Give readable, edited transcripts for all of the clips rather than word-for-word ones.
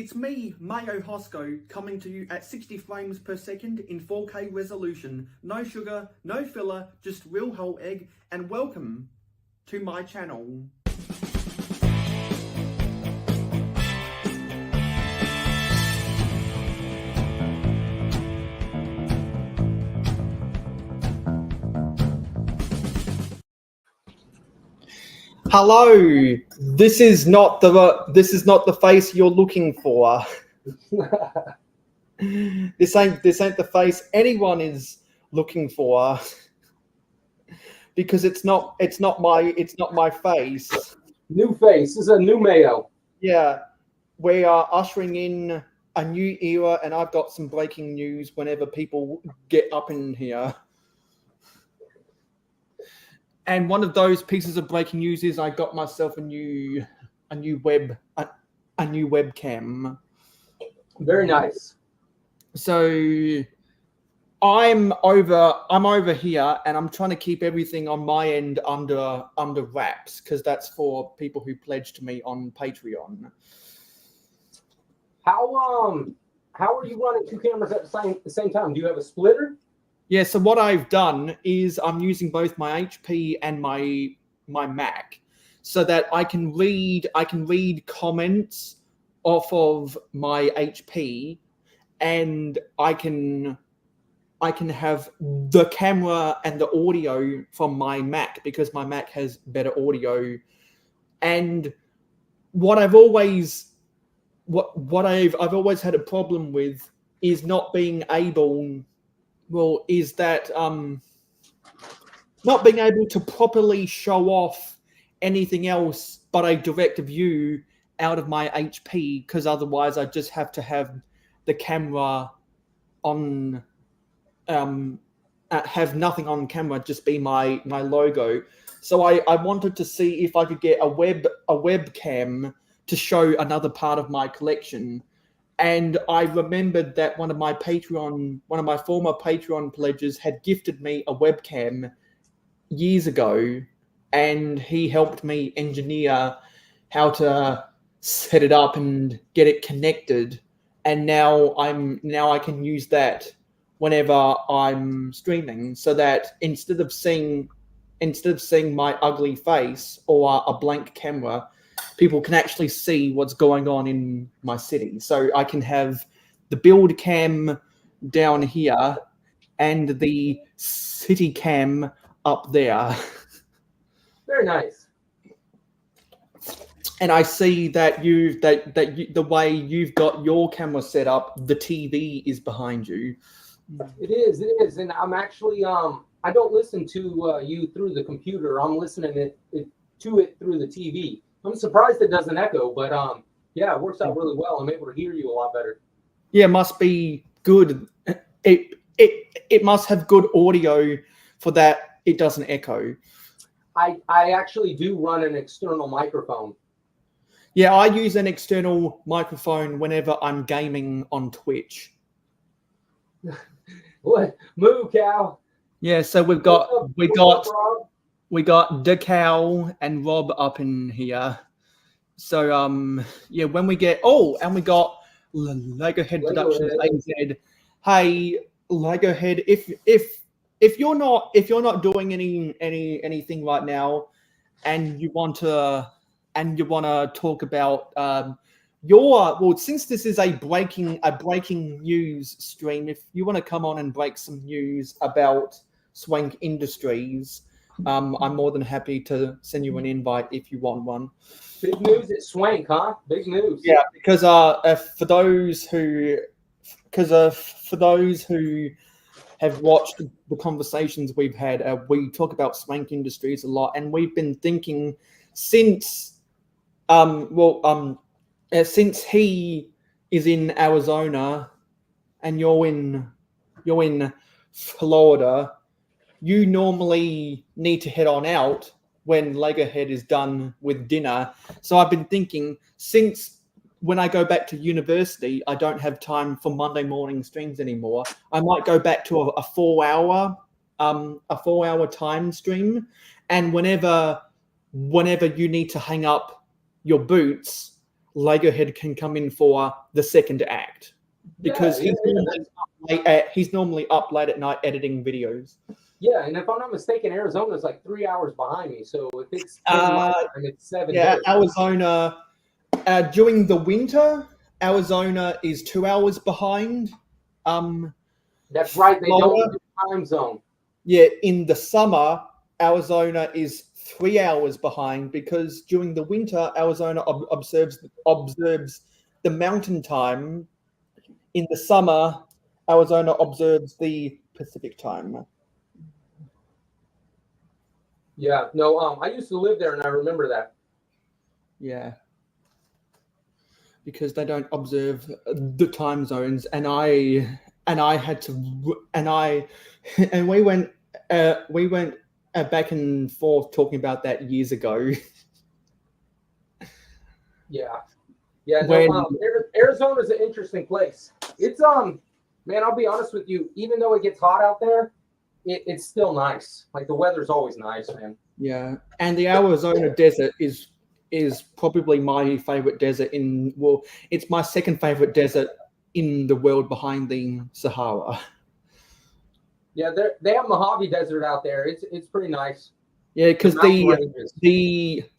it's me, mayohosko, coming to you at 60 frames per second in 4K resolution. No sugar, no filler, just real whole egg, and welcome to my channel. Hello. This is not the face you're looking for. This ain't the face anyone is looking for, because it's not my face. New face. This is a new mayo. Yeah, we are ushering in a new era, and I've got some breaking news whenever people get up in here. And one of those pieces of breaking news is I got myself a new webcam. Very nice. So I'm over here, and I'm trying to keep everything on my end under wraps, because that's for people who pledge to me on Patreon. How are you running two cameras at the same time? Do you have a splitter? Yeah, so what I've done is I'm using both my HP and my Mac, so that I can read comments off of my HP, and I can have the camera and the audio from my Mac, because my Mac has better audio. And what I've always had a problem with is not being able not being able to properly show off anything else but a direct view out of my HP, because otherwise I just have to have the camera on, have nothing on camera, just be my logo. So I wanted to see if I could get a webcam to show another part of my collection. And I remembered that one of my former Patreon pledges had gifted me a webcam years ago, and he helped me engineer how to set it up and get it connected. And now I can use that whenever I'm streaming, so that instead of seeing my ugly face or a blank camera, people can actually see what's going on in my city. So I can have the build cam down here and the city cam up there. Very nice. And I see that the way you've got your camera set up, the TV is behind you. It is. And I'm actually I don't listen to you through the computer. I'm listening to it through the TV. I'm surprised it doesn't echo, but yeah, it works out really well. I'm able to hear you a lot better. Yeah, it must be good. It must have good audio for that. It doesn't echo. I actually do run an external microphone. Yeah, I use an external microphone whenever I'm gaming on Twitch. What? Moo cow. Yeah, so we got Decal and Rob up in here. So yeah, when we get and we got Lego Head Productions AZ. Hey, Lego Head, if you're not doing anything right now, and you want to talk about since this is a breaking news stream, if you want to come on and break some news about Swank Industries, I'm more than happy to send you an invite if you want one. Big news at Swank, huh? Big news. Yeah, because for those who have watched the conversations we've had, we talk about Swank Industries a lot, and we've been thinking since he is in Arizona and you're in Florida, you normally need to head on out when Lego Head is done with dinner. So I've been thinking, since when I go back to university, I don't have time for Monday morning streams anymore, I might go back to a 4-hour time stream. And whenever you need to hang up your boots, Lego Head can come in for the second act, because he's normally up late at night editing videos. Yeah, and if I'm not mistaken, Arizona's like 3 hours behind me. So if it's 10 my time, it's 7 Yeah, days. Arizona, during the winter, Arizona is 2 hours behind. That's right. They Florida, don't do time zone. Yeah, in the summer, Arizona is 3 hours behind, because during the winter, Arizona observes the mountain time. In the summer, Arizona observes the Pacific time. Yeah, no, I used to live there and I remember that. Yeah. Because they don't observe the time zones, and we went back and forth talking about that years ago. Yeah. Yeah, When, no, Arizona's an interesting place. It's man, I'll be honest with you, even though it gets hot out there, it's still nice. Like the weather's always nice, man. yeah, and the Arizona desert is probably my favorite desert it's my second favorite desert in the world behind the Sahara. Yeah, they have Mojave Desert out there. It's pretty nice. Yeah, because the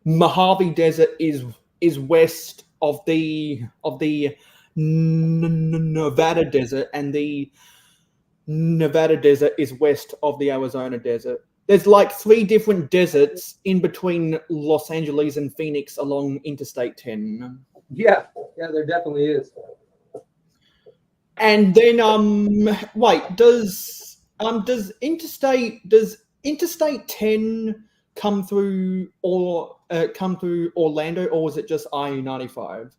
Mojave Desert is west of the Nevada Desert, and the Nevada Desert is west of the Arizona Desert. There's like 3 different deserts in between Los Angeles and Phoenix along Interstate 10. Yeah, there definitely is. And then wait, does Interstate 10 come through Orlando, or is it just I-95?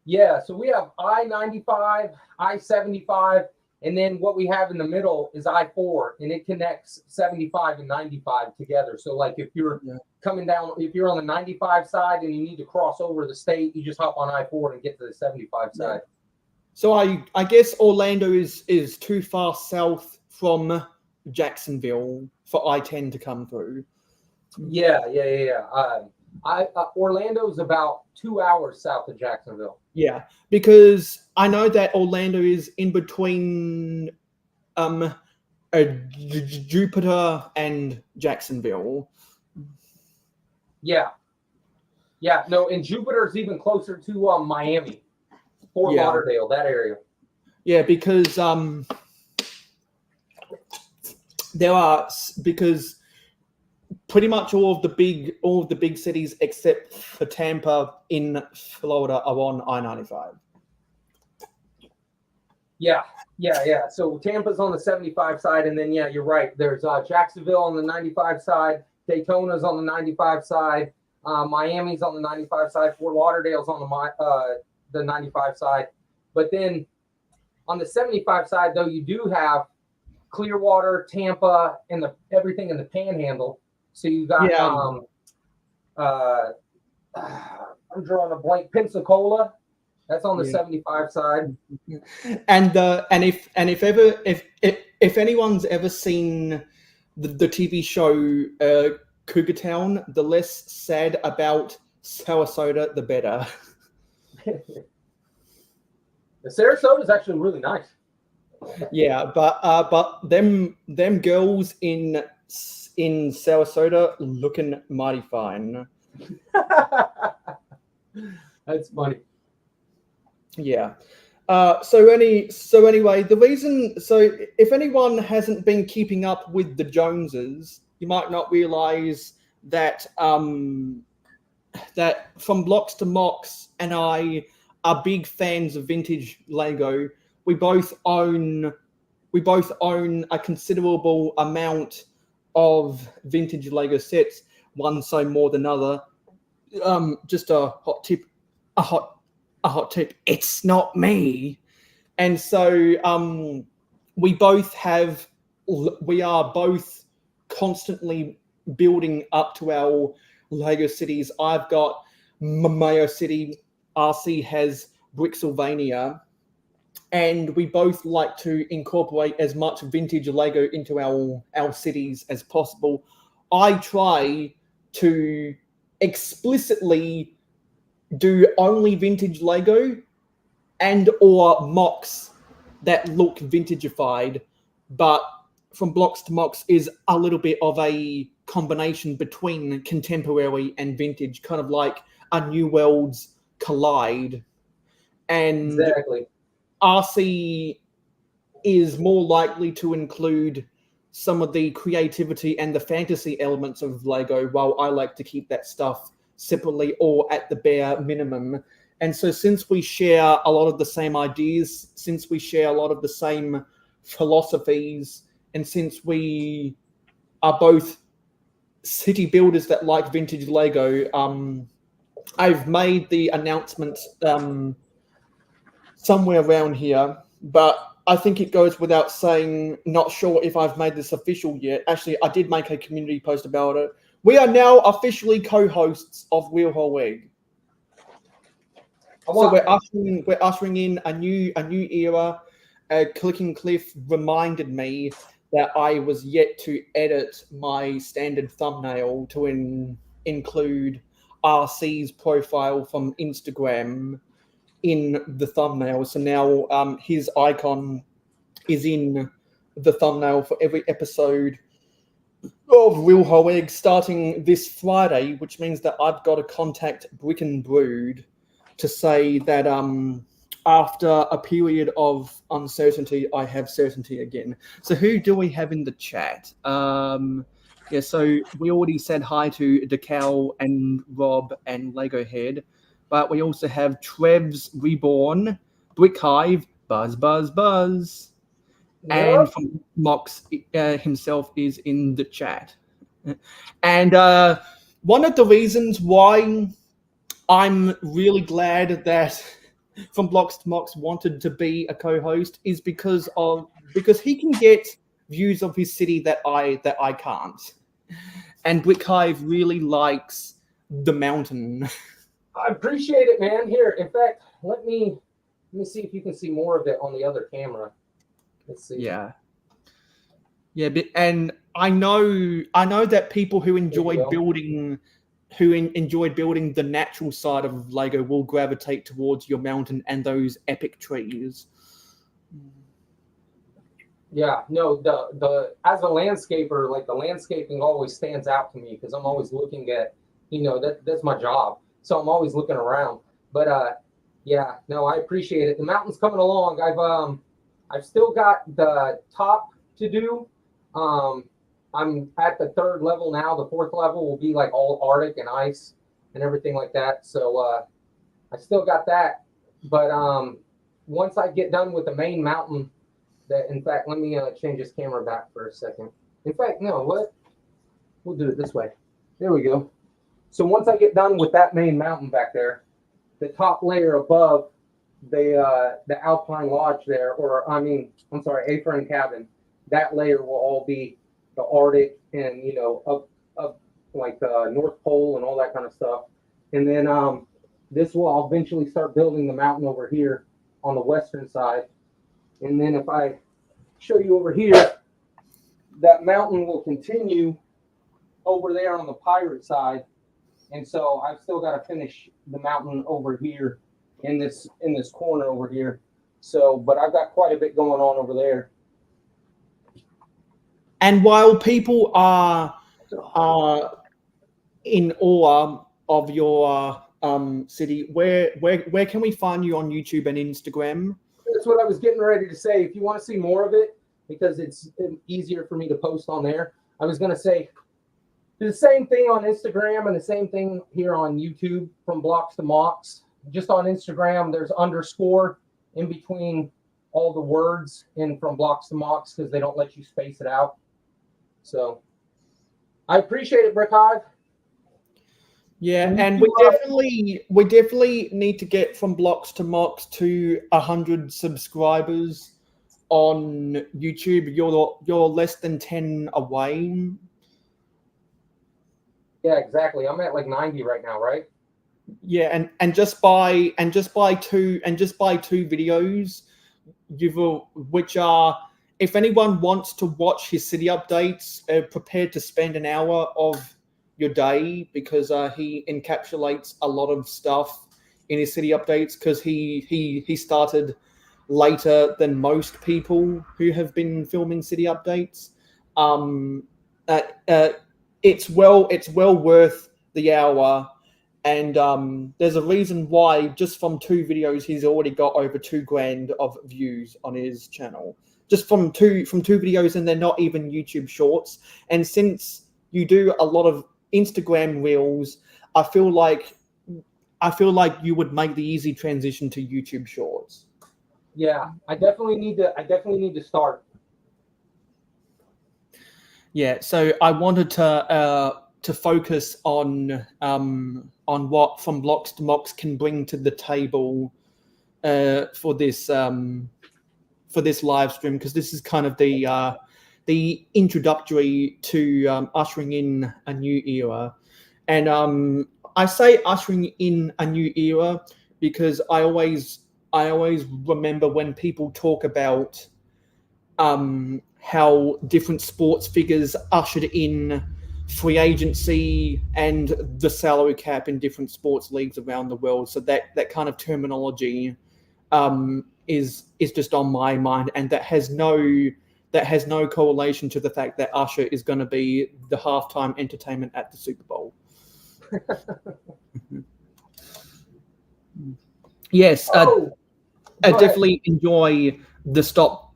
Yeah, so we have I-95, I-75, and then what we have in the middle is I-4, and it connects 75 and 95 together. So like if you're coming down, if you're on the 95 side and you need to cross over the state, you just hop on I-4 and get to the 75 side. So I guess Orlando is too far south from Jacksonville for I-10 to come through. Yeah. Orlando's about 2 hours south of Jacksonville. Yeah, because I know that Orlando is in between Jupiter and Jacksonville. Yeah. No, and Jupiter's even closer to Miami, Fort Lauderdale, that area. Yeah, because because pretty much all of the big cities except for Tampa in Florida are on I-95. Yeah. So Tampa's on the 75 side, and then you're right. There's Jacksonville on the 95 side, Daytona's on the 95 side, Miami's on the 95 side, Fort Lauderdale's on the 95 side. But then on the 75 side, though, you do have Clearwater, Tampa, and everything in the Panhandle. So you got I'm drawing a blank. Pensacola, that's on the 75 side. And if anyone's ever seen the TV show Cougar Town, the less said about Sarasota, the better. The Sarasota is actually really nice. Yeah, but them girls in Sarasota looking mighty fine. That's funny. Yeah. So anyway, the reason, so if anyone hasn't been keeping up with the Joneses, you might not realize that that From Blocks to Mocks and I are big fans of vintage Lego. We both own a considerable amount of vintage Lego sets, one so more than other. Just a hot tip, it's not me. And so we are both constantly building up to our Lego cities. I've got Mayo City, RC has Brixylvania, and we both like to incorporate as much vintage Lego into our cities as possible. I try to explicitly do only vintage Lego and or mocks that look vintagified, but From Blocks to Mocks is a little bit of a combination between contemporary and vintage, kind of like a New Worlds collide. And Exactly. RC is more likely to include some of the creativity and the fantasy elements of Lego, while I like to keep that stuff separately or at the bare minimum. And so since we share a lot of the same ideas, since we share a lot of the same philosophies, and since we are both city builders that like vintage Lego, I've made the announcement somewhere around here, but I think it goes without saying, not sure if I've made this official yet. Actually, I did make a community post about it. We are now officially co-hosts of Wheel Hole Egg. So we're ushering in a new era. Clicking Cliff reminded me that I was yet to edit my standard thumbnail to include RC's profile from Instagram in the thumbnail. So now his icon is in the thumbnail for every episode of Real Whole Egg starting this Friday, which means that I've got to contact Brick and Brood to say that after a period of uncertainty, I have certainty again. So who do we have in the chat? Yeah, so we already said hi to Decal and Rob and Lego Head, but we also have Trev's Reborn, Brick Hive, Buzz, and From Mox himself is in the chat. And one of the reasons why I'm really glad that From Blocks to Mox wanted to be a co-host is because he can get views of his city that I can't. And Brick Hive really likes the mountain. I appreciate it, man. Here, in fact, let me see if you can see more of it on the other camera. Let's see. Yeah, but and I know that people who enjoyed building the natural side of Lego will gravitate towards your mountain and those epic trees. Yeah, no, the as a landscaper, like the landscaping always stands out to me because I'm always looking at, that's my job. So I'm always looking around. But yeah, no, I appreciate it. The mountain's coming along. I've still got the top to do. I'm at the 3rd level now. The 4th level will be like all Arctic and ice and everything like that. So I still got that. But once I get done with the main mountain, in fact, let me change this camera back for a second. In fact, no, what? We'll do it this way. There we go. So once I get done with that main mountain back there, the top layer above the Alpine Lodge there, A-frame cabin, that layer will all be the Arctic and up like the North Pole and all that kind of stuff. And then I'll eventually start building the mountain over here on the western side. And then if I show you over here, that mountain will continue over there on the pirate side. And so I've still got to finish the mountain over here in this corner over here. So, but I've got quite a bit going on over there. And while people are in awe of your city, where can we find you on YouTube and Instagram? That's what I was getting ready to say. If you want to see more of it, because it's easier for me to post on there, I was going to say the same thing on Instagram and the same thing here on YouTube, From Blocks to Mox. Just on Instagram, there's underscore in between all the words in From Blocks to Mox because they don't let you space it out. So I appreciate it, Brick Hive. Yeah, and we definitely need to get From Blocks to Mox to 100 subscribers on YouTube. You're less than 10 away. Yeah, exactly. I'm at like 90 right now, right? Yeah, and just by two videos, which are, if anyone wants to watch his city updates, prepared to spend an hour of your day because he encapsulates a lot of stuff in his city updates because he started later than most people who have been filming city updates. Uh, uh, it's well worth the hour, and there's a reason why just from 2 videos he's already got over 2 grand of views on his channel. Just from two videos, and they're not even YouTube shorts. And since you do a lot of Instagram reels, I feel like you would make the easy transition to YouTube shorts. Yeah, I definitely need to start. Yeah, so I wanted to focus on what From Blocks to Mocks can bring to the table for this live stream, because this is kind of the introductory to ushering in a new era. And I say ushering in a new era because I always remember when people talk about how different sports figures ushered in free agency and the salary cap in different sports leagues around the world. So that kind of terminology is just on my mind, and that has no correlation to the fact that Usher is going to be the halftime entertainment at the Super Bowl. Yes, I definitely enjoy the stop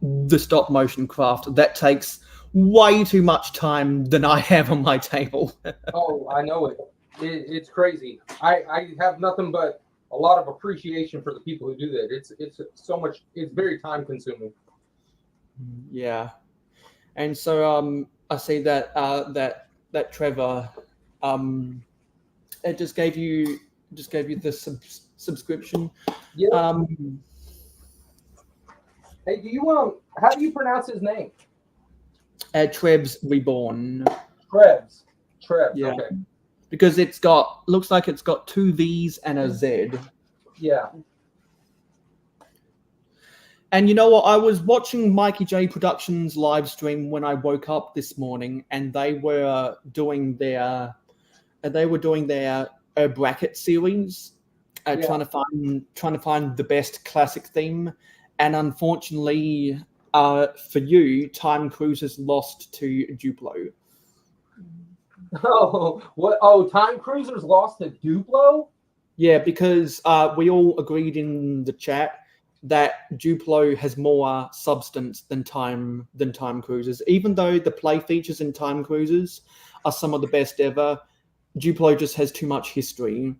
motion craft. That takes way too much time than I have on my table. Oh, I know it. It's crazy. I have nothing but a lot of appreciation for the people who do that. It's so much. It's very time consuming. Yeah, and so I see that that Trevor it just gave you the subscription. Yeah. Hey, do you how do you pronounce his name? Trebs Reborn. Trebs. Yeah. Okay. Because looks like it's got 2 V's and a Z. Yeah. And you know what? I was watching Mikey J Productions live stream when I woke up this morning, and they were doing their bracket series, trying to find the best classic theme. And unfortunately, for you, Time Cruisers lost to Duplo. Oh, what? Oh, Time Cruisers lost to Duplo? Yeah, because we all agreed in the chat that Duplo has more substance than Time Cruisers. Even though the play features in Time Cruisers are some of the best ever, Duplo just has too much history.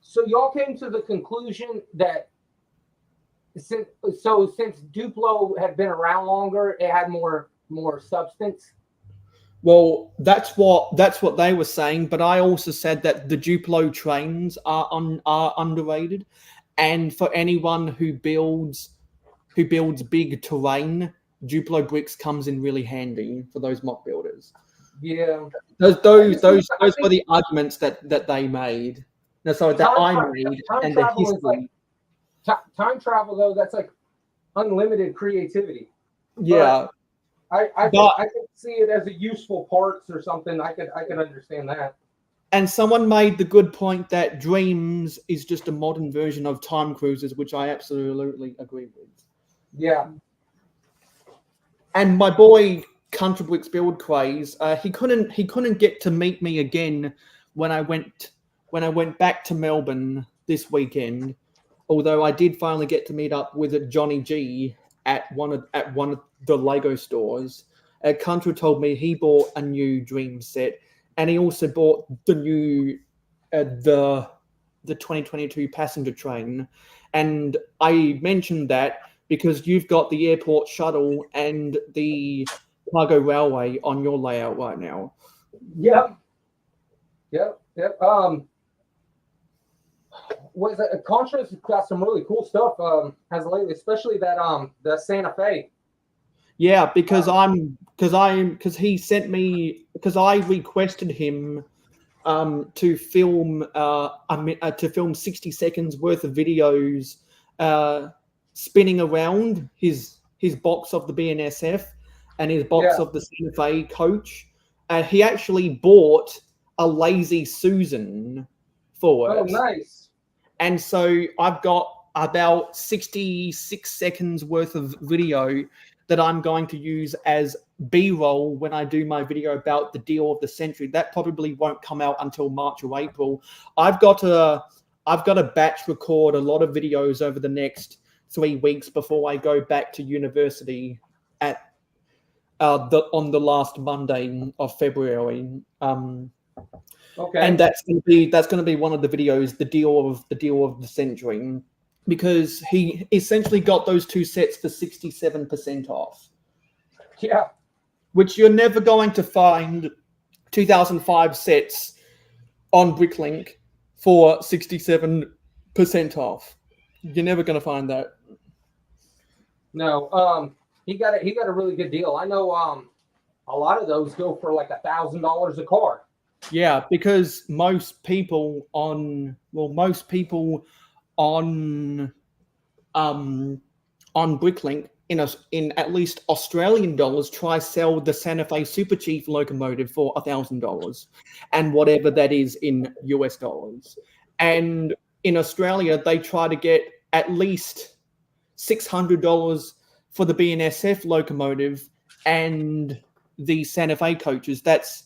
So y'all came to the conclusion that since Duplo had been around longer, it had more substance. Well, that's what they were saying, but I also said that the Duplo trains are underrated, and for anyone who builds big terrain, Duplo bricks comes in really handy for those mock builders. Yeah, those were the arguments that they made. No, sorry, that I made, and the history. Time travel, though, that's like unlimited creativity. Yeah. I can see it as a useful parts or something. I could understand that. And someone made the good point that Dreams is just a modern version of Time Cruisers, which I absolutely agree with. Yeah. And my boy Country Bricks Build Craze, he couldn't get to meet me again when I went back to Melbourne this weekend. Although I did finally get to meet up with Johnny G at one of the Lego stores. Country told me he bought a new Dream set, and he also bought the new the 2022 passenger train. And I mentioned that because you've got the airport shuttle and the cargo railway on your layout right now. Yep. Was it Contra's got some really cool stuff as lately, especially that the Santa Fe. Yeah, because he sent me, because I requested him to film 60 seconds worth of videos spinning around his box of the BNSF and his box of the Santa Fe coach. He actually bought a Lazy Susan for us. Oh, nice. And so I've got about 66 seconds worth of video that I'm going to use as B-roll when I do my video about the deal of the century. That probably won't come out until March or April. I've got to batch record a lot of videos over the next 3 weeks before I go back to university at on the last Monday of February. Okay. And that's going to be one of the videos, the deal of the century, because he essentially got those two sets for 67% off. Yeah. Which you're never going to find 2005 sets on Bricklink for 67% off. You're never going to find that. No. He got a really good deal. I know a lot of those go for like $1,000 a car. Yeah, because most people on Bricklink in at least Australian dollars try sell the Santa Fe Super Chief locomotive for $1,000 and whatever that is in US dollars. And in Australia, they try to get at least $600 for the BNSF locomotive and the Santa Fe coaches. That's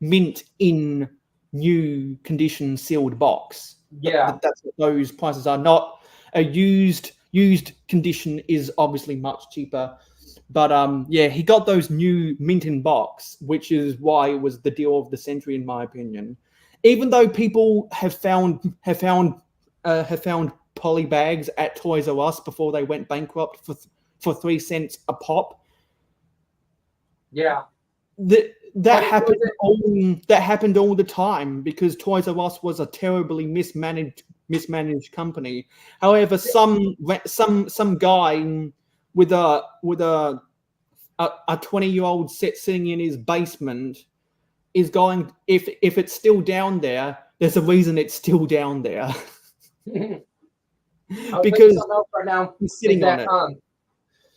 mint in new condition sealed box. Yeah. That's what those prices are. Not a used condition is obviously much cheaper. But yeah, he got those new mint in box, which is why it was the deal of the century, in my opinion. Even though people have found poly bags at Toys R Us before they went bankrupt for 3 cents a pop. Yeah. That happened all the time because Toys R Us was a terribly mismanaged company. However, some guy with a 20-year-old set sitting in his basement is going, if it's still down there, there's a reason it's still down there. Because right now he's sitting on it.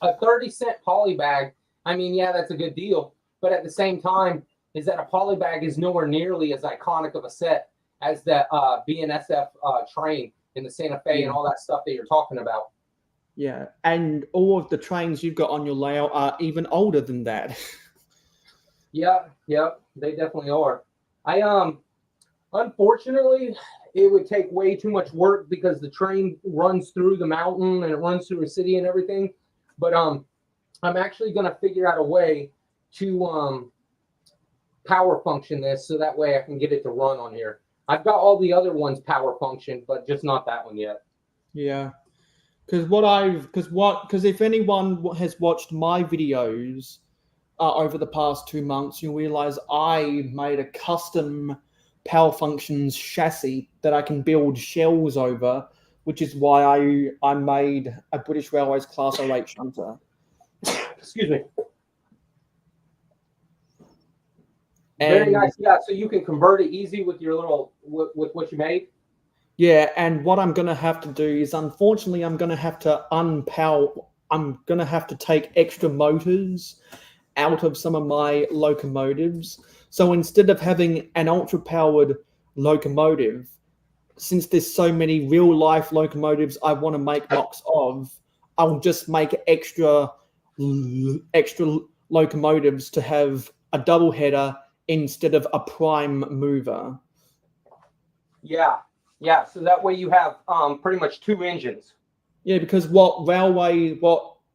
A 30-cent poly bag, I mean, yeah, that's a good deal. But at the same time, is that a poly bag is nowhere nearly as iconic of a set as that BNSF train in the Santa Fe and all that stuff that you're talking about. Yeah, and all of the trains you've got on your layout are even older than that. Yeah, they definitely are. Unfortunately, it would take way too much work because the train runs through the mountain and it runs through a city and everything. But I'm actually going to figure out a way to power function this so that way I can get it to run on here. I've got all the other ones power function, but just not that one yet. Yeah, because if anyone has watched my videos over the past 2 months, you'll realize I made a custom power functions chassis that I can build shells over, which is why I made a British Railways Class 08 shunter. Excuse me. Very nice. Yeah, so you can convert it easy with your little with what you made. Yeah, and what I'm going to have to do is, unfortunately, I'm going to have to unpower. I'm going to have to take extra motors out of some of my locomotives. So instead of having an ultra-powered locomotive, since there's so many real-life locomotives I want to make mocks of, I'll just make extra locomotives to have a double header instead of a prime mover. Yeah. So that way you have pretty much 2 engines. Yeah, because what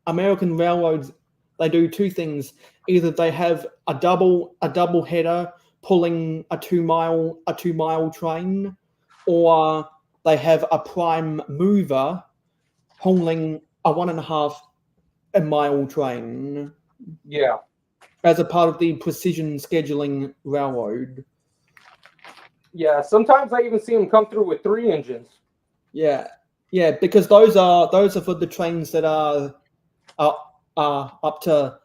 American railroads, they do 2 things. Either they have a double header pulling a 2-mile train, or they have a prime mover hauling a 1.5 mile train. Yeah. As a part of the precision scheduling railroad. Yeah, sometimes I even see them come through with 3 engines. Yeah, because those are for the trains that are up to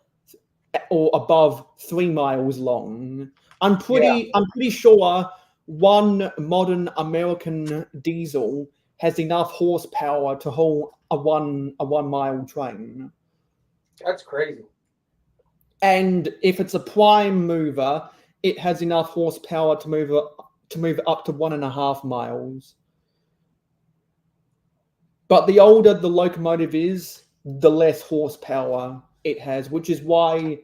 or above 3 miles long. I'm pretty sure one modern American diesel has enough horsepower to haul a 1 mile train. That's crazy. And if it's a prime mover, it has enough horsepower to move up to 1.5 miles. But the older the locomotive is, the less horsepower it has, which is why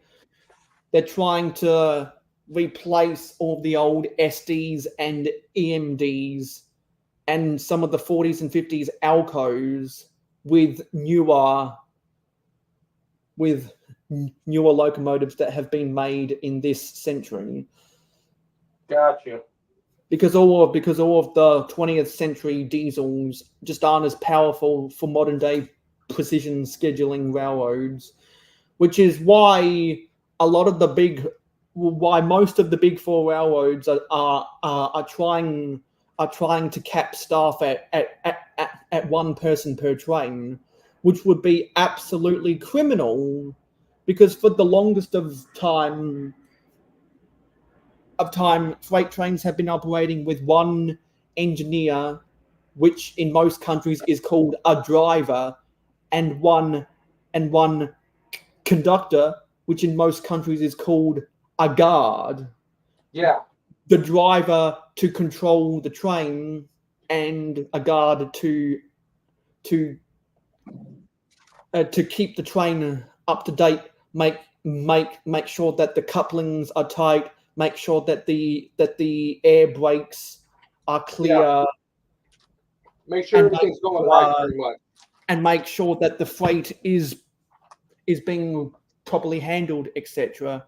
they're trying to replace all the old SDs and EMDs and some of the 40s and 50s Alcos with newer locomotives that have been made in this century. Gotcha. Because all of the 20th century diesels just aren't as powerful for modern day precision scheduling railroads, which is why most of the big four railroads are trying to cap staff at one person per train, which would be absolutely criminal, because for the longest of time, freight trains have been operating with one engineer, which in most countries is called a driver, and one conductor, which in most countries is called a guard. Yeah. The driver to control the train, and a guard to keep the train up to date, make sure that the couplings are tight, make sure that the air brakes are clear. Yeah. Make sure everything's going right, pretty much. And make sure that the freight is being properly handled, etc.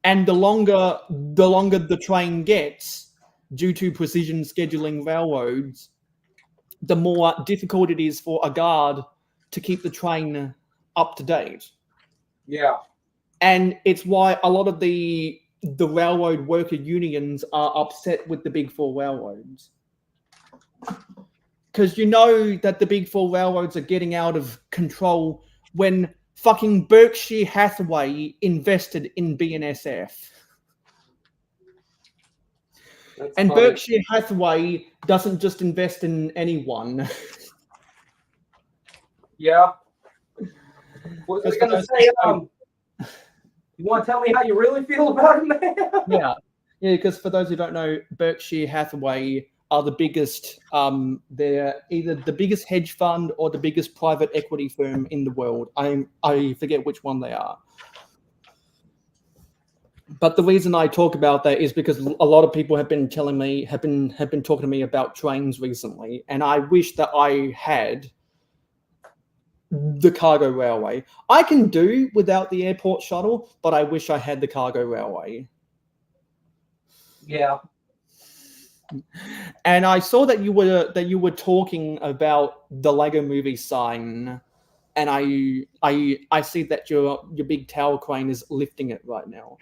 And the longer the train gets, due to precision scheduling railroads, the more difficult it is for a guard to keep the train up to date. Yeah. And it's why a lot of the railroad worker unions are upset with the big four railroads. Because you know that the big four railroads are getting out of control when fucking Berkshire Hathaway invested in BNSF. That's and funny. Berkshire Hathaway doesn't just invest in anyone. Yeah. What was I going to say? You want to tell me how you really feel about it, man? Yeah, because for those who don't know, Berkshire Hathaway are the biggest, they're either the biggest hedge fund or the biggest private equity firm in the world. I forget which one they are. But the reason I talk about that is because a lot of people have been telling me, have been talking to me about trains recently, and I wish that I had the cargo railway. I can do without the airport shuttle, but I wish I had the cargo railway. Yeah. And I saw that you were talking about the Lego Movie sign, and I see that your big tower crane is lifting it right now.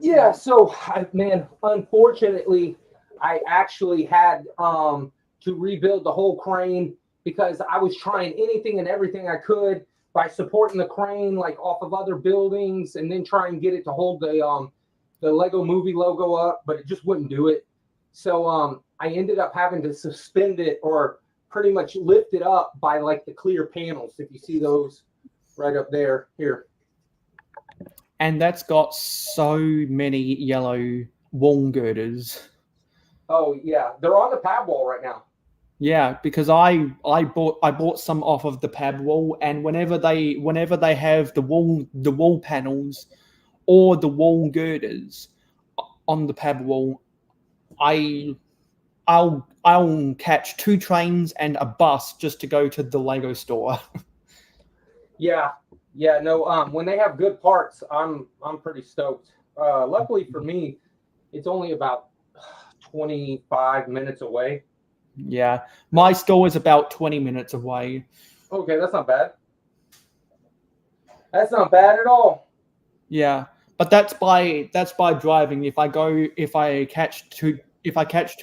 Yeah. So, man, unfortunately, I actually had to rebuild the whole crane because I was trying anything and everything I could by supporting the crane like off of other buildings, and then try and get it to hold the Lego Movie logo up, but it just wouldn't do it. So I ended up having to suspend it, or pretty much lift it up by like the clear panels. If you see those right up there, here. And that's got so many yellow wall girders. Oh yeah, they're on the pad wall right now. Yeah, because I bought some off of the pad wall, and whenever they have the wall panels or the wall girders on the pad wall, I'll catch 2 trains and a bus just to go to the Lego store. Yeah, no. When they have good parts, I'm pretty stoked. Luckily for me, it's only about 25 minutes away. Yeah, my store is about 20 minutes away. Okay, that's not bad. That's not bad at all. Yeah, but that's by driving. If I catch 2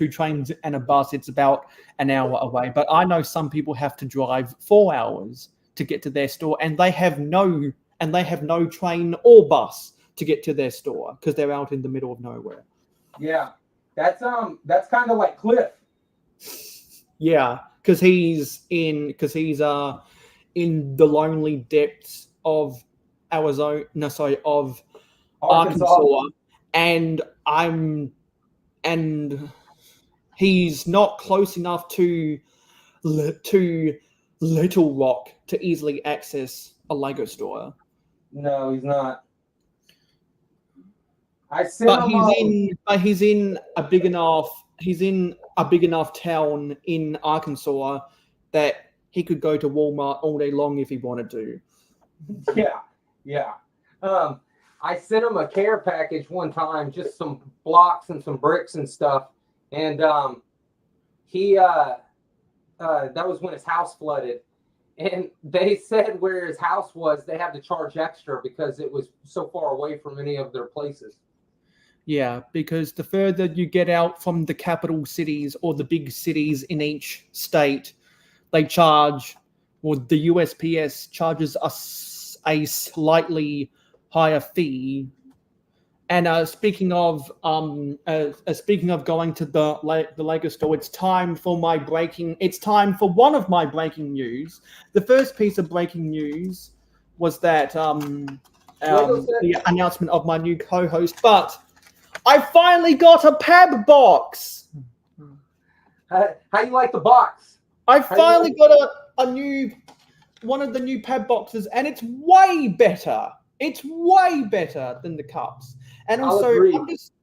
trains and a bus, it's about an hour away. But I know some people have to drive 4 hours to get to their store, and they have no train or bus to get to their store because they're out in the middle of nowhere. Yeah, that's kind of like Cliff. Yeah, because he's in the lonely depths of Arkansas, and he's not close enough to Little Rock to easily access a Lego store. No, he's not. I sent him. He's in a big enough. He's in a big enough town in Arkansas that he could go to Walmart all day long if he wanted to. Yeah. I sent him a care package one time, just some blocks and some bricks and stuff, and he that was when his house flooded, and they said where his house was, they had to charge extra because it was so far away from any of their places. Yeah, because the further you get out from the capital cities or the big cities in each state, they charge, or the USPS charges us a slightly higher fee. And speaking of going to the Lego store, it's time for one of my breaking news. The first piece of breaking news was that the announcement of my new co-host, but I finally got a pab box. How you like the box? I finally got one of the new pab boxes, and it's way better. It's way better than the cups. And also,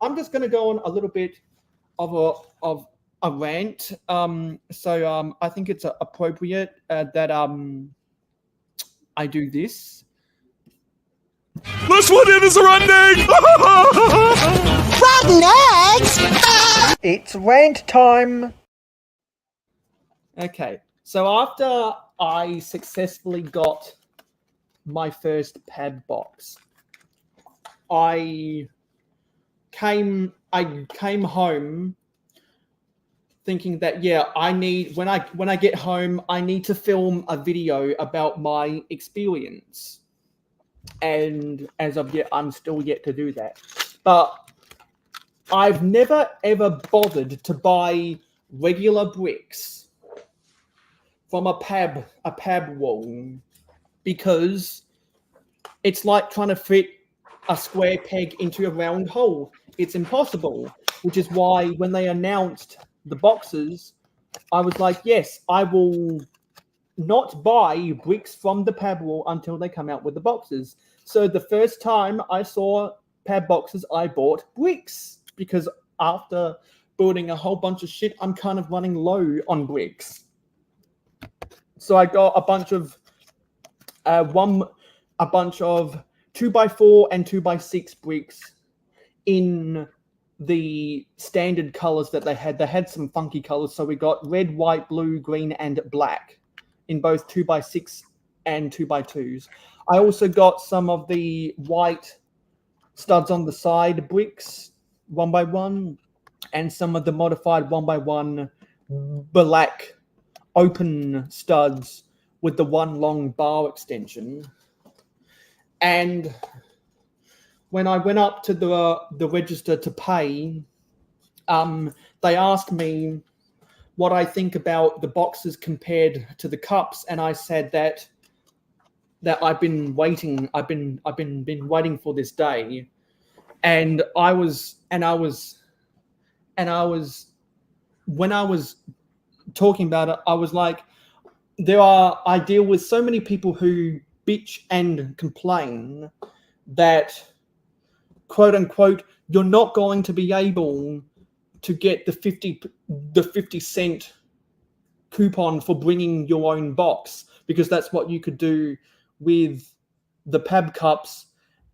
I'm just going to go on a little bit of a rant. So I think it's appropriate that I do this. This one is running! What next? It's rant time. Okay, so after I successfully got my first pad box, I came home thinking that when I get home I need to film a video about my experience. And as of yet, I'm still yet to do that. But I've never ever bothered to buy regular bricks from a pab wall, because it's like trying to fit a square peg into a round hole. It's impossible, which is why when they announced the boxes, I was like, yes, I will not buy bricks from the pab wall until they come out with the boxes. So the first time I saw pab boxes, I bought bricks, because after building a whole bunch of shit, I'm kind of running low on bricks. So I got a bunch of 2x4 and 2x6 bricks in the standard colors that they had. They had some funky colors, so we got red, white, blue, green, and black in both 2x6 and 2x2s. I also got some of the white studs on the side bricks, 1x1, and some of the modified 1x1 black open studs with the one long bar extension. And when I went up to the register to pay, they asked me what I think about the boxes compared to the cups, and I said that I've been waiting. I've been waiting for this day, and I was when I was talking about it, I was like, I deal with so many people who bitch and complain that, quote unquote, you're not going to be able to get the 50 cent coupon for bringing your own box, because that's what you could do with the pab cups.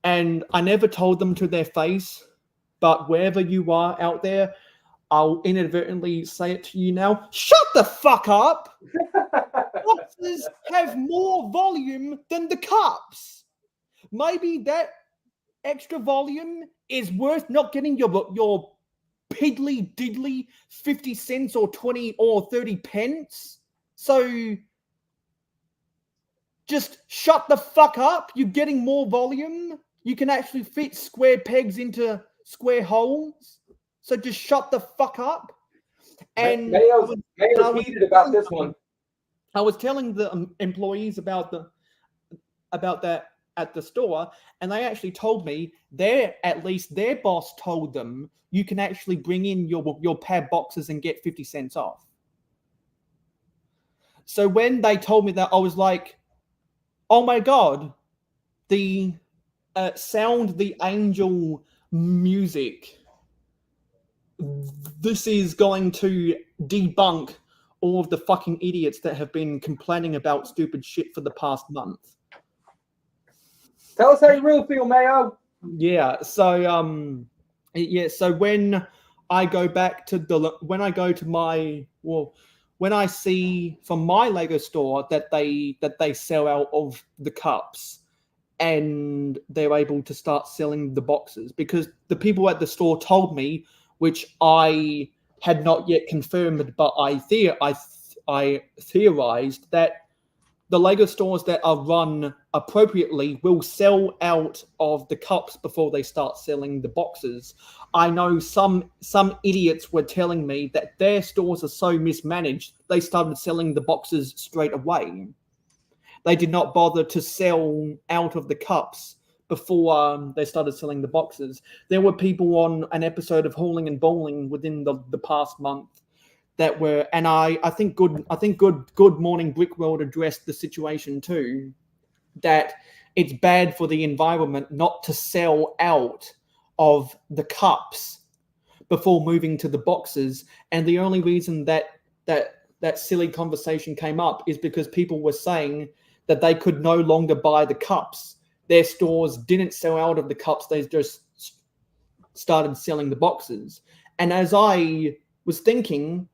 And I never told them to their face, but wherever you are out there, I'll inadvertently say it to you now. Shut the fuck up! Boxes have more volume than the cups. Maybe that extra volume is worth not getting your piddly diddly 50 cents or 20 or 30 pence. So just shut the fuck up. You're getting more volume. You can actually fit square pegs into square holes. So just shut the fuck up. And Mayo's heated about this one. I was telling the employees about that at the store, and they actually told me their boss told them you can actually bring in your pab boxes and get 50 cents off. So when they told me that, I was like, oh my God, the sound the angel music. This is going to debunk all of the fucking idiots that have been complaining about stupid shit for the past month. Tell us how you really feel, Mayo. Yeah. So so when I go back to when I see from my Lego store that they sell out of the cups and they're able to start selling the boxes, because the people at the store told me, which I had not yet confirmed, but I theorized that the Lego stores that are run appropriately will sell out of the cups before they start selling the boxes. I know some idiots were telling me that their stores are so mismanaged, they started selling the boxes straight away. They did not bother to sell out of the cups before they started selling the boxes. There were people on an episode of Hauling and Bowling within the past month that were, and I think Good Morning Brick World addressed the situation too, that it's bad for the environment not to sell out of the cups before moving to the boxes. And the only reason that silly conversation came up is because people were saying that they could no longer buy the cups. Their stores didn't sell out of the cups, they just started selling the boxes. And as I was thinking,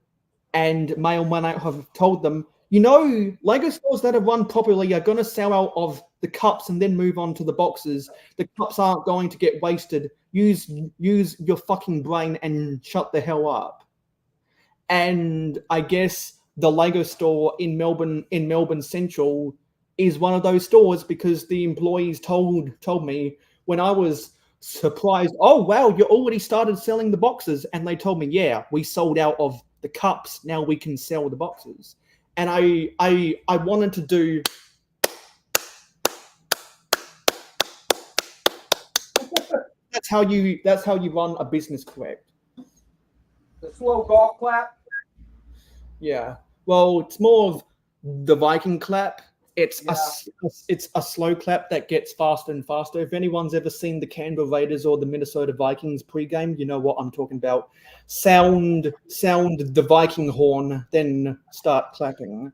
and when I have told them, Lego stores that are run properly are going to sell out of the cups and then move on to the boxes. The cups aren't going to get wasted. Use your fucking brain and shut the hell up. And I guess the Lego store in Melbourne Central is one of those stores, because the employees told me when I was surprised, oh wow, you already started selling the boxes, and they told me, yeah, we sold out of the cups, now we can sell the boxes. And I wanted to do that's how you run a business correct. The slow golf clap. Yeah. Well, it's more of the Viking clap. It's a slow clap that gets faster and faster. If anyone's ever seen the Canberra Raiders or the Minnesota Vikings pregame, you know what I'm talking about. Sound the Viking horn, then start clapping.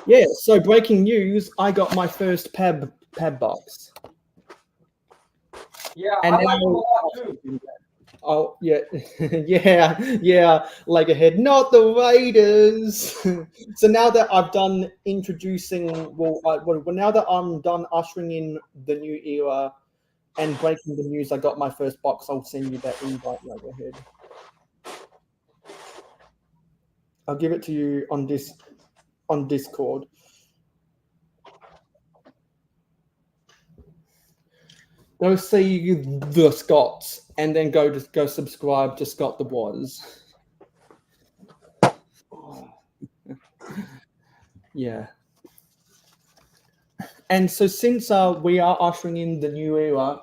Yeah, so breaking news, I got my first pab box. Yeah, and I like it a lot too. Oh, yeah, yeah, like ahead, not the Raiders. So now that I've done now that I'm done ushering in the new era and breaking the news, I got my first box. I'll send you that invite right ahead. I'll give it to you on Discord. Go see the Scots, and then go subscribe to Scott the Was. Yeah. And so since we are ushering in the new era,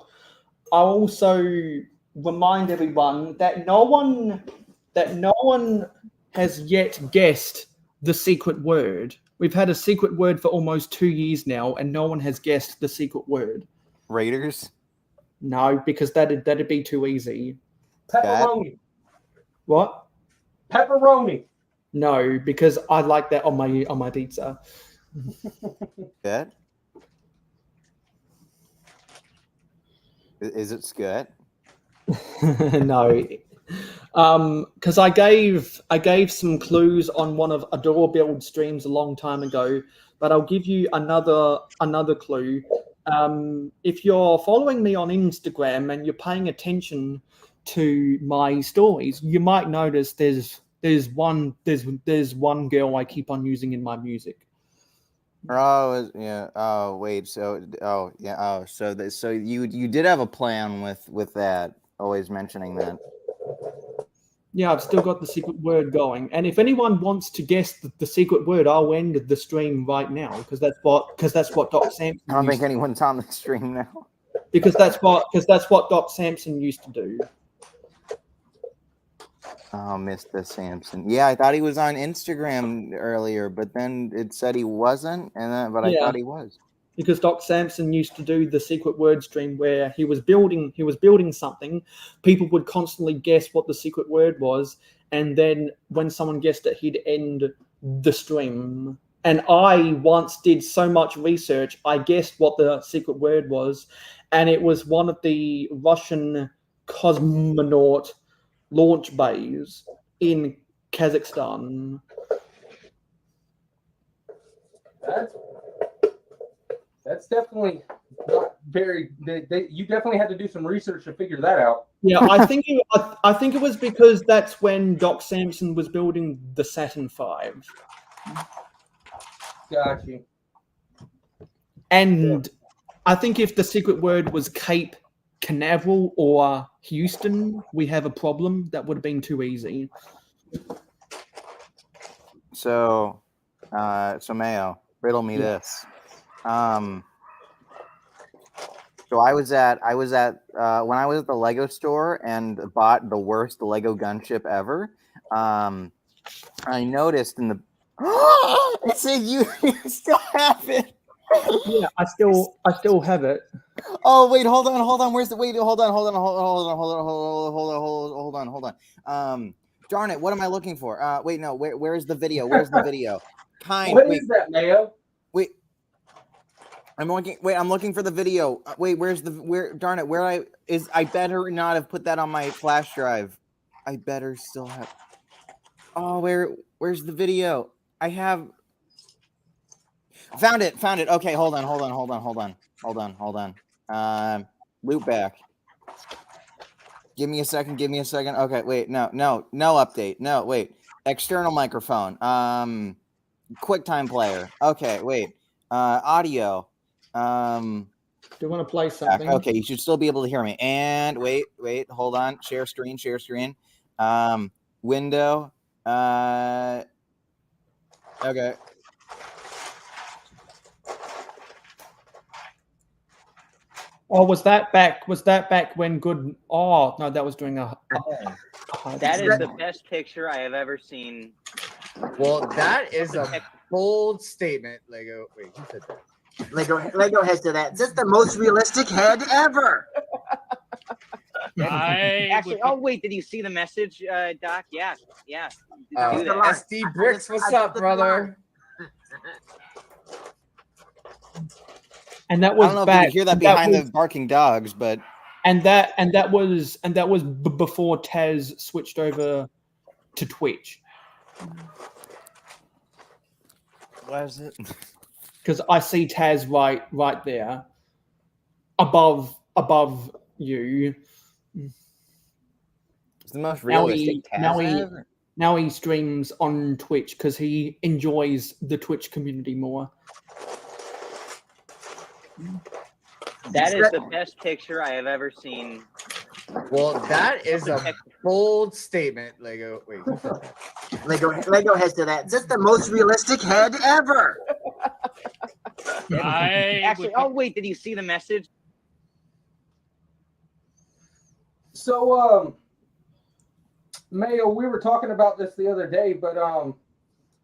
I'll also remind everyone that no one has yet guessed the secret word. We've had a secret word for almost 2 years now, and no one has guessed the secret word. Raiders? No, because that'd be too easy. Pepperoni. What? Pepperoni. No, because I like that on my pizza. Scat? Is it scat? No. Because I gave some clues on one of Adore Build streams a long time ago, but I'll give you another clue. If you're following me on Instagram and you're paying attention to my stories, you might notice there's one girl I keep on using in my music. Oh yeah. Oh wait. So yeah. Oh, so you did have a plan with that. Always mentioning that. Yeah, I've still got the secret word going, and if anyone wants to guess the secret word, I'll end the stream right now, because that's what Doc Sampson. I don't think anyone's on the stream now. Because that's what Doc Sampson used to do. Oh, Mr. Sampson. Yeah, I thought he was on Instagram earlier, but then it said he wasn't, but I Yeah. thought he was. Because Doc Samson used to do the secret word stream where he was building something. People would constantly guess what the secret word was, and then when someone guessed it, he'd end the stream. And I once did so much research, I guessed what the secret word was, and it was one of the Russian cosmonaut launch bays in Kazakhstan. That's definitely not very. You definitely had to do some research to figure that out. Yeah, I think it was because that's when Doc Samson was building the Saturn V. Got you. And I think if the secret word was Cape Canaveral or Houston, we have a problem. That would have been too easy. So Mayo, riddle me this. So I was at when I was at the Lego store and bought the worst Lego gunship ever. I noticed in the it said you still have it. Yeah, I still have it. Oh wait, hold on. Where's the wait? Hold on. Darn it! What am I looking for? Wait, no. Where's the video? Where's the video? What is that, Mayo? Wait. I'm looking for the video. Darn it, I better not have put that on my flash drive. I better still have. Oh, where's the video? I have found it. Okay, hold on. Loop back. Give me a second. Okay, wait, no update. No, wait. External microphone. QuickTime player. Okay, wait. Audio. Do you want to play something? Okay, you should still be able to hear me. And wait, hold on. Share screen. Window. Okay. Oh, was that back when good? Oh no, that was during a. That is the best picture I have ever seen. Well, that is a bold statement, Lego. Wait, who said that? Lego has said that. This is the most realistic head ever. Actually, wait, did you see the message, Doc? Yeah. SD Bricks, what's up, brother? And that was I don't know back. If you can hear that behind the barking dogs, but and that was before Taz switched over to Twitch. What is it? Because I see Taz right there, above you. It's the most realistic now he streams on Twitch because he enjoys the Twitch community more. That is the best picture I have ever seen. Well, that is a bold statement, Lego. Wait, who said that? Lego has said that. This is the most realistic head ever. Actually, wait, did you see the message? So, Mayo, we were talking about this the other day, but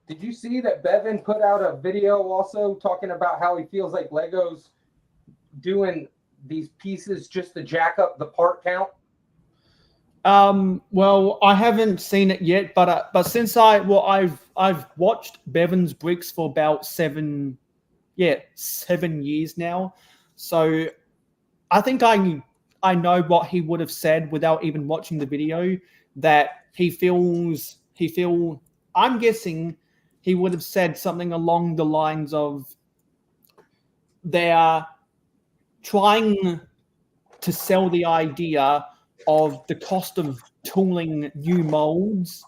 did you see that Bevan put out a video also talking about how he feels like Lego's doing these pieces just to jack up the part count? Well, I haven't seen it yet, but since I've watched Bevan's bricks for about 7 years now, so I think I know what he would have said without even watching the video. That I'm guessing he would have said something along the lines of they are trying to sell the idea of the cost of tooling new molds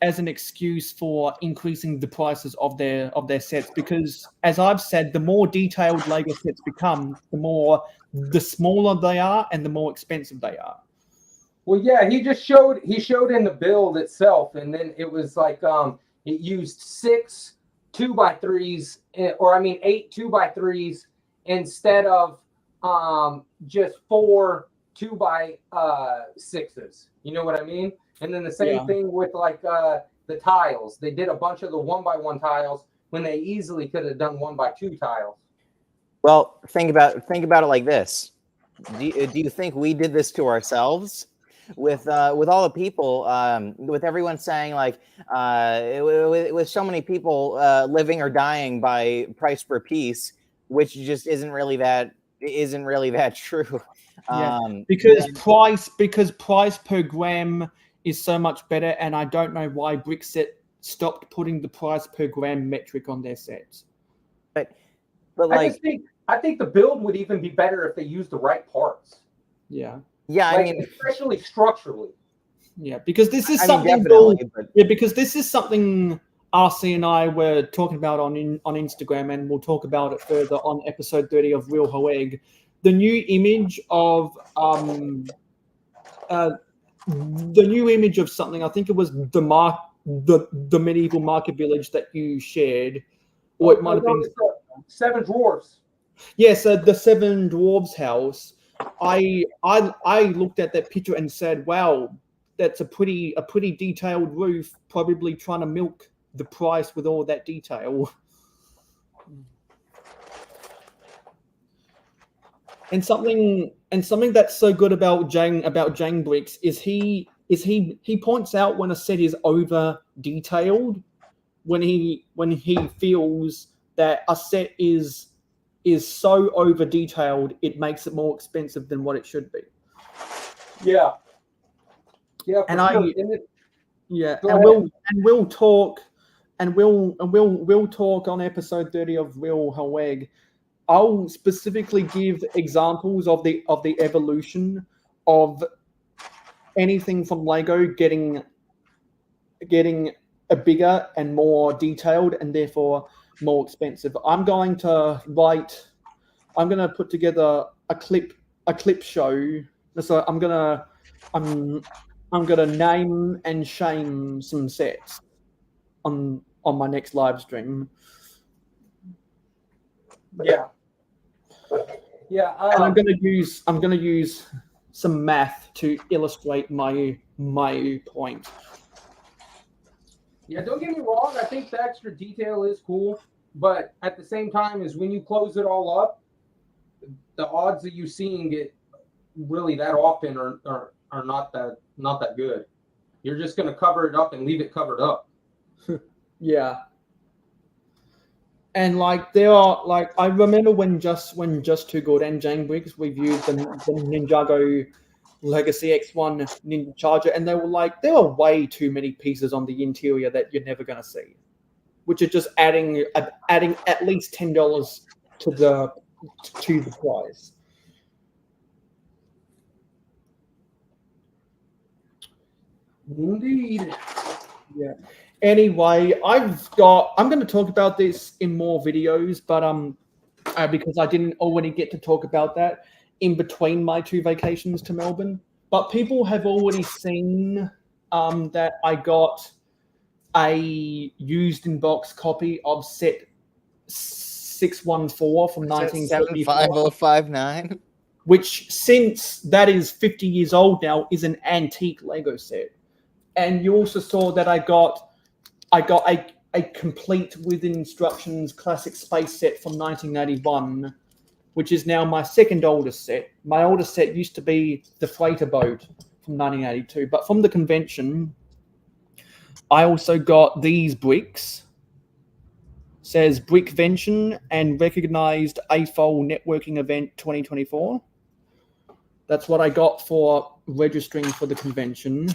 as an excuse for increasing the prices of their sets, because as I've said, the more detailed Lego sets become, the smaller they are and the more expensive they are. Well, yeah, he showed in the build itself, and then it was like it used 6 2x3s, or 8 2x3s instead of just 4 2x6s. You know what I mean? And then the same thing with like the tiles. They did a bunch of the 1x1 tiles when they easily could have done 1x2 tiles. Well, think about it like this. Do you think we did this to ourselves? With all the people, with everyone saying like, with so many people living or dying by price per piece, which just isn't really that true. Because price per gram is so much better, and I don't know why Brickset stopped putting the price per gram metric on their sets. But like, I think the build would even be better if they used the right parts. Yeah. Yeah, like, I mean, especially structurally. Yeah, because this is something. Because this is something RC and I were talking about on Instagram, and we'll talk about it further on episode 30 of Real Hoeg. The new image of something. I think it was the medieval market village that you shared, or it might have been Seven Dwarfs. Yeah, so the Seven Dwarves house. I looked at that picture and said, "Wow, that's a pretty detailed roof. Probably trying to milk the price with all that detail." And something that's so good about Jang Bricks is he points out when a set is over detailed, when he feels that a set is so over detailed, it makes it more expensive than what it should be. Yeah. Yeah. And sure. we'll talk on episode 30 of Real Hoeg. I'll specifically give examples of the evolution of anything from Lego getting a bigger and more detailed, and therefore more expensive. I'm going to put together a clip show. So I'm gonna name and shame some sets on my next live stream. Yeah. Yeah. And I'm gonna use some math to illustrate my point. Yeah, don't get me wrong. I think the extra detail is cool, but at the same time, is when you close it all up, the odds of you seeing it really that often are not that good. You're just gonna cover it up and leave it covered up. Yeah. And like there are like I remember when Just Too Good and Jane Briggs reviewed the Ninjago Legacy X1 Ninja Charger, and they were like, there are way too many pieces on the interior that you're never going to see, which are just adding at least $10 to the price. Indeed. Yeah. Anyway, I'm going to talk about this in more videos, but because I didn't already get to talk about that in between my two vacations to Melbourne. But people have already seen that I got a used in box copy of set 614 from 1974. 75059. Which, since that is 50 years old now, is an antique Lego set. And you also saw that I got a complete with instructions classic space set from 1981, which is now my second oldest set. My oldest set used to be the freighter boat from 1982. But from the convention, I also got these bricks. It says Brickvention and recognized AFOL networking event 2024. That's what I got for registering for the convention.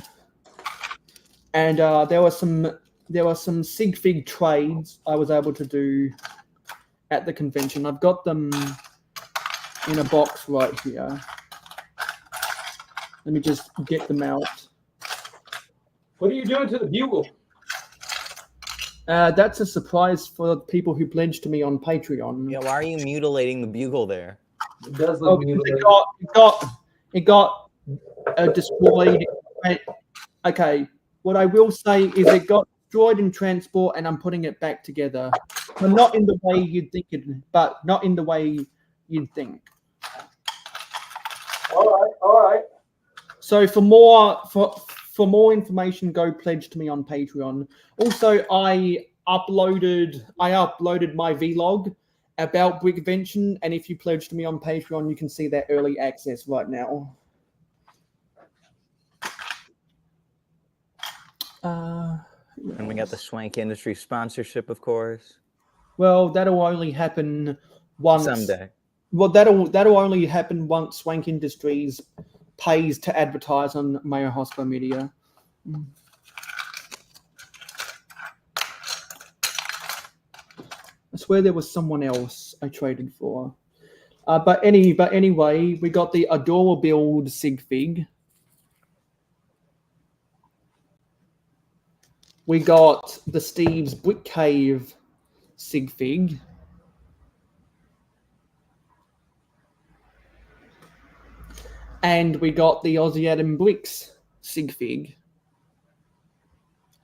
And there were some sig fig trades I was able to do at the convention. I've got them in a box right here. Let me just get them out. What are you doing to the bugle? That's a surprise for people who pledged to me on Patreon. Yeah, why are you mutilating the bugle there? It does look mutilated. It got destroyed. Okay, what I will say is it got destroyed in transport, and I'm putting it back together. But not in the way you'd think it, but not in the way you'd think. All right. So for for more information, go pledge to me on Patreon. Also, I uploaded my vlog about Brickvention, and if you pledge to me on Patreon, you can see that early access right now. And we got the Swank Industry sponsorship, of course. Well, that'll only happen once. Someday. Well, that'll only happen once Swank Industries pays to advertise on mayohosko Media. I swear there was someone else I traded for. But anyway, we got the Adora Build sig fig. We got the Steve's Brick Cave sig fig. And we got the Aussie Adam Bricks sig fig.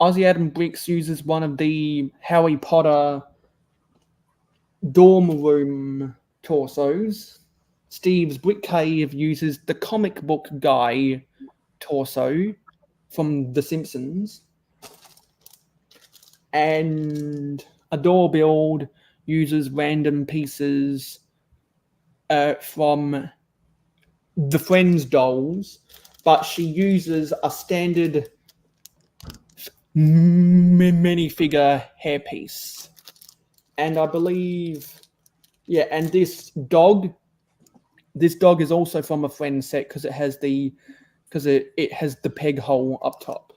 Aussie Adam Bricks uses one of the Harry Potter dorm room torsos. Steve's Brick Cave uses the comic book guy torso from The Simpsons. And Adore Build uses random pieces from the Friends dolls, but she uses a standard minifigure hairpiece. And I believe, yeah, and this dog is also from a Friends set because it has the peg hole up top.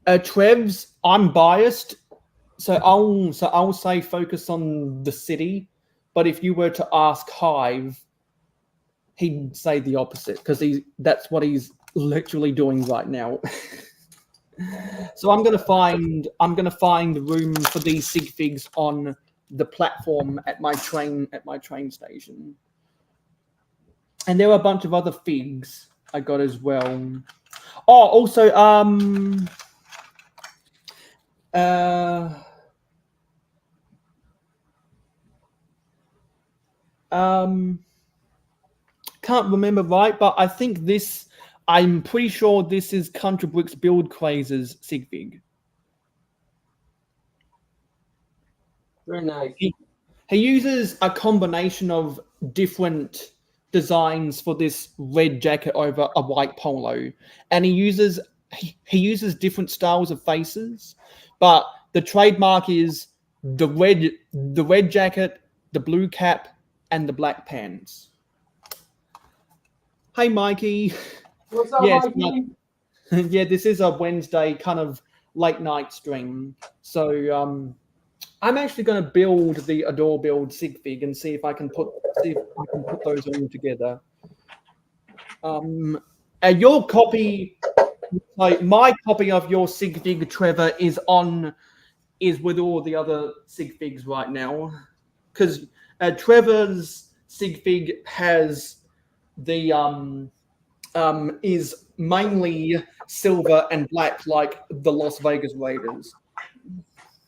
Trevs, I'm biased, so I'll say focus on the city. But if you were to ask Hive, he'd say the opposite because that's what he's literally doing right now. So I'm gonna find room for these sig figs on the platform at my train station. And there are a bunch of other figs I got as well. Oh, also can't remember right, but I think I'm pretty sure this is Country Bricks Build Crazes sig fig. Very nice. He uses a combination of different designs for this red jacket over a white polo, and he uses different styles of faces, but the trademark is the red jacket, the blue cap, and the black pants. Hey, Mikey. What's up, Yes, Mikey? yeah, this is a Wednesday kind of late night stream. So I'm actually going to build the Adore Build sig fig and see if I can put those all together. Your copy, like my copy of your sig fig, Trevor, is with all the other sig figs right now, because Trevor's sig fig has the is mainly silver and black, like the Las Vegas Raiders.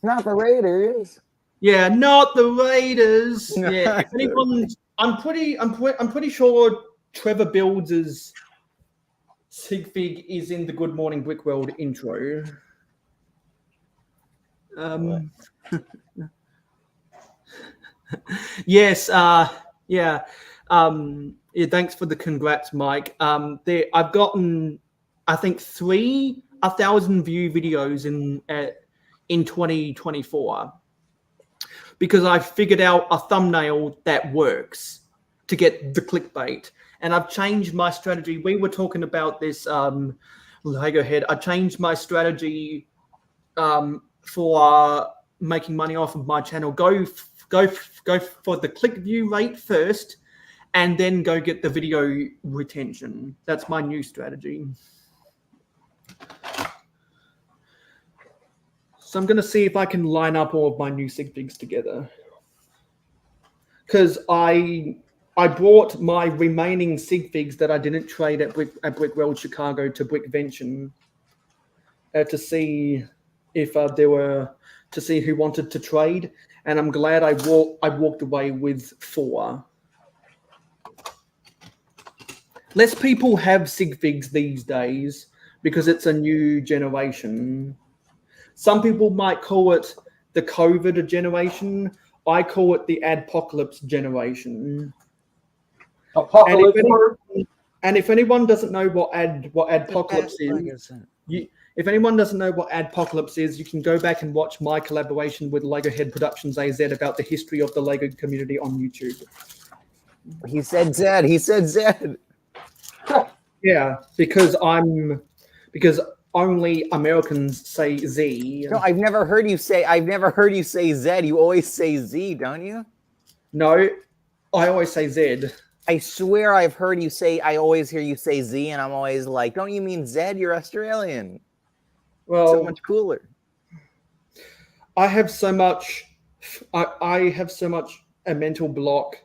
Not the Raiders. Yeah, not the Raiders. Yeah, if anyone, I'm pretty sure Trevor Builds' sig fig is in the Good Morning Brick World intro. Yes. Yeah. Yeah. Thanks for the congrats, Mike. I've gotten, I think, 1,000 view videos in 2024 because I figured out a thumbnail that works to get the clickbait, and I've changed my strategy. We were talking about this, Lego Head. I changed my strategy for making money off of my channel. Go for the click view rate first, and then go get the video retention. That's my new strategy. So I'm going to see if I can line up all of my new sig figs together, because I brought my remaining sig figs that I didn't trade at Brick World Chicago to Brickvention to see if to see who wanted to trade, and I'm glad I walked away with 4. less people have sig figs these days because it's a new generation. Some people might call it the COVID generation. I call it the adpocalypse generation. Apocalypse word. And if anyone doesn't know what adpocalypse is, if anyone doesn't know what adpocalypse is, you can go back and watch my collaboration with Lego Head Productions AZ about the history of the Lego community on YouTube. He said Zed. He said Zed. Yeah, because only Americans say Z. No, I've never heard you say Zed. You always say Z, don't you? No, I always say Z. I swear I've heard you say, I always hear you say Z, and I'm always like, don't you mean Zed? You're Australian. Well, So much cooler. I have so much a mental block,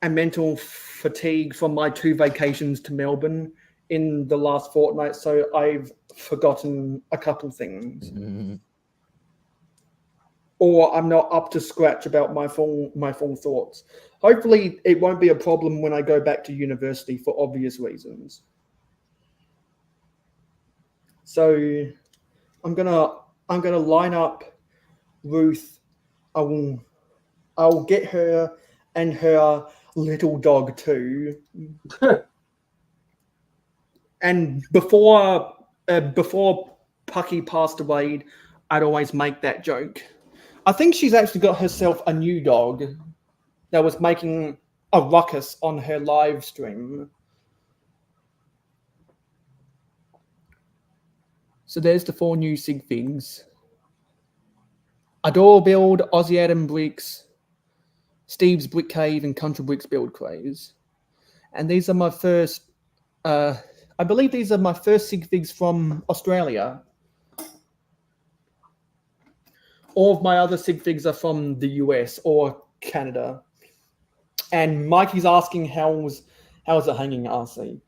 a mental fatigue from my 2 vacations to Melbourne in the last fortnight, so I've forgotten a couple things. Mm-hmm. Or I'm not up to scratch about my full thoughts. Hopefully it won't be a problem when I go back to university for obvious reasons. So I'm gonna line up Ruth. I'll get her and her little dog too. And before Pucky passed away, I'd always make that joke. I think she's actually got herself a new dog that was making a ruckus on her live stream. So there's the 4 new sig figs. Adore Build, Aussie Adam Bricks, Steve's Brick Cave, and Country Bricks Build Craze. And these are my first, I believe these are my first sig figs from Australia. All of my other sig figs are from the US or Canada. And Mikey's asking how's it hanging, RC?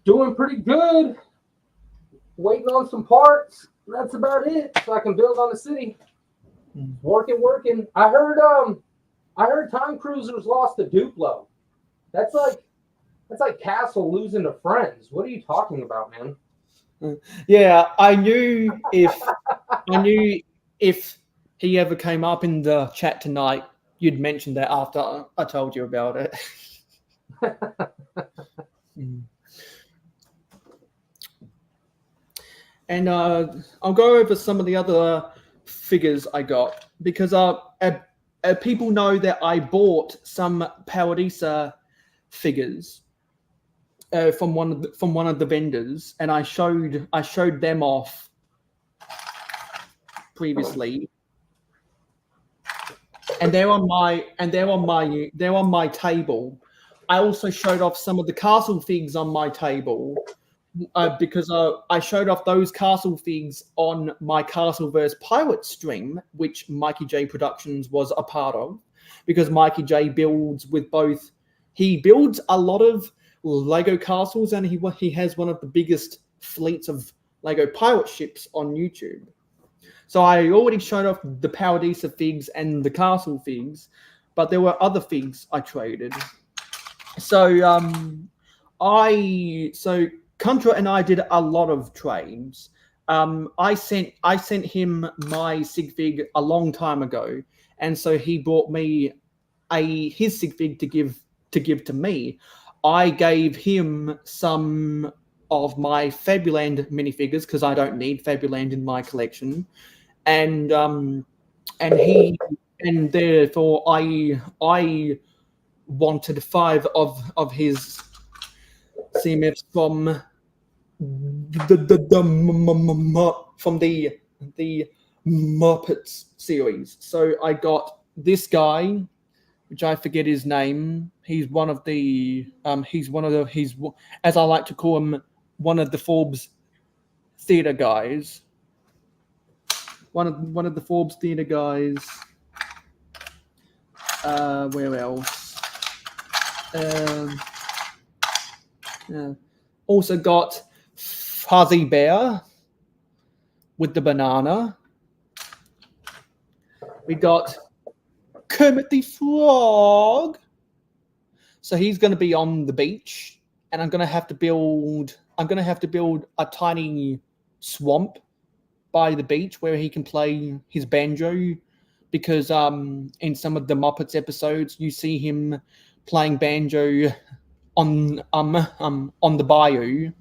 Doing pretty good. Waiting on some parts. That's about it. So I can build on the city. Working. I heard Time Cruisers lost to Duplo. That's like Castle losing to Friends. What are you talking about, man? Yeah, I knew if he ever came up in the chat tonight, you'd mention that after I told you about it. And I'll go over some of the other figures I got because people know that I bought some Paradisa figures from one of the vendors, and I showed them off previously, and they're on my table. I also showed off some of the castle figs on my table because I showed off those castle figs on my Castleverse Pirate stream, which Mikey J Productions was a part of, because Mikey J builds with both. He builds a lot of Lego castles, and he has one of the biggest fleets of Lego pirate ships on YouTube. So I already showed off the Paradisa figs and the castle figs, but there were other figs I traded. So Contra and I did a lot of trades. I sent him my sig fig a long time ago, and so he brought me his sig fig to give to me. I gave him some of my Fabuland minifigures because I don't need Fabuland in my collection, and therefore I wanted 5 of his CMFs from the Muppets series. So I got this guy, which I forget his name. He's as I like to call him, one of the Forbes theater guys. One of the Forbes theater guys. Where else? Also got Fuzzy Bear with the banana. We got Kermit the Frog So he's going to be on the beach, and I'm going to have to build a tiny swamp by the beach where he can play his banjo, because in some of the Muppets episodes you see him playing banjo on the bayou.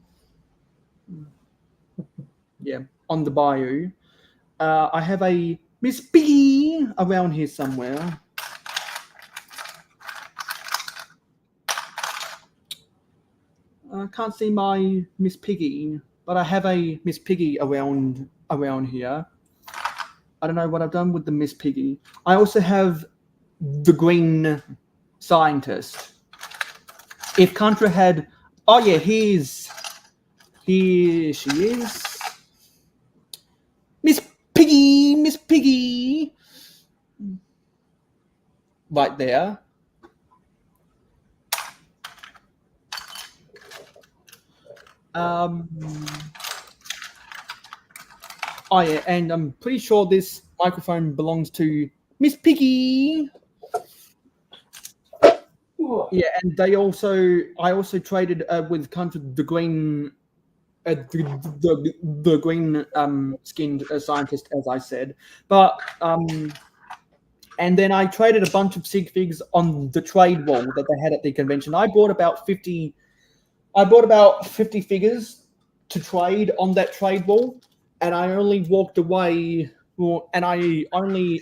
Yeah, on the bayou. I have a Miss Piggy around here somewhere. I can't see my Miss Piggy, but I have a Miss Piggy around here. I don't know what I've done with the Miss Piggy. I also have the green scientist. If Contra had, oh yeah, here she is, Miss Piggy, right there. Oh yeah, and I'm pretty sure this microphone belongs to Miss Piggy. Yeah, and I also traded with Contra the green, the green skinned scientist, as I said. But and then I traded a bunch of sig figs on the trade wall that they had at the convention. I bought about 50 figures to trade on that trade wall, and I only walked away. Well, and I only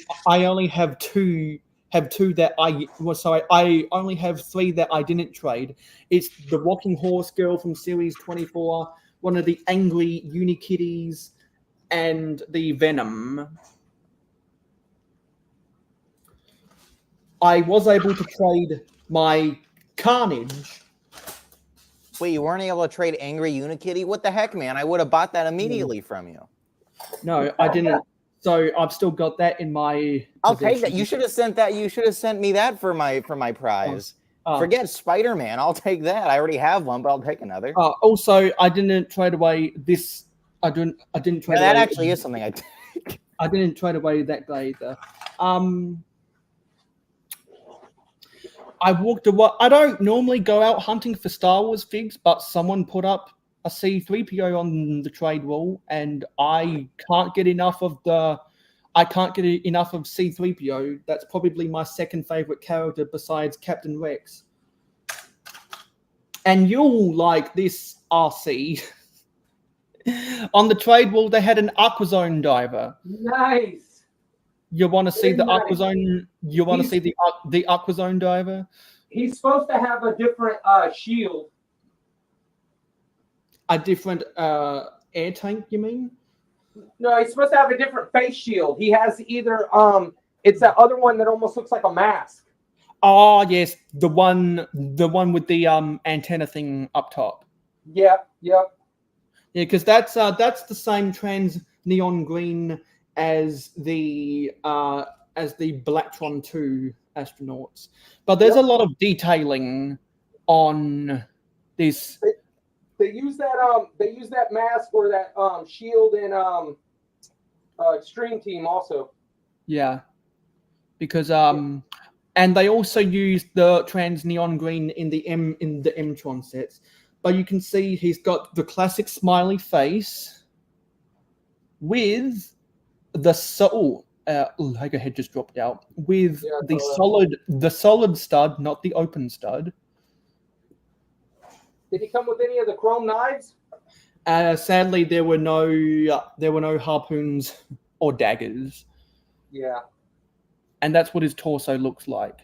have two that I only have 3 that I didn't trade. It's the Walking Horse Girl from Series 24, one of the Angry Unikitties, and the Venom. I was able to trade my Carnage. Wait, you weren't able to trade Angry Unikitty? What the heck, man? I would have bought that immediately from you. No, I didn't. So I've still got that in my. I'll take that. You should have sent that. You should have sent me that for my prize. Forget Spider-Man. I'll take that. I already have one, but I'll take another. Also, I didn't trade away this. I didn't trade. That away, actually is something I take. I didn't trade away that guy either. I walked away. I don't normally go out hunting for Star Wars figs, but someone put up a C-3PO on the trade wall, and I can't get enough of C-3PO. That's probably my second favorite character besides Captain Rex. And you'll like this, RC. On the trade wall, they had an Aquazone diver. Nice. You want to see the Nice. Aquazone? You want to see the Aquazone diver? He's supposed to have a different shield. A different air tank, you mean? No, he's supposed to have a different face shield. He has either it's that other one that almost looks like a mask. Oh yes, the one with the antenna thing up top. Yep. Yeah, because that's the same trans neon green as the Blacktron 2 astronauts. But there's a lot of detailing on this. They use that mask or that shield in Extreme Team also. Yeah, because and they also used the trans neon green in the M-Tron sets. But you can see he's got the classic smiley face with the Lego head just dropped out with the solid stud, not the open stud. Did he come with any of the chrome knives? Sadly, there were no harpoons or daggers. Yeah. And that's what his torso looks like.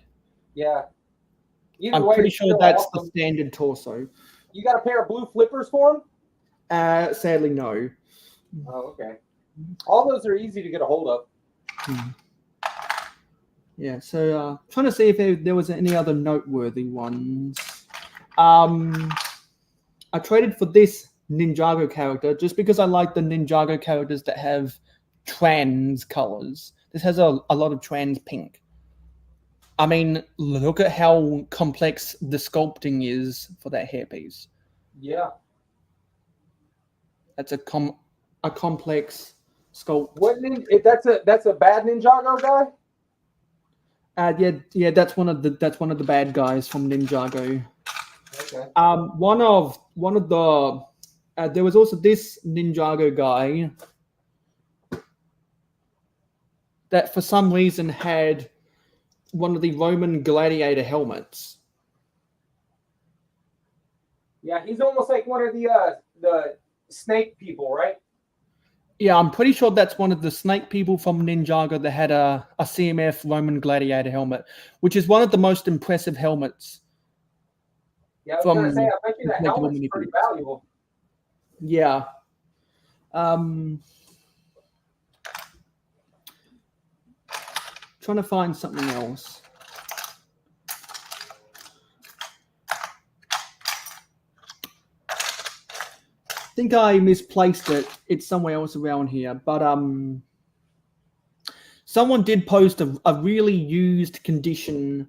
Yeah. I'm pretty sure that's the standard torso. You got a pair of blue flippers for him? Sadly, no. Oh, okay. All those are easy to get a hold of. Yeah, so trying to see if there was any other noteworthy ones. I traded for this Ninjago character just because I like the Ninjago characters that have trans colors. This has a lot of trans pink. I mean, look at how complex the sculpting is for that hairpiece. Yeah. That's a complex sculpt. What that's a bad Ninjago guy? Yeah, that's one of the bad guys from Ninjago. Okay. One of the there was also this Ninjago guy that for some reason had one of the Roman gladiator helmets. Yeah, he's almost like one of the snake people, right? Yeah, I'm pretty sure that's one of the snake people from Ninjago that had a CMF Roman gladiator helmet, which is one of the most impressive helmets. Yeah, I was From gonna say, I bet you that collectible helmet's pretty minifigures. valuable. Yeah. Trying to find something else. I think I misplaced it. It's somewhere else around here, but someone did post a really used condition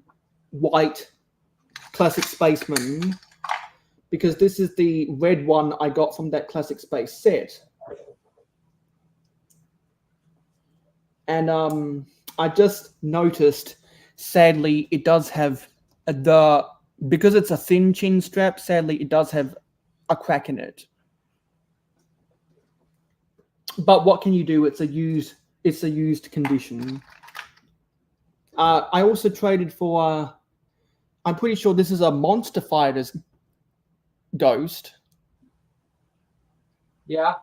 white classic spaceman, because this is the red one I got from that classic space set. And I just noticed, sadly, it does have because it's a thin chin strap, sadly, it does have a crack in it. But what can you do? It's a used condition. I also traded for I'm pretty sure this is a Monster Fighters ghost. Yeah.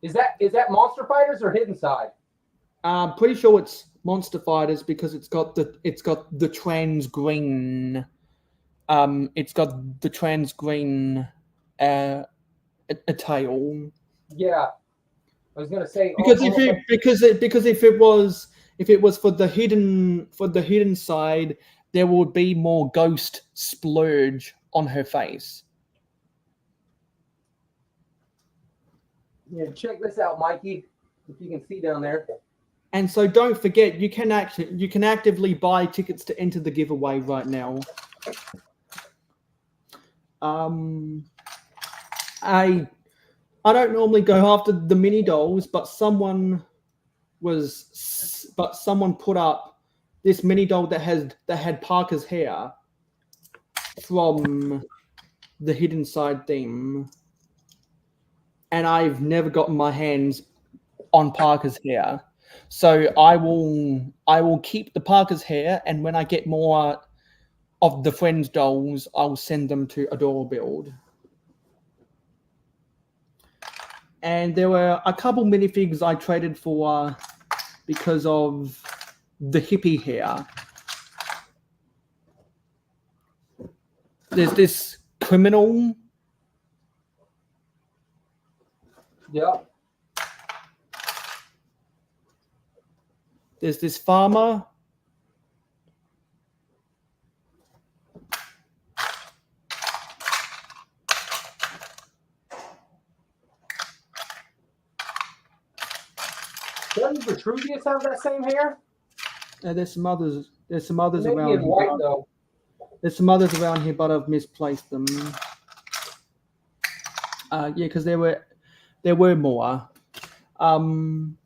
Is that Monster Fighters or Hidden Side? I'm pretty sure it's Monster Fighters because it's got the trans green. It's got the trans green a tail. Yeah. I was gonna say Because if it was for the hidden side, there would be more ghost splurge on her face. Yeah, check this out, Mikey. If you can see down there. And so don't forget, you can actively buy tickets to enter the giveaway right now. I don't normally go after the mini dolls, but someone put up this mini doll that had Parker's hair from the Hidden Side theme, and I've never gotten my hands on Parker's hair, so I will keep the Parker's hair, and when I get more of the Friends dolls, I'll send them to Adore Build. And there were a couple minifigs I traded for because of the hippie hair. There's this criminal. Yeah. There's this farmer. Doesn't Vitruvius have that same hair? There's some others. There's some others Maybe around in white here. though. There's some others around here, but I've misplaced them. Yeah, because there were more. And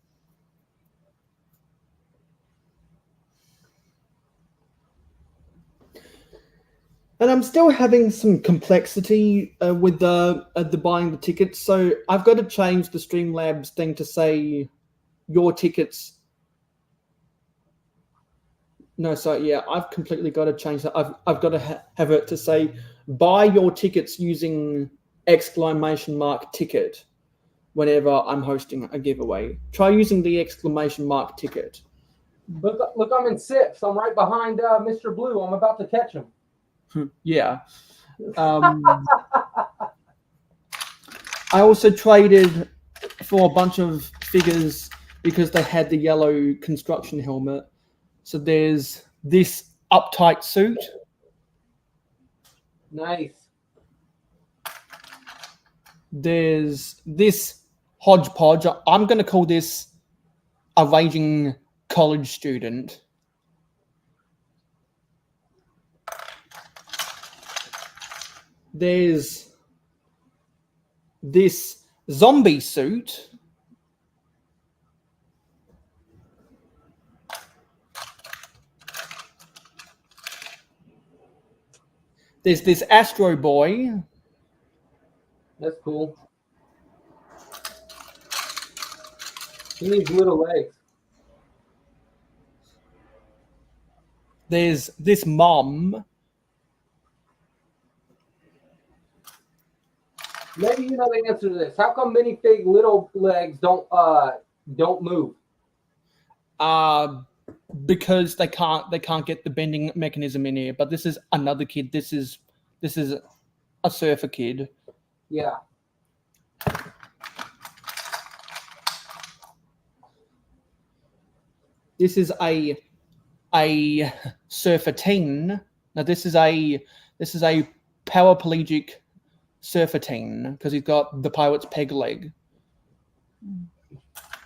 I'm still having some complexity with the buying the tickets. So I've got to change the Streamlabs thing to say your tickets. No, so yeah, I've completely got to change that. I've got to have it to say buy your tickets using !ticket whenever I'm hosting a giveaway. Try using the !ticket. Look, I'm in sixth. I'm right behind Mr. Blue. I'm about to catch him. Yeah. I also traded for a bunch of figures because they had the yellow construction helmet. So there's this uptight suit. Nice. There's this hodgepodge. I'm going to call this a raging college student. There's this zombie suit. There's this Astro Boy. That's cool. He needs little legs. There's this mom. Maybe you know the answer to this. How come minifig little legs don't move? Because they can't get the bending mechanism in here. But this is another kid. This is a surfer kid. Yeah. This is a surfer teen. Now this is a paraplegic surfer teen because he's got the pirate's peg leg.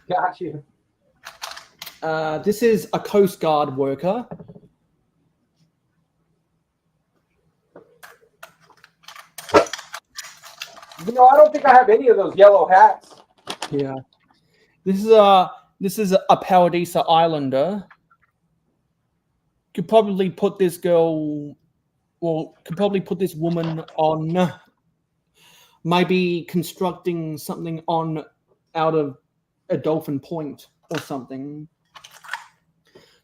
Got you. This is a Coast Guard worker. You know, I don't think I have any of those yellow hats. Yeah. This is a Paradisa Islander. Could probably put this girl, well, could probably put this woman on maybe constructing something on out of a dolphin point or something.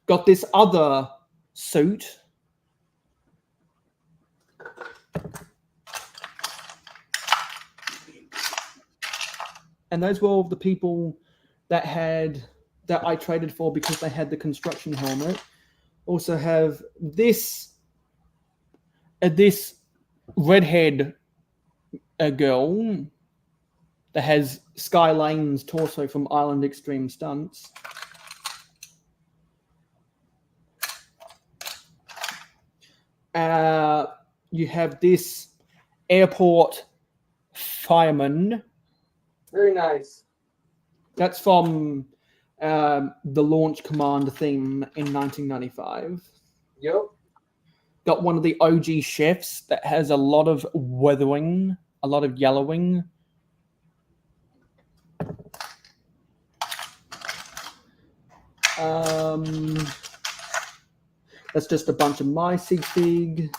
Got this other suit. And those were all the people that I traded for because they had the construction helmet. Also have this redhead girl that has Sky Lane's torso from Island Extreme Stunts. You have this airport fireman. Very nice. That's from the Launch Command theme in 1995. Yep. Got one of the OG chefs that has a lot of weathering, a lot of yellowing. That's just a bunch of my sig.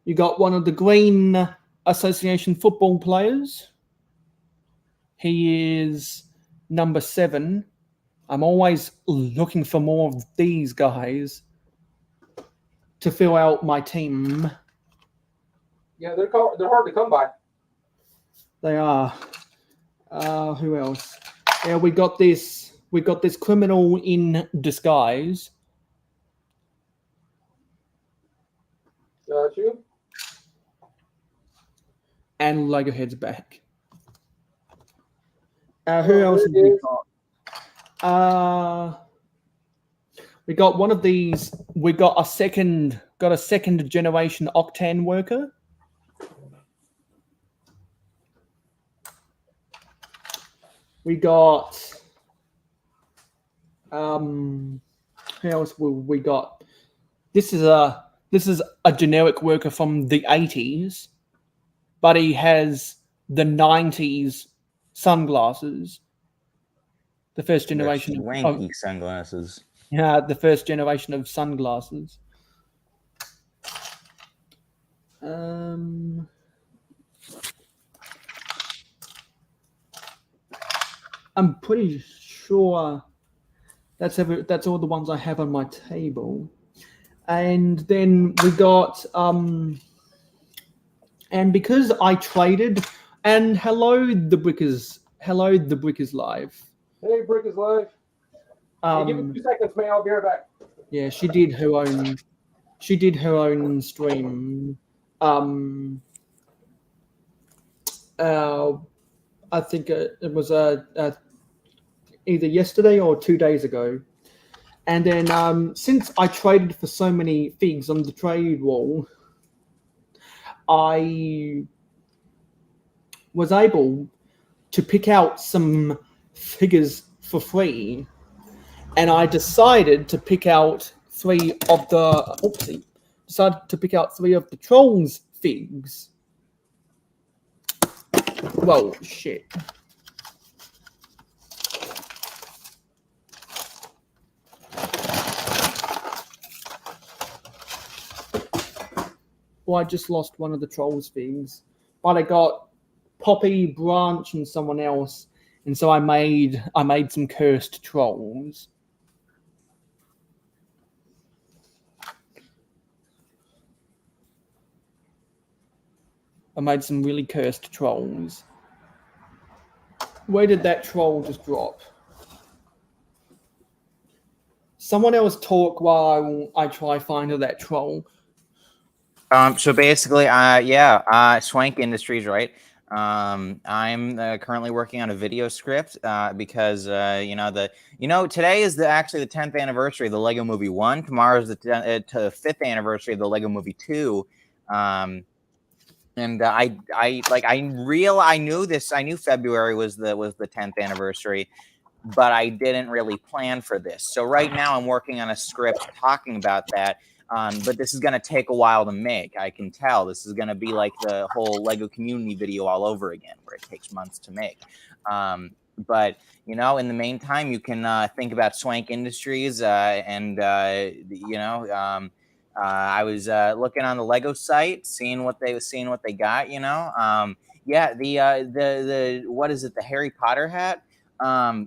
You got one of the Green Association football players. He is number 7. I'm always looking for more of these guys to fill out my team. Yeah, they're hard to come by. They are. Who else? Yeah, we got this criminal in disguise. Got you. And Legohead's back. Who else have we got? We got one of these. We got a second generation Octane worker. We got who else we got? This is a generic worker from the 80s, but he has the 90s sunglasses. The first generation of wanky sunglasses. Yeah, the first generation of sunglasses. I'm pretty sure that's all the ones I have on my table. And then we got and because I traded, and hello the Brickers live. Hey, Brick is live. Hey, give me 2 seconds, man. I'll be right back. Yeah, she did her own stream. I think it was either yesterday or 2 days ago. And then since I traded for so many figs on the trade wall, I was able to pick out some figures for free. And I decided to pick out 3 of the Trolls figs. Whoa, shit. I just lost one of the trolls things, but I got Poppy, Branch, and someone else, and so I made some cursed trolls. I made some really cursed trolls. Where did that troll just drop? Someone else talk while I try find that troll. So basically, Swank Industries, right? I'm currently working on a video script because today is actually the 10th anniversary of the Lego Movie 1. Tomorrow is the 5th anniversary of the Lego Movie 2. And I knew February was the 10th anniversary, but I didn't really plan for this. So right now I'm working on a script talking about that. But this is going to take a while to make. I can tell this is going to be like the whole Lego community video all over again, where it takes months to make. But in the meantime, you can think about Swank Industries, I was looking on the Lego site, seeing what they got. The what is it? The Harry Potter hat.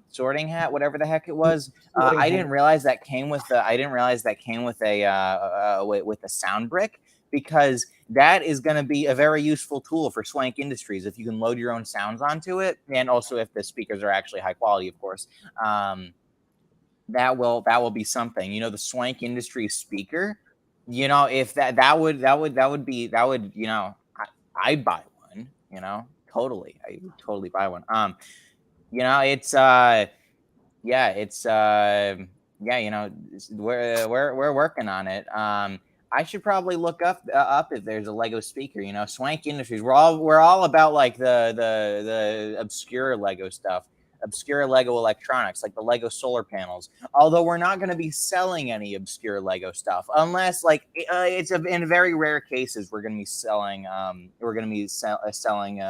Sorting hat, whatever the heck it was. I didn't realize that came with a sound brick, because that is going to be a very useful tool for Swank Industries if you can load your own sounds onto it, and also if the speakers are actually high quality, of course. That will be something. The Swank Industries speaker. If that would I'd buy one. Totally, I would totally buy one. We're working on it. I should probably look up if there's a Lego speaker. Swank Industries. We're all about like the obscure Lego stuff, obscure Lego electronics, like the Lego solar panels. Although we're not going to be selling any obscure Lego stuff, unless it's in very rare cases we're going to be selling. Selling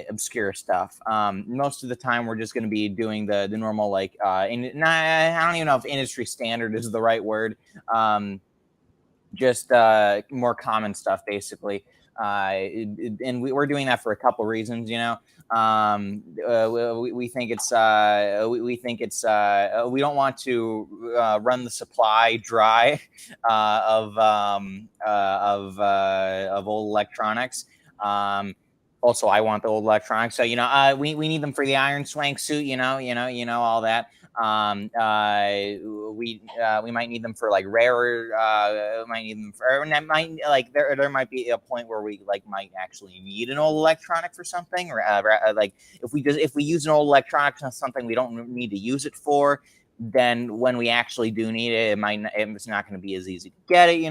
obscure stuff. Most of the time we're just going to be doing the normal I don't even know if industry standard is the right word. Just more common stuff, basically. And we're doing that for a couple reasons. We think it's we don't want to run the supply dry of old electronics. Also, I want the old electronics, so we need them for the Iron Swank suit, all that. We might need them for like rarer. Might need them for, and that might there might be a point where we might actually need an old electronic for something, or if we use an old electronic on something we don't need to use it for, then when we actually do need it, it's not going to be as easy to get it,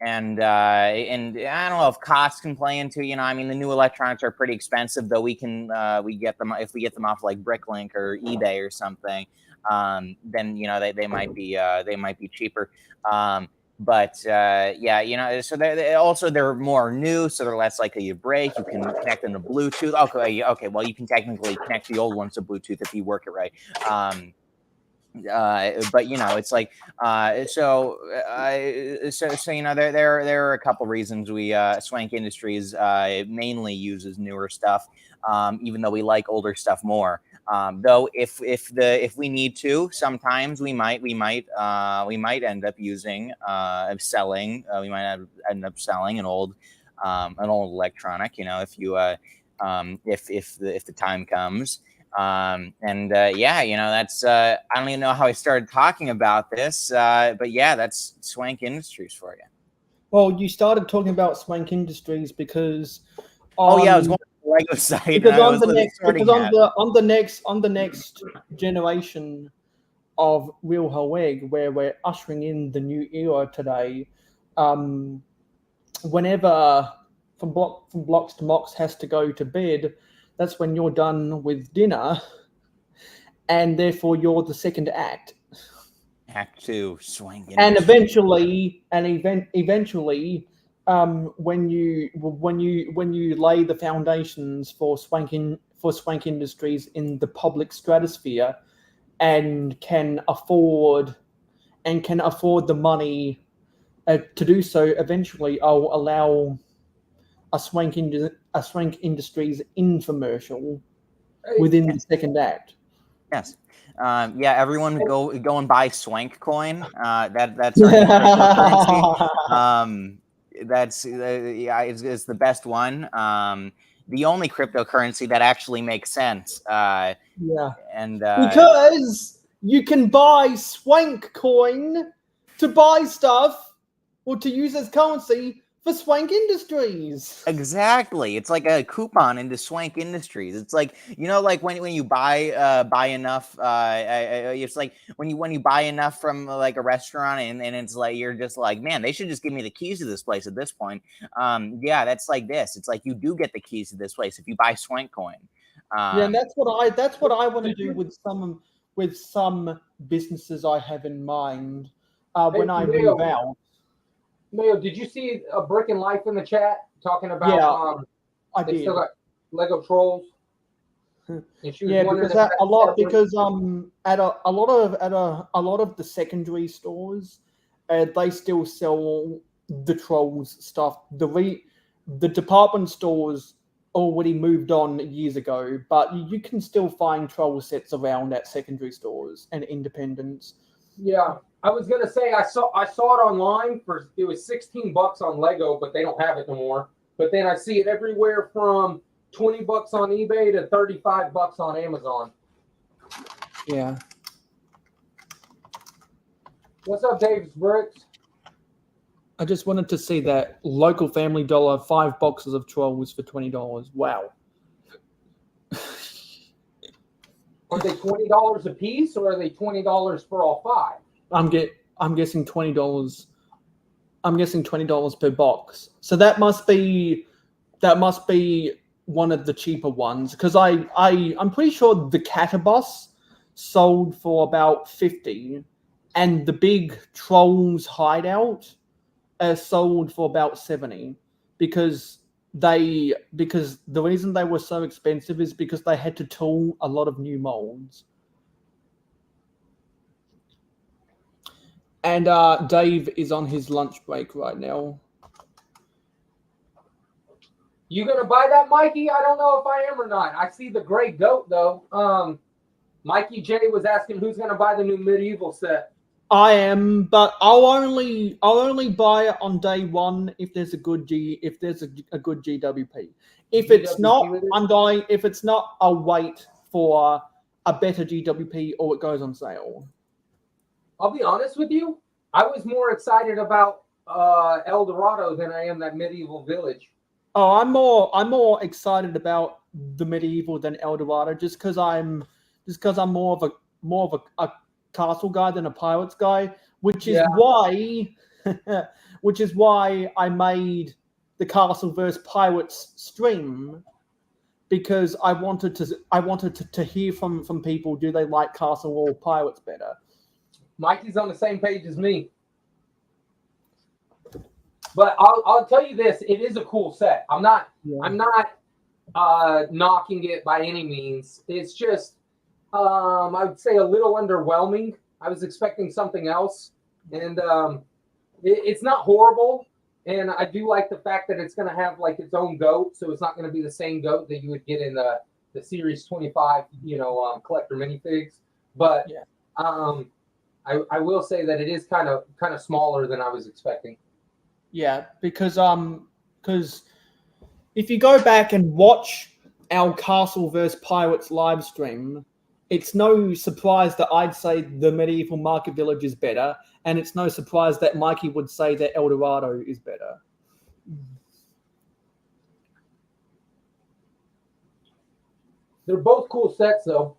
And I don't know if costs can play into, the new electronics are pretty expensive, though we get them if we get them off like Bricklink or eBay or something, then they might be cheaper. So they're more new, so they're less likely to break. You can connect them to Bluetooth. Okay, well, you can technically connect the old ones to Bluetooth if you work it right. But it's like there are a couple reasons we Swank Industries mainly uses newer stuff, even though we like older stuff more. Though if we need to, sometimes we might end up using selling an old electronic, if the time comes. That's I don't even know how I started talking about this, but that's Swank Industries for you. Well, you started talking about Swank Industries because I was going to the Lego site. Because on the next generation of Real Hoeg, where we're ushering in the new era today, whenever from Blocks to Mox has to go to bed, that's when you're done with dinner, and therefore you're the second act. Act 2, Swank Industries. And eventually, when you lay the foundations for Swank Industries in the public stratosphere, and can afford the money To do so, eventually, I'll allow a Swank Industries infomercial within the second act. Yes. Yeah, everyone go and buy Swank coin. That's our new cryptocurrency. That's yeah, it's the best one. The only cryptocurrency that actually makes sense. Yeah, And because you can buy Swank coin to buy stuff or to use as currency for Swank Industries. exactly, it's like a coupon into Swank Industries. It's like, you know, like when you buy enough. It's like when you buy enough from like a restaurant, and it's like you're just like, man, they should just give me the keys to this place at this point. Yeah, that's like this. It's like you do get the keys to this place if you buy Swank coin. Yeah, and that's what I want to do with some businesses I have in mind when I move out. Mayo, did you see a Brick in Life in the chat talking about? Yeah, I they did. still got Lego Trolls. And she was Yeah, wondering because if a lot separate- because at a lot of the secondary stores, they still sell the Trolls stuff. The department stores already moved on years ago, but you can still find Troll sets around at secondary stores and independents. Yeah, I was gonna say I saw it online it was $16 on Lego, but they don't have it no more. But then I see it everywhere from $20 on eBay to $35 on Amazon. Yeah. What's up, Dave's Bricks? I just wanted to see that local Family Dollar 5 boxes of Trolls for $20. Wow. Are they $20 a piece, or are they $20 for all 5? I'm guessing $20. I'm guessing $20 per box. So that must be one of the cheaper ones, because I'm pretty sure the Catabus sold for about $50, and the big Trolls Hideout sold for about $70, because the reason they were so expensive is because they had to tool a lot of new molds. And Dave is on his lunch break right now. You gonna buy that, Mikey? I don't know if I am or not. I see the gray goat though. Mikey J was asking who's gonna buy the new medieval set. I am, but I'll only buy it on day one if there's a good GWP. If it's not, If it's not, I'll wait for a better GWP or it goes on sale. I'll be honest with you. I was more excited about El Dorado than I am that medieval village. Oh, I'm more excited about the medieval than El Dorado, just because I'm more of a castle guy than a pirates guy, which is why I made the Castle vs Pirates stream, because I wanted to hear from people, do they like Castle or Pirates better. Mikey's on the same page as me. But I'll tell you this, it is a cool set. I'm not knocking it by any means. It's just I would say a little underwhelming. I was expecting something else, and it's not horrible. And I do like the fact that it's going to have like its own goat, so it's not going to be the same goat that you would get in the Series 25, collector minifigs. But I will say that it is kind of smaller than I was expecting. Yeah, because if you go back and watch our Castle vs Pirates live stream, it's no surprise that I'd say the medieval Market Village is better, and it's no surprise that Mikey would say that El Dorado is better. They're both cool sets, though.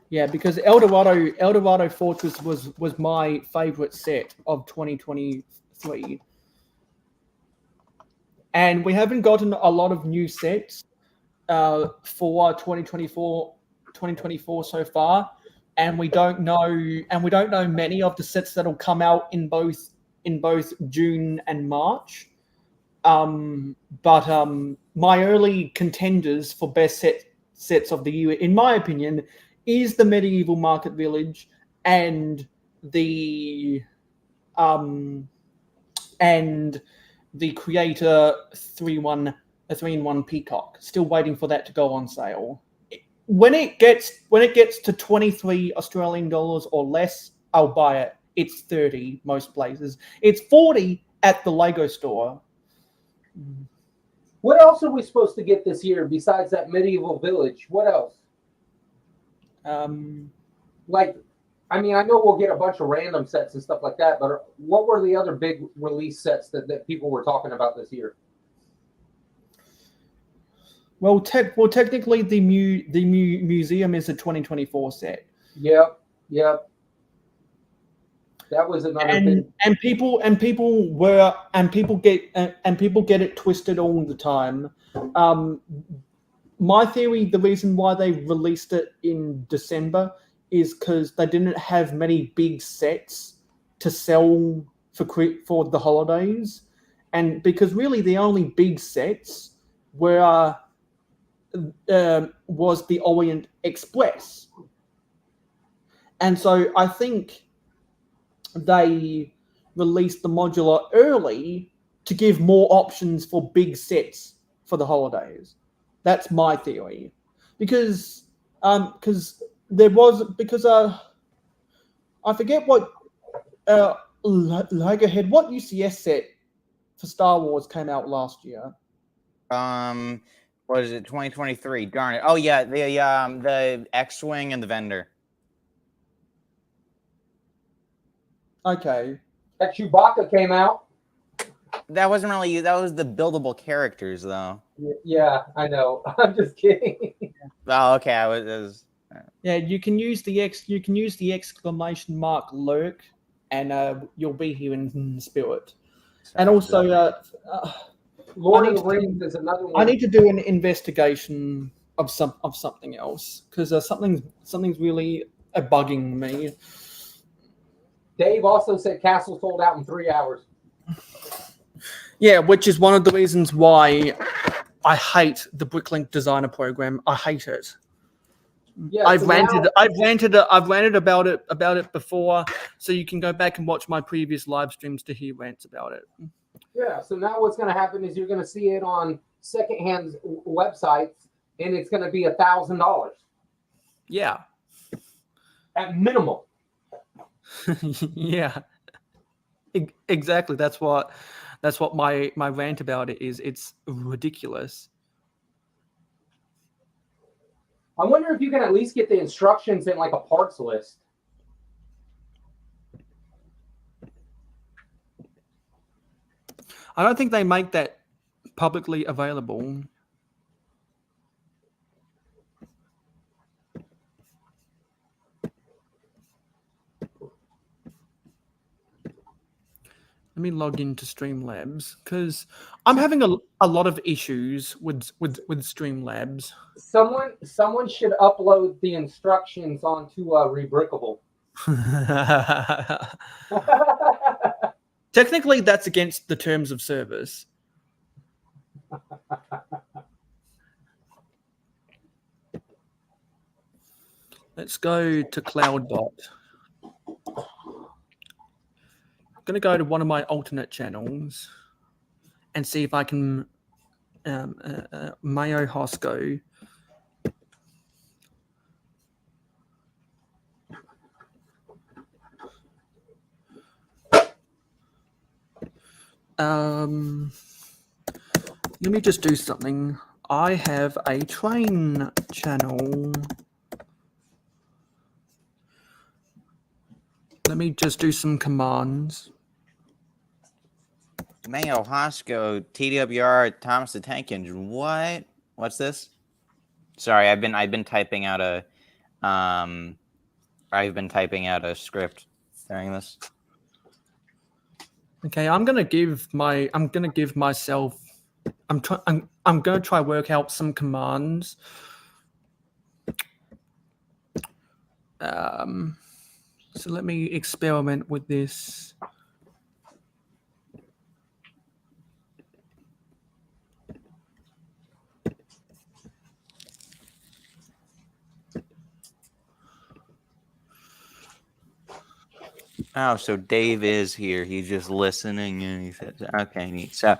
Yeah, because El Dorado Fortress was my favorite set of 2023. And we haven't gotten a lot of new sets for 2024 so far, and we don't know many of the sets that'll come out in both June and March. But my early contenders for best sets of the year, in my opinion, is the medieval Market Village and the and the Creator 3-in-1 Peacock. Still waiting for that to go on sale. When it gets to 23 Australian dollars or less, I'll buy it. It's 30 most places. It's 40 at the Lego store. What else are we supposed to get this year besides that medieval village? What else? Like, I mean, I know we'll get a bunch of random sets and stuff like that, but what were the other big release sets that people were talking about this year? Well, technically, the museum is a 2024 set. Yep. That was another thing. And people get it twisted all the time. My theory, the reason why they released it in December is because they didn't have many big sets to sell for the holidays, and because really the only big sets was the Orient Express, and so I think they released the modular early to give more options for big sets for the holidays. That's my theory, because I forget what Lego had. What UCS set for Star Wars came out last year? What is it? 2023. Darn it. Oh yeah, the X-wing and the vendor. Okay. That Chewbacca came out. That wasn't really you. That was the buildable characters, though. Yeah, I know. I'm just kidding. Oh, okay. I was. Yeah, you can use the exclamation mark lurk, and you'll be here in spirit. And also, Lord of the Rings is another one. I need to do an investigation of something else, because something's really bugging me. Dave also said Castle sold out in 3 hours. Yeah, which is one of the reasons why I hate the Bricklink Designer Program. I hate it. Yeah, I've ranted about it before, so you can go back and watch my previous live streams to hear rants about it. Yeah, so now what's going to happen is you're going to see it on secondhand websites, and it's going to be $1,000 Yeah. at minimum. Yeah. Exactly. That's what my rant about it is. It's ridiculous. I wonder if you can at least get the instructions in like a parts list. I don't think they make that publicly available. Let me log into Streamlabs, because I'm having a lot of issues with Streamlabs. Someone should upload the instructions onto Rebrickable. Technically, that's against the terms of service. Let's go to CloudBot. I'm going to go to one of my alternate channels and see if I can mayohosko. Let me just do something. I have a train channel. Let me just do some commands. mayohosko, TWR, Thomas the Tank Engine. What? What's this? Sorry, I've been typing out a script during this. Okay, I'm gonna give myself. I'm gonna try work out some commands. So let me experiment with this. Oh, so Dave is here. He's just listening, and he says, "Okay, neat." So,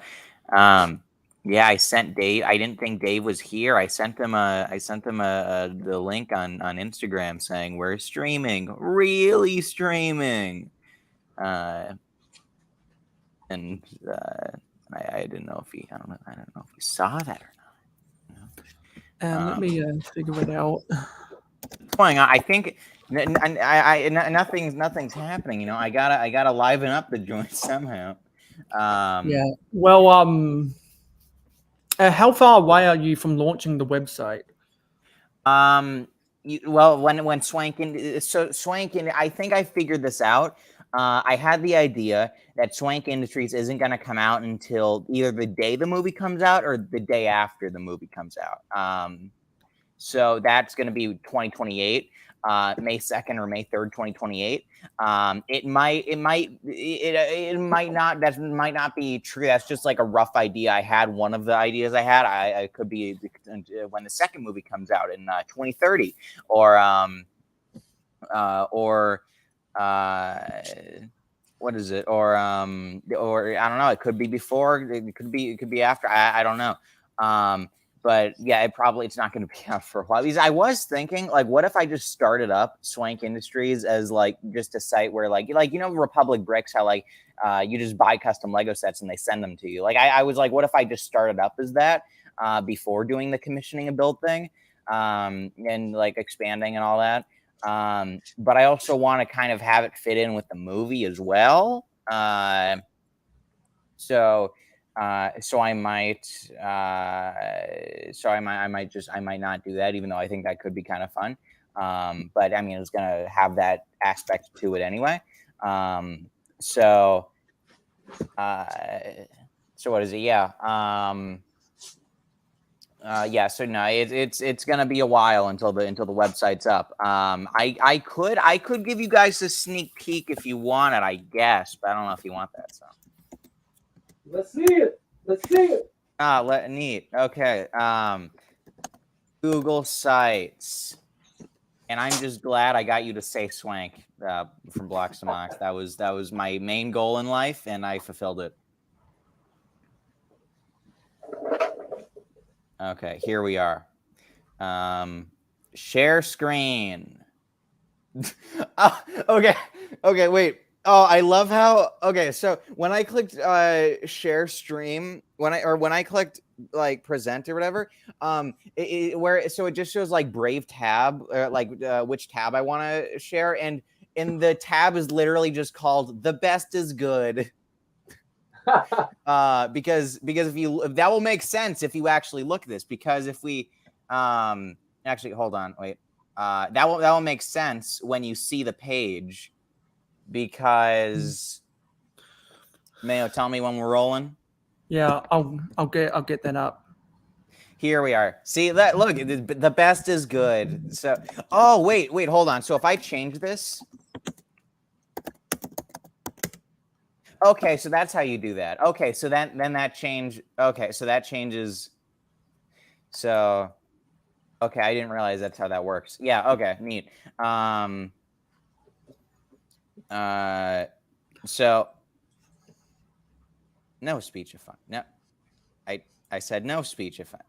yeah, I sent Dave. I didn't think Dave was here. I sent him the link on Instagram saying we're streaming, really streaming, and I didn't know if he. I don't know if he saw that or not. Let me figure it out. What's going on? I think nothing's happening. I gotta liven up the joint somehow. Yeah. Well, how far away are you from launching the website? When Swank, I think I figured this out. I had the idea that Swank Industries isn't going to come out until either the day the movie comes out or the day after the movie comes out. So that's going to be 2028, May 2nd or May 3rd, 2028. It might not. That might not be true. That's just like a rough idea I had. One of the ideas I had. I could be when the second movie comes out in 2030, or what is it? Or I don't know. It could be before. It could be after. I don't know. But yeah, it's not going to be out for a while. Because I was thinking, like, what if I just started up Swank Industries as like just a site where like Republic Bricks, how like you just buy custom Lego sets and they send them to you. Like I was like, what if I just started up as that before doing the commissioning a build thing and like expanding and all that. But I also want to kind of have it fit in with the movie as well. So I might not do that, even though I think that could be kind of fun. But I mean, it's gonna have that aspect to it anyway. So what is it? Yeah. So no, it's gonna be a while until the website's up. I could give you guys a sneak peek if you want it, I guess, but I don't know if you want that. So Let's see it. Neat. Okay. Google Sites, and I'm just glad I got you to say Swank from Blocks to Mox. That was my main goal in life, and I fulfilled it. Okay, here we are. Share screen. Okay, wait. Oh, I love how. Okay, so when I clicked share stream, when I clicked like present or whatever, it just shows like Brave tab, which tab I want to share, and the tab is literally just called "The Best is Good." Because if that will make sense if you actually look at this, because if we actually hold on, wait, that will make sense when you see the page, because Mayo, tell me when we're rolling. Yeah, I'll get that up. Here we are. See that? Look, the best is good. So, oh wait, hold on. So if I change this. Okay, so that's how you do that. Okay, so then that change. Okay, so that changes. So, okay, I didn't realize that's how that works. Yeah. Okay. Neat. So no speechify. No, I said no speechify.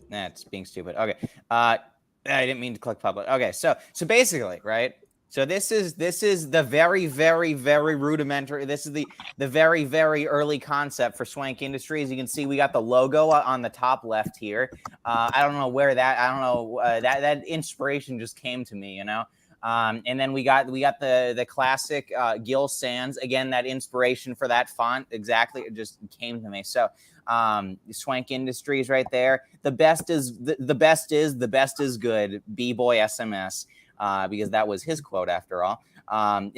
That's being stupid. Okay. I didn't mean to click public. Okay. So basically, right. So this is the very, very, very rudimentary. This is the very, very early concept for Swank Industries. You can see we got the logo on the top left here. I don't know where that. I don't know that inspiration just came to me, and then we got the classic Gil Sans, again, that inspiration for that font, exactly, it just came to me. So Swank Industries right there. The best is good. B-boy SMS. Because that was his quote after all.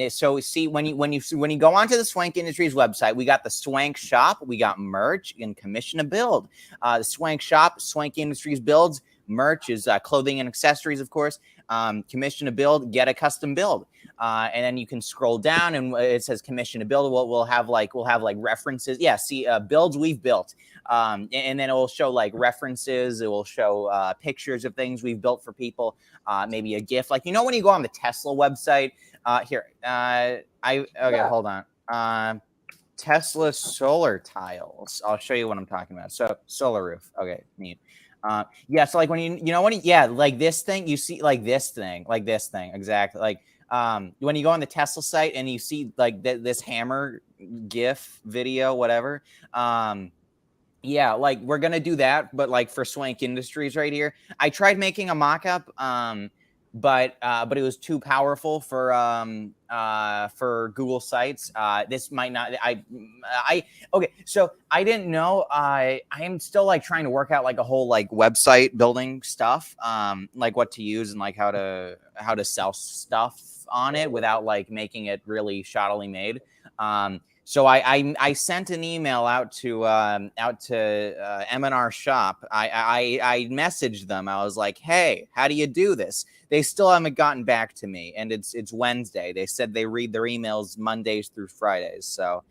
So see, when you go onto the Swank Industries website, we got the Swank Shop, we got merch, and commission a build. The Swank Shop, Swank Industries builds. Merch is clothing and accessories, of course. commission a build, get a custom build. And then you can scroll down and it says commission a build. We'll have like references. Yeah, see builds we've built. And then it will show like references. It will show pictures of things we've built for people. Maybe a GIF. Like, you know, when you go on the Tesla website, hold on. Tesla solar tiles. I'll show you what I'm talking about. So solar roof. Okay, neat. Yeah, so like when like this thing, you see like this thing, exactly. Like when you go on the Tesla site and you see like this hammer GIF video, whatever. Yeah, like we're gonna do that, but like for Swank Industries right here. I tried making a mock-up, but it was too powerful for Google Sites. This might not. Okay. So I didn't know. I am still like trying to work out like a whole like website building stuff, like what to use and like how to sell stuff on it without like making it really shoddily made. So I sent an email out to M&R Shop. I messaged them. I was like, hey, how do you do this? They still haven't gotten back to me, and it's Wednesday. They said they read their emails Mondays through Fridays, so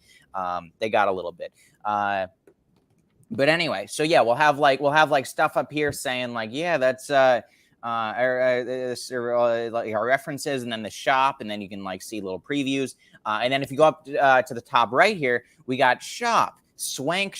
they got a little bit. But anyway, so yeah, we'll have like stuff up here saying like, yeah, that's our references, and then the shop, and then you can like see little previews. And then if you go up to the top right here, we got shop, Swank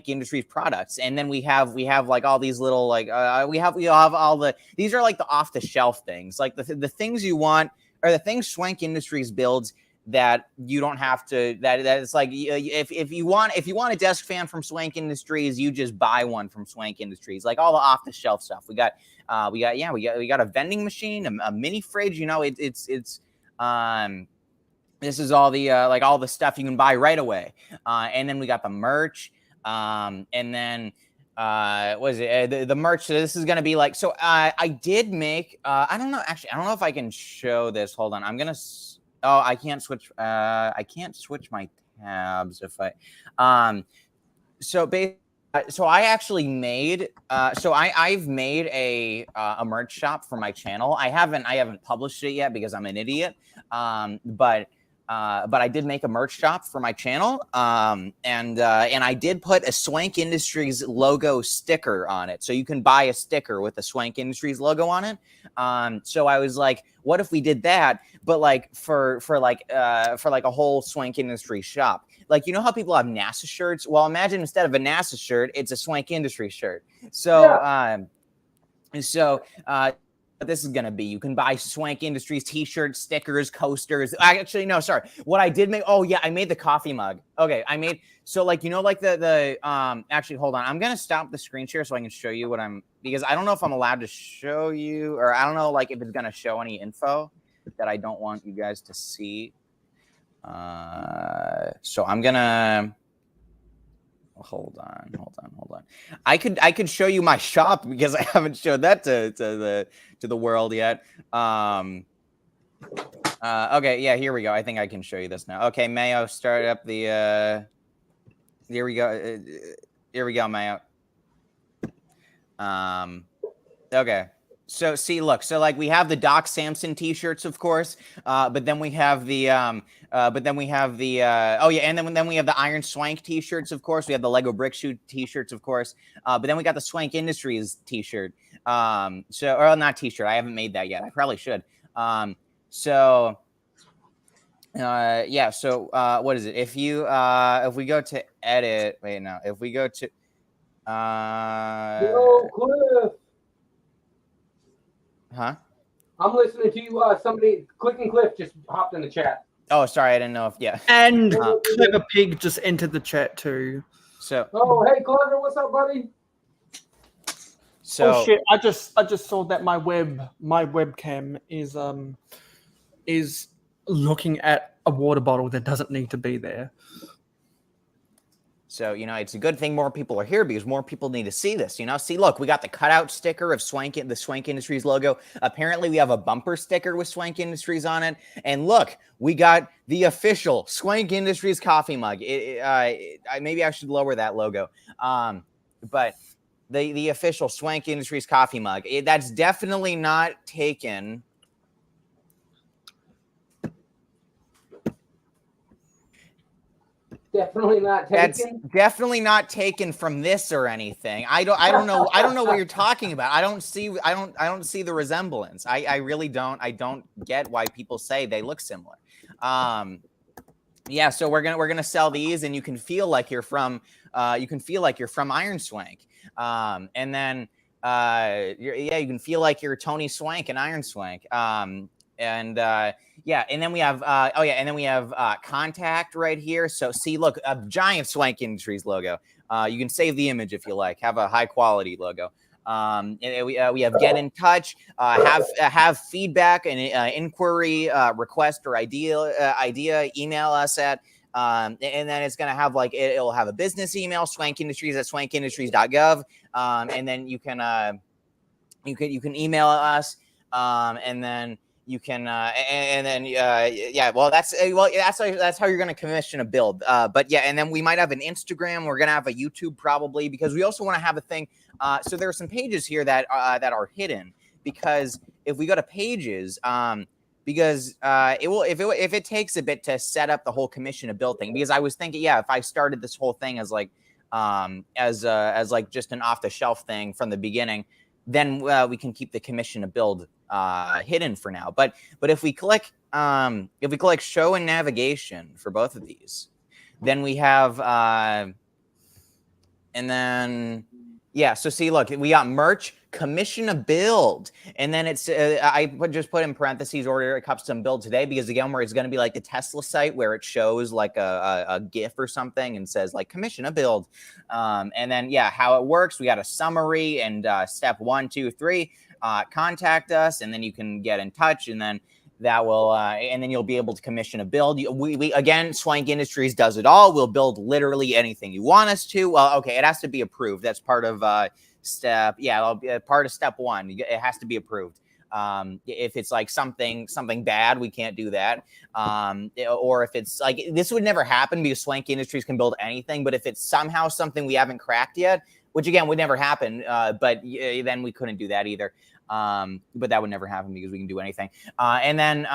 Industries products, and then we have like all these little like we have all these are like the off the shelf things, like the things you want, or the things Swank Industries builds that you don't have to, that it's like if you want a desk fan from Swank Industries, you just buy one from Swank Industries, like all the off the shelf stuff. We got a vending machine, a mini fridge. You know, this is all the like all the stuff you can buy right away. And then we got the merch. And then what is it? The merch. So this is going to be like, so I did make, I don't know if I can show this. Hold on. I can't switch my tabs if I, so I actually made, I've made a merch shop for my channel. I haven't published it yet because I'm an idiot. But I did make a merch shop for my channel. And I did put a Swank Industries logo sticker on it. So you can buy a sticker with a Swank Industries logo on it. So I was like, what if we did that, but like for a whole Swank Industries shop? Like, you know how people have NASA shirts? Well, imagine instead of a NASA shirt, it's a Swank Industries shirt. So, what this is going to be, you can buy Swank Industries t-shirts, stickers, coasters. Actually, no, sorry. What I did make, I made the coffee mug. Okay, so like, you know, like actually, hold on. I'm going to stop the screen share so I can show you because I don't know if I'm allowed to show you, or I don't know, like if it's going to show any info that I don't want you guys to see. So I'm going to, hold on. I could show you my shop because I haven't showed that to the world yet. Okay, yeah, here we go. I think I can show you this now. Okay, Mayo, start up the here we go. Here we go, Mayo. Okay. So see, look, so like we have the Doc Samson t-shirts, of course, but then we have the and then we have the Iron Swank t-shirts, of course. We have the Lego Brick Shoot t-shirts, of course, but then we got the Swank Industries t-shirt. Not t-shirt. I haven't made that yet. I probably should. Yeah. So what is it? If we go to edit, if we go to Cliff. Huh? I'm listening to you. Somebody, Click and Cliff, just hopped in the chat. Oh, sorry, I didn't know if And Clever Pig just entered the chat too. So. Oh, hey, Clever, what's up, buddy? So. Oh shit! I just saw that my webcam is looking at a water bottle that doesn't need to be there. So, you know, it's a good thing more people are here because more people need to see this, you know? See, look, we got the cutout sticker of the Swank Industries logo. Apparently, we have a bumper sticker with Swank Industries on it. And look, we got the official Swank Industries coffee mug. Maybe I should lower that logo. But the official Swank Industries coffee mug. That's definitely not taken. Definitely not That's taken. definitely not taken from this or anything. I don't know what you're talking about. I don't see the resemblance. I really don't. I don't get why people say they look similar. Yeah, so we're gonna sell these, and you can feel like you're from Iron Swank. And then you can feel like you're Tony Swank and Iron Swank. Yeah, and then we have contact right here. So see, look, a giant Swank Industries logo. You can save the image if you like. Have a high quality logo. And we have get in touch, have feedback and inquiry, request or idea. Email us at. And then it's gonna have it'll have a business email, swankindustries@swankindustries.gov. And then you can email us, and then you can that's how you're going to commission a build. But yeah, and then we might have an Instagram. We're going to have a YouTube probably, because we also want to have a thing. So there are some pages here that are hidden, because if we go to pages, because if it takes a bit to set up the whole commission a build thing, because I was thinking, if I started this whole thing as just an off the shelf thing from the beginning, then we can keep the commission to build hidden for now. But if we click show and navigation for both of these, then we have and then so see, look, we got merch, commission a build, and then it's I just put in parentheses order a custom build today, because again, where it's going to be like the Tesla site where it shows like a GIF or something and says like commission a build, and then how it works. We got a summary and step 1, 2, 3, contact us, and then you can get in touch, and then that will and then you'll be able to commission a build. We again, Swank Industries does it all. We'll build literally anything you want us to. Well, okay, it has to be approved. That's part of step part of step 1. It has to be approved. If it's like something bad, we can't do that. Or if it's like, this would never happen because Swank Industries can build anything, but if it's somehow something we haven't cracked yet, which again would never happen, but then we couldn't do that either. But that would never happen because we can do anything. And then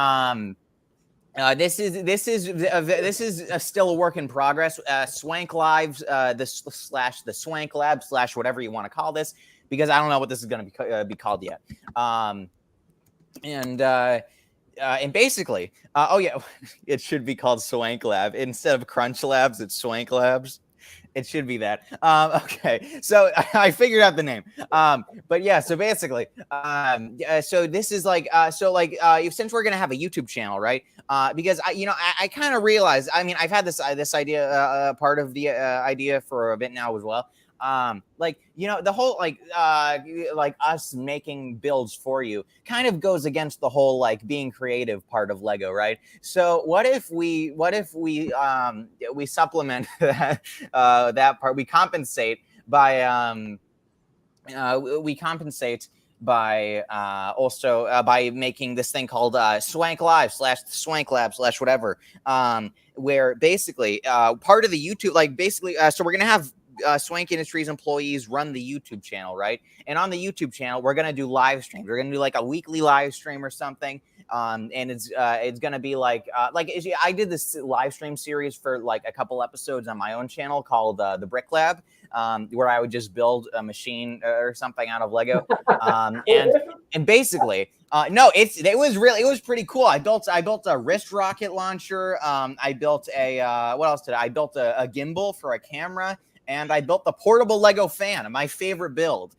this is still a work in progress. Swank Lives, the Swank Lab / whatever you want to call this, because I don't know what this is going to be called yet. And basically, it should be called Swank Lab instead of Crunch Labs. It's Swank Labs. It should be that. Okay, so I figured out the name. But yeah, so basically, so this is since we're gonna have a YouTube channel, right? Because I kind of realized. I mean, I've had this idea, part of the idea for a bit now as well. The whole like us making builds for you kind of goes against the whole like being creative part of Lego, right? So what if we supplement that that part? We compensate by by making this thing called Swank Live / Swank Lab / whatever, where basically part of the YouTube, so we're gonna have Swank Industries employees run the YouTube channel, right? And on the YouTube channel, we're gonna do live streams. We're gonna do like a weekly live stream or something. And it's gonna be I did this live stream series for like a couple episodes on my own channel called the Brick Lab, where I would just build a machine or something out of Lego. And basically, it was pretty cool. I built a wrist rocket launcher. I built what else did I built a gimbal for a camera. And I built the portable Lego fan, my favorite build,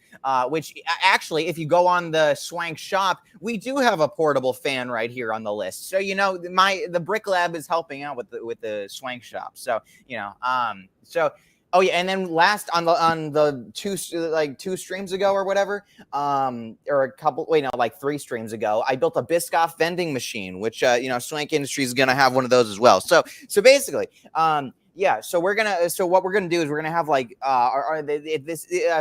which actually, if you go on the Swank shop, we do have a portable fan right here on the list. So, the Brick Lab is helping out with the Swank shop. So, and then last on the two streams ago or whatever, or a couple, 3 streams ago, I built a Biscoff vending machine, which, Swank Industries is going to have one of those as well. So basically, so what we're gonna do is we're gonna have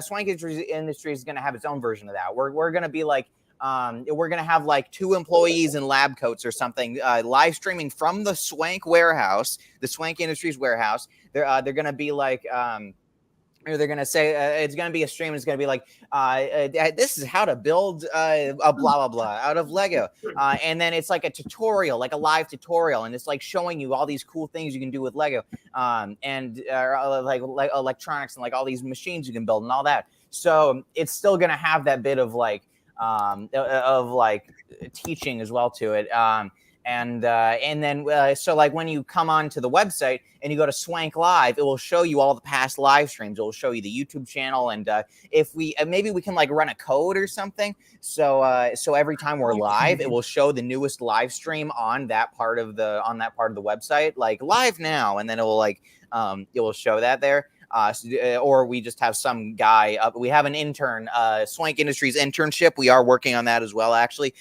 Swank Industries is gonna have its own version of that. We're gonna be we're gonna have 2 employees in lab coats or something, live streaming from the Swank warehouse, the Swank Industries warehouse. They're gonna be or they're gonna say it's gonna be a stream. It's gonna be like, this is how to build a blah blah blah out of Lego, and then it's like a tutorial, like a live tutorial, and it's like showing you all these cool things you can do with Lego, and like electronics and like all these machines you can build and all that. So it's still gonna have that bit of like teaching as well to it. And then so like when you come onto the website and you go to Swank Live, it will show you all the past live streams. It will show you the YouTube channel, and if we maybe we can like run a code or something. So every time we're live, it will show the newest live stream on that part of the website, like live now, and then it will like it will show that there. Or we just have some guy up. We have an intern, Swank Industries internship. We are working on that as well, actually.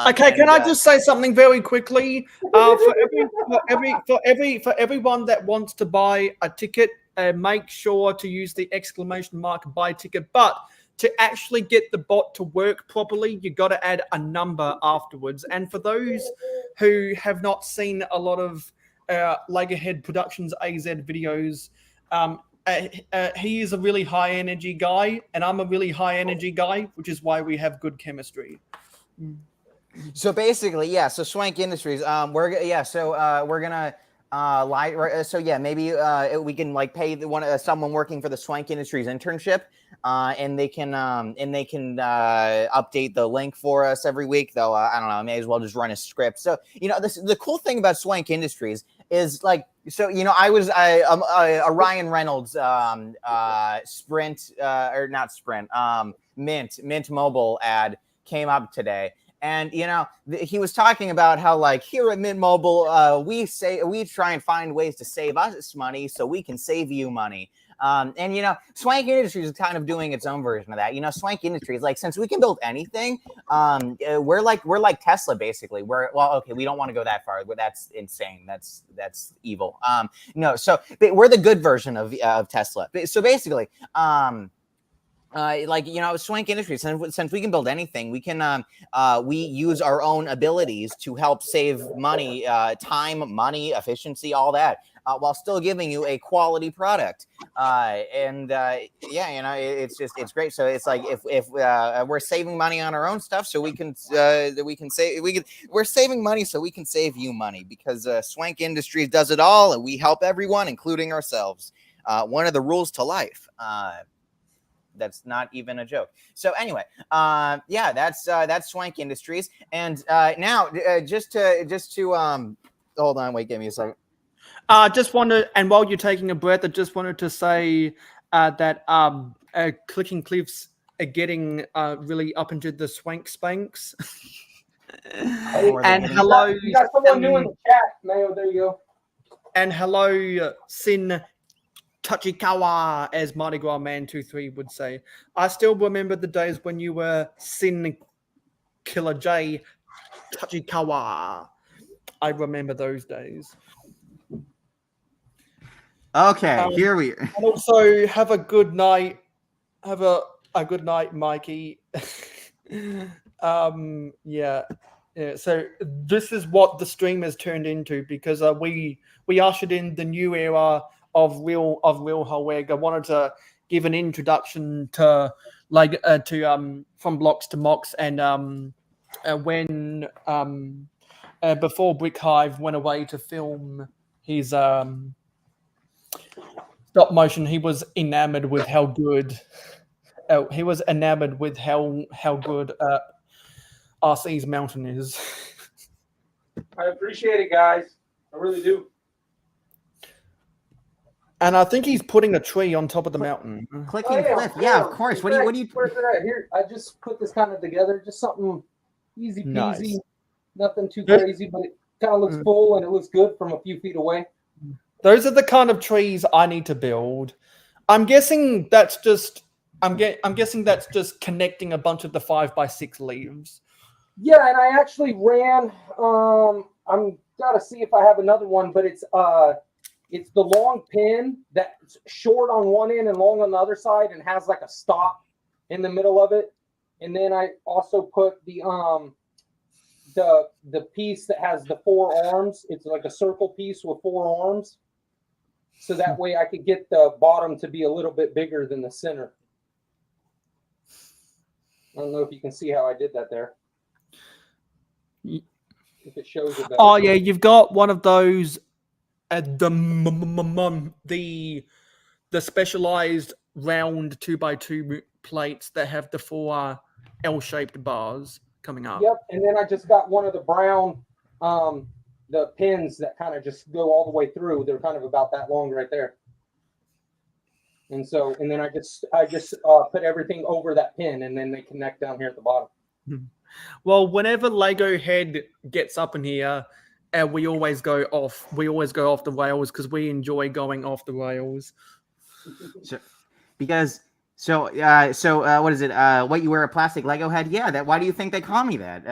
Okay, can I just say something very quickly? For everyone that wants to buy a ticket, make sure to use the exclamation mark buy ticket. But to actually get the bot to work properly, you got to add a number afterwards. And for those who have not seen a lot of Legohead Productions AZ videos, he is a really high energy guy, and I'm a really high energy guy, which is why we have good chemistry. So basically, yeah. So Swank Industries, we're gonna so yeah, maybe we can like pay someone working for the Swank Industries internship, and they can update the link for us every week. Though I don't know, I may as well just run a script. So the cool thing about Swank Industries is like, so I was a Ryan Reynolds Sprint or not Sprint Mint Mobile ad came up today. And he was talking about how like here at Mint Mobile, we try and find ways to save us money so we can save you money. And Swank Industries is kind of doing its own version of that. Swank Industries, like, since we can build anything, we're like Tesla basically. We don't want to go that far, but that's insane. That's evil. No, so we're the good version of Tesla. So basically, Swank Industries, since we can build anything, we can we use our own abilities to help save money, time, money, efficiency, all that, while still giving you a quality product. It's great. So it's like if we're saving money on our own stuff, so we're saving money so we can save you money, because Swank Industries does it all, and we help everyone, including ourselves. One of the rules to life. That's not even a joke. So anyway, that's Swank Industries. And now just to hold on, wait, give me a second. Just wanted, and while you're taking a breath, I just wanted to say that Clicking Cliffs are getting really up into the swank spanks. And hello, you got someone new in the chat, Mayo. There you go. And hello, Sin Tachikawa, as Mardi Gras Man 23 would say. I still remember the days when you were Sin Killer J Tachikawa. I remember those days. Okay, here we are. And also, have a good night. Have a good night, Mikey. Yeah. So this is what the stream has turned into, because we ushered in the new era of real Haweg. I wanted to give an introduction to from blocks to mocks, and when before Brick Hive went away to film his stop motion, he was enamored with how good RC's mountain is. I appreciate it, guys. I really do. And I think he's putting a tree on top of the mountain. Clicking Cliff, yeah, of course. What do you? Where's it at? Here, I just put this kind of together, just something easy peasy, Nice. Nothing too crazy, but it kind of looks full and it looks good from a few feet away. Those are the kind of trees I need to build. I'm guessing that's just connecting a bunch of the 5x6 leaves. Yeah, and I actually ran. I'm gotta see if I have another one, but it's the long pin that's short on one end and long on the other side, and has like a stop in the middle of it. And then I also put the piece that has the 4 arms. It's like a circle piece with 4 arms. so that way I could get the bottom to be a little bit bigger than the center. I don't know if you can see how I did that there. If it shows it better. Oh yeah, you've got one of those the specialized round 2x2 plates that have the 4 L-shaped bars coming up. Yep, and then I just got one of the brown, the pins that kind of just go all the way through. They're kind of about that long right there. And so, and then I just put everything over that pin, and then they connect down here at the bottom. Well, whenever Lego Head gets up in here, we always go off. We always go off the rails because we enjoy going off the rails. So, what is it? What, you wear a plastic Lego head? Yeah. Why do you think they call me that?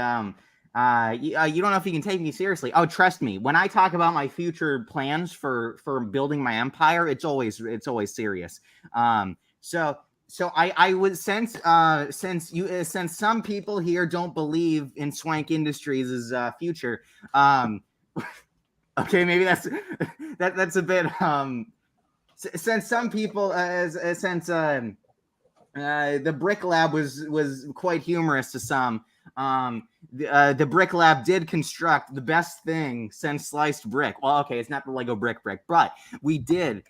You don't know if you can take me seriously. Oh, trust me. When I talk about my future plans for building my empire, it's always serious. So I would since some people here don't believe in Swank Industries' future. Okay, maybe that's a bit. Since some people, the Brick Lab was quite humorous to some. The Brick Lab did construct the best thing since sliced brick. Well, okay, it's not the Lego brick, but we did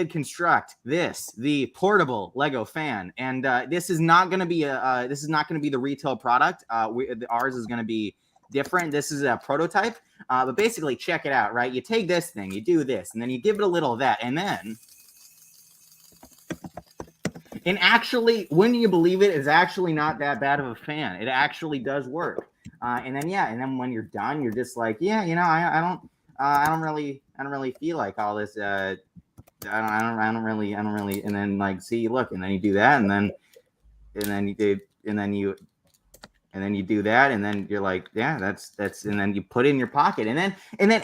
construct the portable Lego fan, and this is not going to be the retail product. Ours is going to be different. This is a prototype, but basically, check it out. Right, you take this thing, you do this, and then you give it a little of that, and then. And actually, wouldn't you believe it, it's actually not that bad of a fan. It actually does work. And then when you're done, you're just like, yeah, I don't really feel like all this. I don't really. And then like, see, look, and then you do that, and then you do that, and then you're like, yeah, that's, and then you put it in your pocket, and then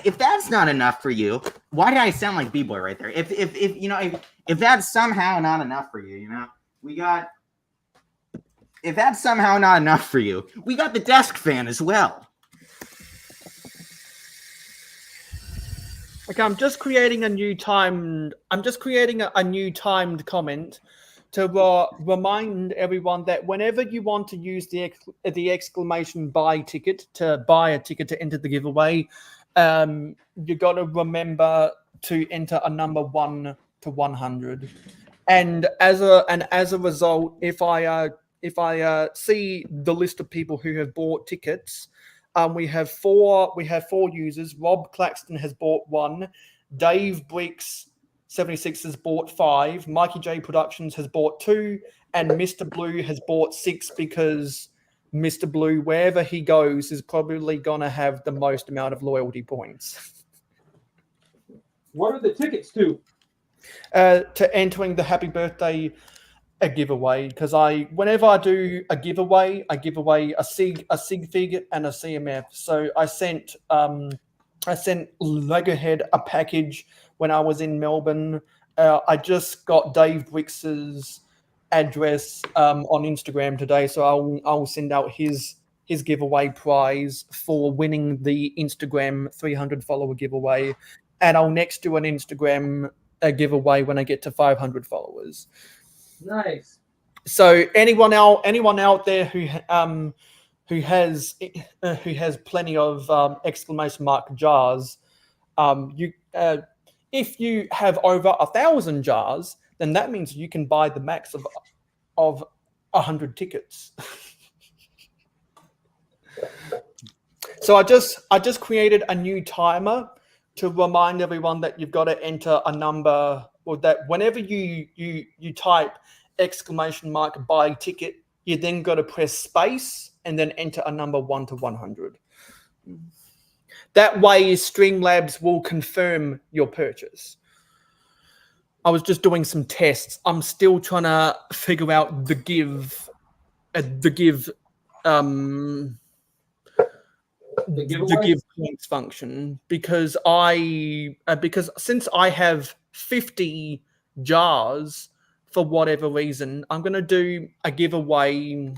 if that's not enough for you, why did I sound like B-boy right there? If that's somehow not enough for you, if that's somehow not enough for you, we got the desk fan as well. Okay, I'm just creating a new timed comment to remind everyone that whenever you want to use the exclamation buy ticket to buy a ticket to enter the giveaway, you got to remember to enter a number 1 to 100. And as a result, if I see the list of people who have bought tickets, we have four users. Rob Claxton has bought 1. Dave Bricks 76 has bought 5. Mikey J Productions has bought 2, and Mr. Blue has bought 6 because Mr. Blue, wherever he goes, is probably gonna have the most amount of loyalty points. What are the tickets to? To entering the Happy Birthday giveaway, because whenever I do a giveaway, I give away a sig fig and a CMF. So I sent Lego Head a package when I was in Melbourne. I just got Dave Bricks's address on Instagram today, so I'll send out his giveaway prize for winning the Instagram 300 follower giveaway, and I'll next do an Instagram giveaway when I get to 500 followers. Nice. So anyone out there who has plenty of exclamation mark jars, if you have over 1,000 jars, then that means you can buy the max of 100 tickets. So I just created a new timer to remind everyone that you've got to enter a number, or that whenever you type exclamation mark buy ticket, you then got to press space and then enter a number 1 to 100. That way, Streamlabs will confirm your purchase. I was just doing some tests. I'm still trying to figure out the give points function, because since I have 50 jars for whatever reason, I'm going to do a giveaway.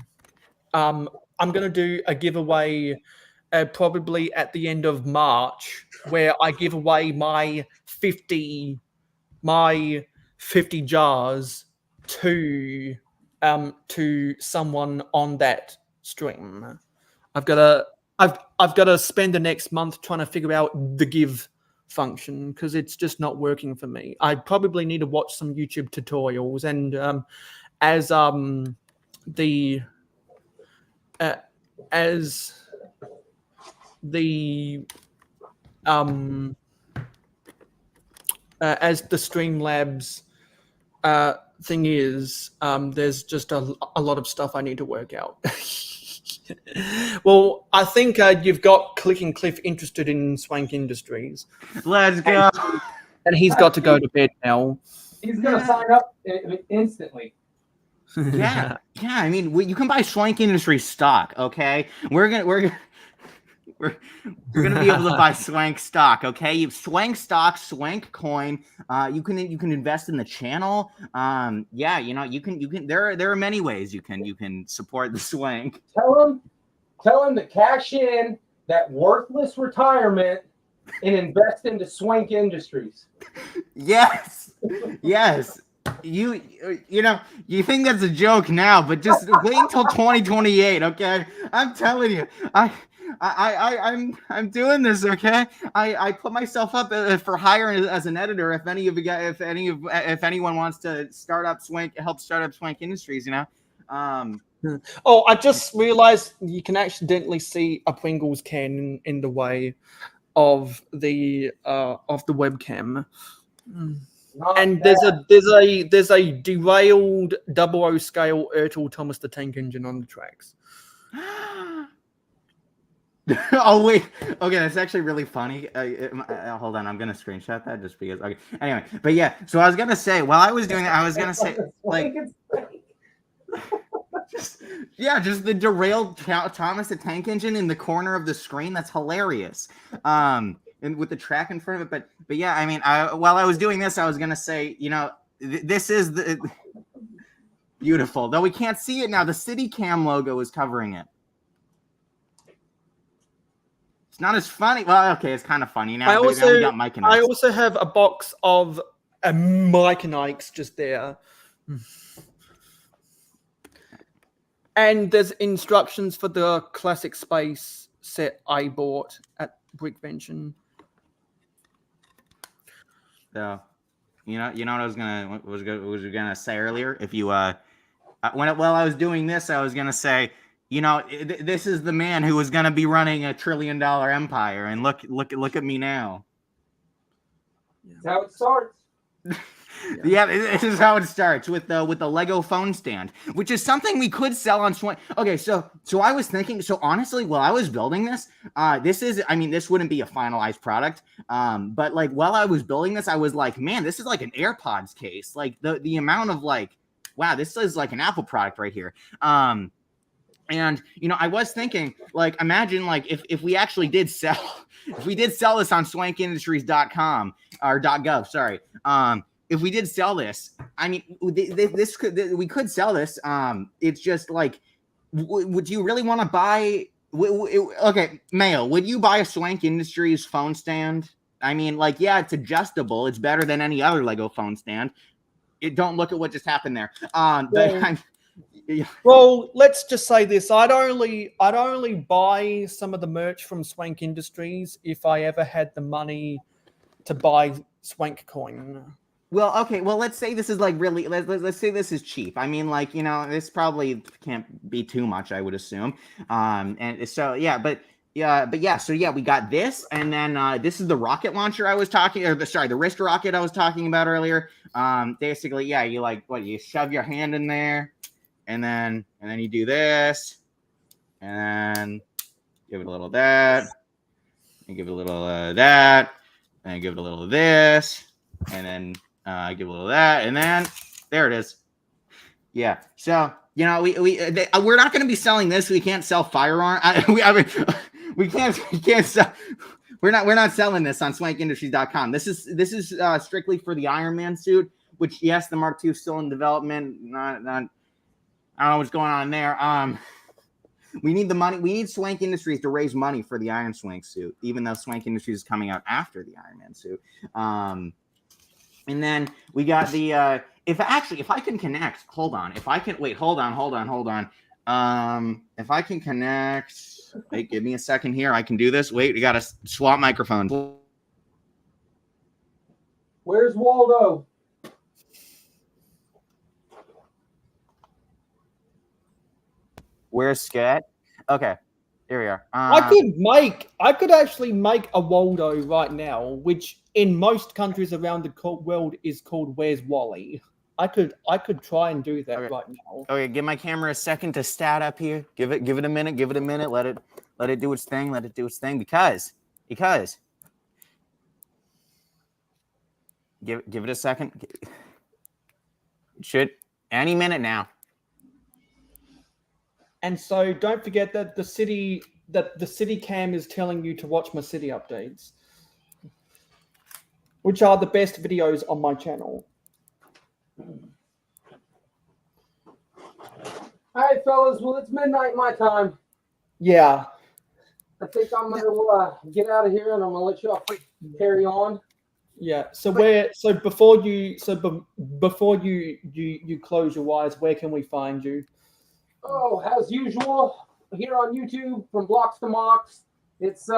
probably at the end of March, where I give away my 50 jars to someone on that stream. I've got to spend the next month trying to figure out the give function because it's just not working for me. I probably need to watch some YouTube tutorials, and as the Streamlabs thing is, there's just a lot of stuff I need to work out. Well, I think you've got Click and Cliff interested in Swank Industries. Let's go. And he's got to go to bed now. He's gonna sign up instantly. Yeah. I mean, you can buy Swank Industries stock. Okay, we're gonna be able to buy Swank stock. Okay, you Swank stock, Swank coin. You can invest in the channel. Yeah, you can. There are many ways you can support the Swank. Tell him to cash in that worthless retirement and invest into Swank Industries. Yes. You think that's a joke now, but just wait until 2028. Okay, I'm telling you, I'm doing this. Okay, I put myself up for hire as an editor. If anyone wants to help start up Swank Industries, Oh, I just realized you can accidentally see a Pringles can in the way of the webcam. And there's a derailed 00 scale Ertl Thomas the Tank Engine on the tracks. Oh wait, okay, that's actually really funny. Hold on, I'm gonna screenshot that just because. Okay, anyway, but yeah, so I was gonna say while I was doing that, I was gonna say like, just the derailed Thomas the Tank Engine in the corner of the screen. That's hilarious. And with the track in front of it, but yeah, I mean, while I was doing this, I was gonna say, this is the beautiful. Though we can't see it now, the City Cam logo is covering it. It's not as funny. Well, okay, it's kind of funny now. I also I also have a box of Mike and Ike's just there. And there's instructions for the classic space set I bought at Brickvention. So, you know what I was gonna say earlier. If you while I was doing this, I was gonna say, this is the man who was gonna be running $1 trillion empire, and look at me now. That's how it starts. Yeah, this is how it starts with the Lego phone stand, which is something we could sell on Swank. Okay, so I was thinking. So honestly, while I was building this, this wouldn't be a finalized product. But like while I was building this, I was like, man, this is like an AirPods case. Like the amount of wow, this is like an Apple product right here. And I was thinking, like, imagine like if we actually did sell, if we did sell this on swankindustries.com or .gov, sorry. If we did sell this, I mean, we could sell this. It's just like, would you really want to buy? Okay, Mayo, would you buy a Swank Industries phone stand? I mean, like, yeah, it's adjustable. It's better than any other Lego phone stand. Don't look at what just happened there. Well, let's just say this: I'd only buy some of the merch from Swank Industries if I ever had the money to buy Swank coin. Well, okay. Well, let's say this is like really. Let's say this is cheap. I mean, like, this probably can't be too much, I would assume. And so so yeah, we got this, and then this is the rocket launcher I was talking, the wrist rocket I was talking about earlier. Basically, yeah, you shove your hand in there, and then you do this, and then give it a little of that, and give it a little of that, and give it a little of this, and then. Give a little of that, and then there it is. Yeah. So we're not going to be selling this. We can't sell firearm. We can't sell. We're not selling this on SwankIndustries.com. This is strictly for the Iron Man suit. Which yes, the Mark II is still in development. Not I don't know what's going on there. We need the money. We need Swank Industries to raise money for the Iron Swank suit, even though Swank Industries is coming out after the Iron Man suit. And then we got the if I can connect, hold on. If I can wait, hold on. If I can connect, wait, give me a second here. I can do this. Wait, we gotta swap microphones. Where's Waldo? Where's Scat? Okay, here we are. I could actually make a Waldo right now, which in most countries around the world is called Where's Wally. I could try and do that right now. Okay, give my camera a second to stat up here. Give it a minute. Let it do its thing. Because give it a second. It should any minute now. And so don't forget that the city cam is telling you to watch my city updates, which are the best videos on my channel. All right, fellas. Well, it's midnight my time. Yeah. I think I'm gonna get out of here, and I'm gonna let you all carry on. Yeah. So before you close your eyes, where can we find you? Oh, as usual, here on YouTube from Blocks to Mocks. It's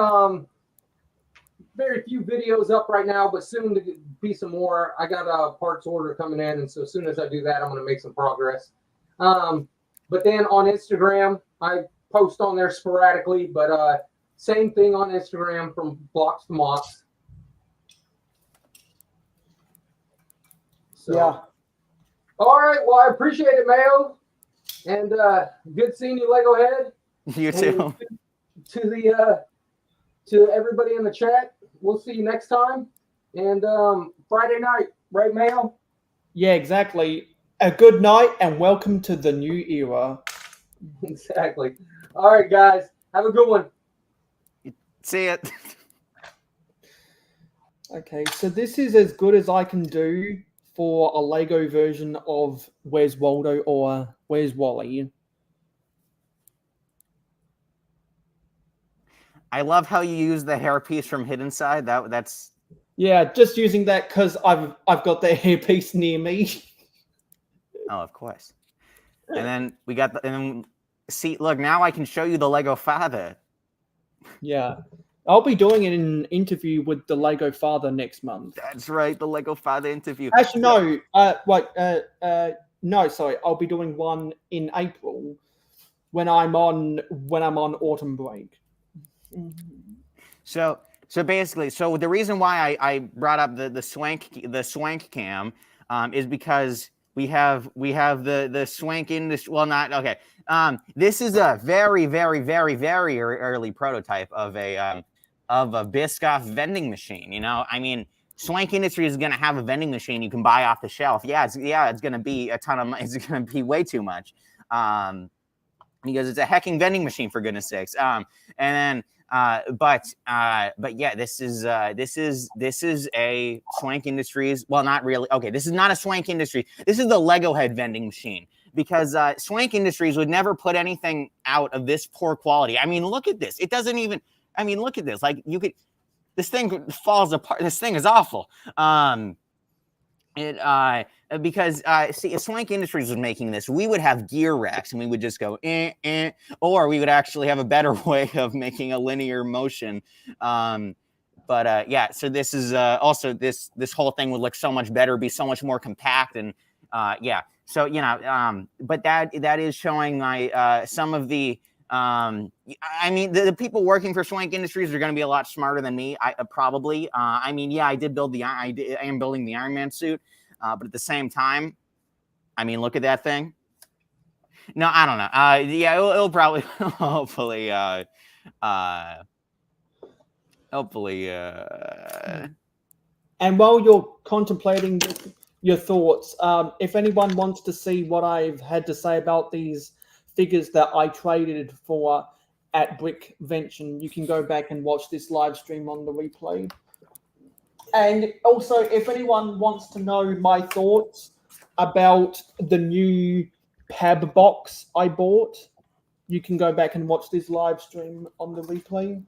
very few videos up right now, but soon to be some more. I got a parts order coming in, and so as soon as I do that, I'm going to make some progress. But then on Instagram, I post on there sporadically, but same thing on Instagram from Blocks to Mocks. So, Yeah. All right. Well, I appreciate it, Mayo. And good seeing you, Lego Head. You too. To everybody in the chat. We'll see you next time. And Friday night, right, Mayo? Yeah, exactly. A good night and welcome to the new era. Exactly. All right, guys. Have a good one. See it. Okay, so this is as good as I can do for a Lego version of Where's Waldo or Where's Wally. I love how you use the hairpiece from Hidden Side. That's Yeah, just using that because I've got the hairpiece near me. Oh, of course. And then we got see, look, now I can show you the Lego father. Yeah. I'll be doing an interview with the Lego father next month. That's right, the Lego father interview. Actually, no. No, sorry. I'll be doing one in April when I'm on autumn break. So basically, the reason why I brought up the swank cam is because we have the swank industry. Well, not okay. This is a very, very, very, very early prototype of a Biscoff vending machine. You know, I mean, Swank Industries is going to have a vending machine you can buy off the shelf. It's going to be a ton of money. It's going to be way too much. Because it's a hecking vending machine, for goodness sakes. But yeah, this is a Swank Industries. Well, not really. Okay, this is not a Swank Industries. This is the Lego Head vending machine, because Swank Industries would never put anything out of this poor quality. I mean, look at this. It doesn't even. I mean, look at this. Like, you could. This thing falls apart. This thing is awful. Because see, if Swank Industries was making this, we would have gear racks and we would just go or we would actually have a better way of making a linear motion. Yeah, so this is also this whole thing would look so much better, be so much more compact, and yeah. So but that is showing my some of the. I mean, the people working for Swank Industries are going to be a lot smarter than me. Probably. I mean, yeah, I am building the Iron Man suit, but at the same time, I mean, look at that thing. No, I don't know. Yeah, it'll probably, hopefully. And while you're contemplating your thoughts, if anyone wants to see what I've had to say about these figures that I traded for at Brickvention, you can go back and watch this live stream on the replay. And also, if anyone wants to know my thoughts about the new Pab box I bought, you can go back and watch this live stream on the replay.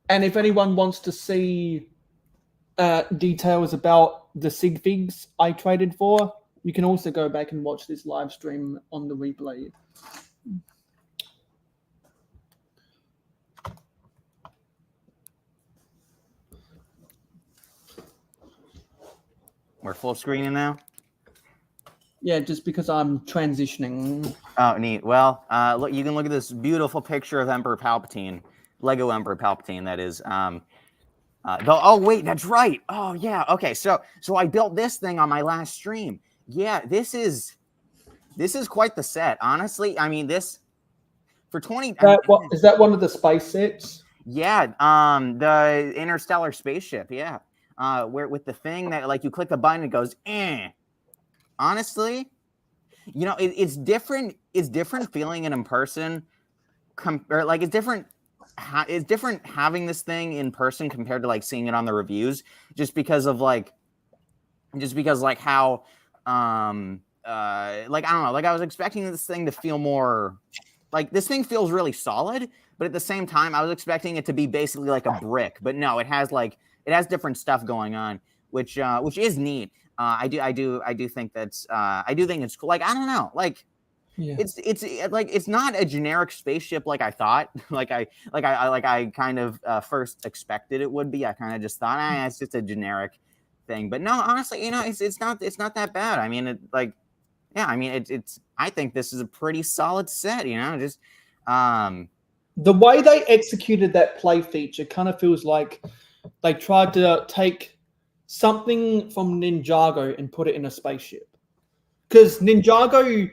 And if anyone wants to see details about the sig figs I traded for, you can also go back and watch this live stream on the replay. We're full screening now. Yeah, just because I'm transitioning. Oh, neat. Well, look, you can look at this beautiful picture of Emperor Palpatine, Lego Emperor Palpatine. That is. Oh wait, that's right. Oh yeah. Okay, so I built this thing on my last stream. Yeah, this is quite the set. Honestly, I mean this for 20. Is that one of the space sets? Yeah, the interstellar spaceship. Yeah, where with the thing that like you click the button, it goes. Honestly, you know, it's different. It's different feeling it in person. Or like it's different. It's different having this thing in person compared to like seeing it on the reviews, just because like how like I don't know, like I was expecting this thing to feel more like this thing feels really solid, but at the same time I was expecting it to be basically like a brick, but no, it has different stuff going on, which is neat. I do think that's I do think it's cool. Like I don't know, like yeah. It's like it's not a generic spaceship like I thought. like I kind of first expected it would be. I kind of just thought, it's just a generic thing. But no, honestly, you know, it's not that bad. I mean, it's I think this is a pretty solid set. You know, just the way they executed that play feature kind of feels like they tried to take something from Ninjago and put it in a spaceship, because Ninjago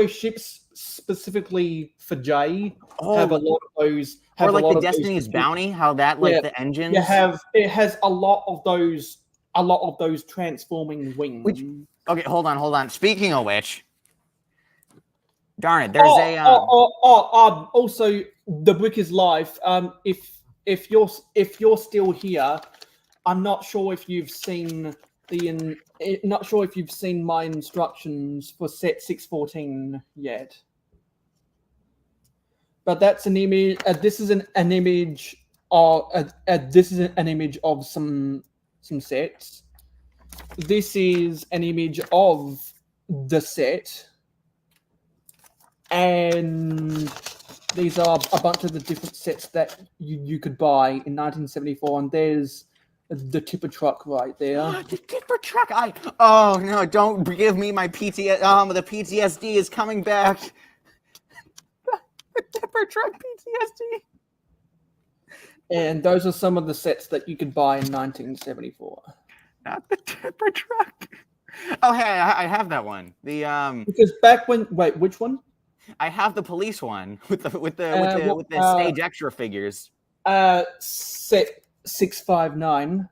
ships specifically for Jay have a lot of those. Or like the Destiny's Bounty, how that the engines. It has a lot of those transforming wings. Okay, hold on. Speaking of which, darn it, there's also the brick is live. If you're still here, I'm not sure if you've seen not sure if you've seen my instructions for set 614 yet. But that's an image. This is an image of some sets. This is an image of the set, and these are a bunch of the different sets that you could buy in 1974. And there's the tipper truck right there. The tipper truck. Oh no! Don't give me my PTSD. The PTSD is coming back. The tipper truck PTSD. And those are some of the sets that you could buy in 1974. Not the tipper truck. Oh hey, I have that one. The because back when which one? I have the police one with the stage extra figures. Set 659.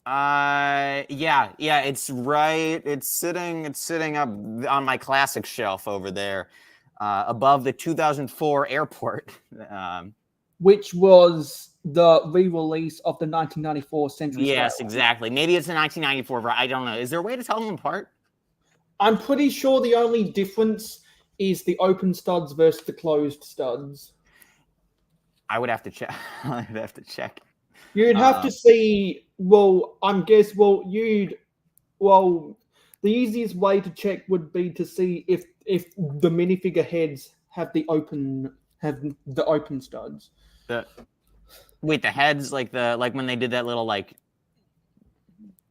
Yeah, it's right. It's sitting up on my classic shelf over there, above the 2004 airport. Which was the re-release of the 1994 Century. Yes, exactly. Maybe it's the 1994. I don't know. Is there a way to tell them apart? I'm pretty sure the only difference is the open studs versus the closed studs. I would have to check. I'd have to check. You'd have to see. Well, the easiest way to check would be to see if the minifigure heads have the open studs. The heads, like when they did that little like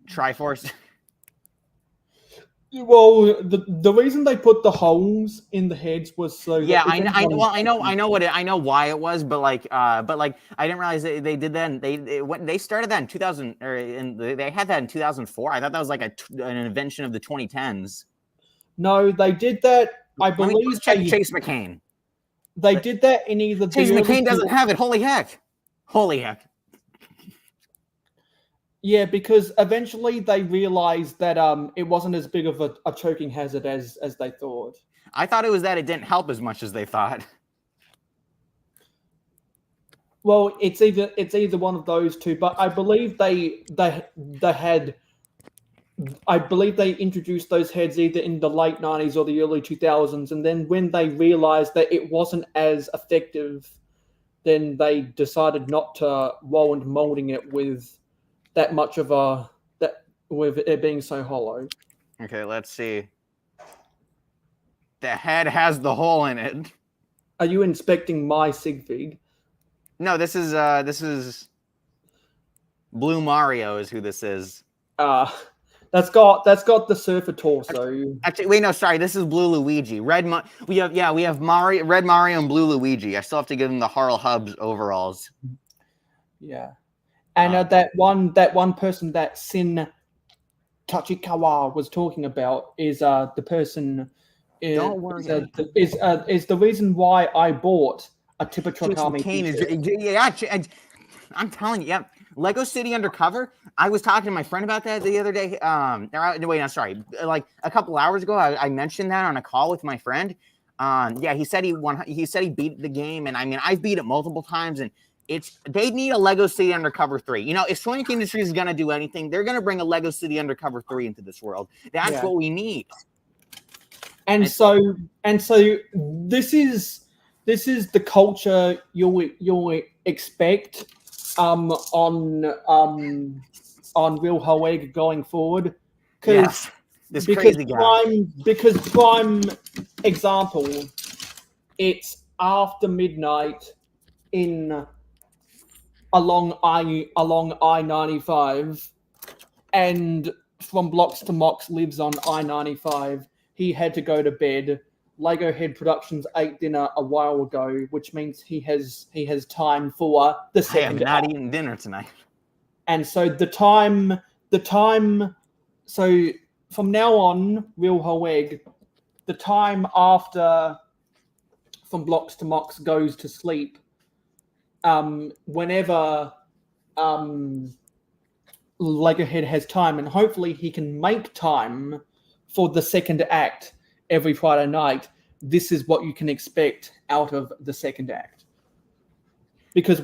Triforce. Well, the reason they put the holes in the heads was so. Yeah, I know why it was, but I didn't realize they did that. And they started that in 2000, they had that in 2004. I thought that was like an invention of the 2010s. No, they did that. I believe. Let's check Chase McCain. They did that in either. Chase McCain doesn't have it. Holy heck! Yeah, because eventually they realized that it wasn't as big of a choking hazard as they thought. I thought it was that it didn't help as much as they thought. Well, it's either one of those two, but I believe they had I believe they introduced those heads either in the late 90s or the early 2000s, and then when they realized that it wasn't as effective, then they decided not to roll and molding it with that much of with it being so hollow. Okay, let's see. The head has the hole in it. Are you inspecting my sig fig? No, this is Blue Mario is who this is. That's got the surfer torso. Actually, wait, no, sorry. This is Blue Luigi. We have Mario, Red Mario, and Blue Luigi. I still have to give them the Harl Hubs overalls. Yeah, and that one person that Sin Tachikawa was talking about is the person. Don't worry. Is the reason why I bought a Tipperary Army t-shirt. I'm telling you, yeah. Lego City Undercover. I was talking to my friend about that the other day. Like a couple hours ago, I mentioned that on a call with my friend. Yeah, he said he beat the game, and I mean, I've beat it multiple times, and they need a Lego City Undercover 3. You know, if Sonic Industries is gonna do anything, they're gonna bring a Lego City Undercover 3 into this world. That's what we need. And so this is the culture you'll expect on Real Hoeg going forward. Yes, this crazy guy. Because prime example, it's after midnight along I-95, and From Blocks to Mox lives on I-95. He had to go to bed. Lego Head Productions ate dinner a while ago, which means he has time for the second. I am not eating dinner tonight. And so the time. So from now on, Real Hoeg, the time after From Blocks to Mox goes to sleep, whenever Lego Head has time, and hopefully he can make time for the second act every Friday night, this is what you can expect out of the second act. Because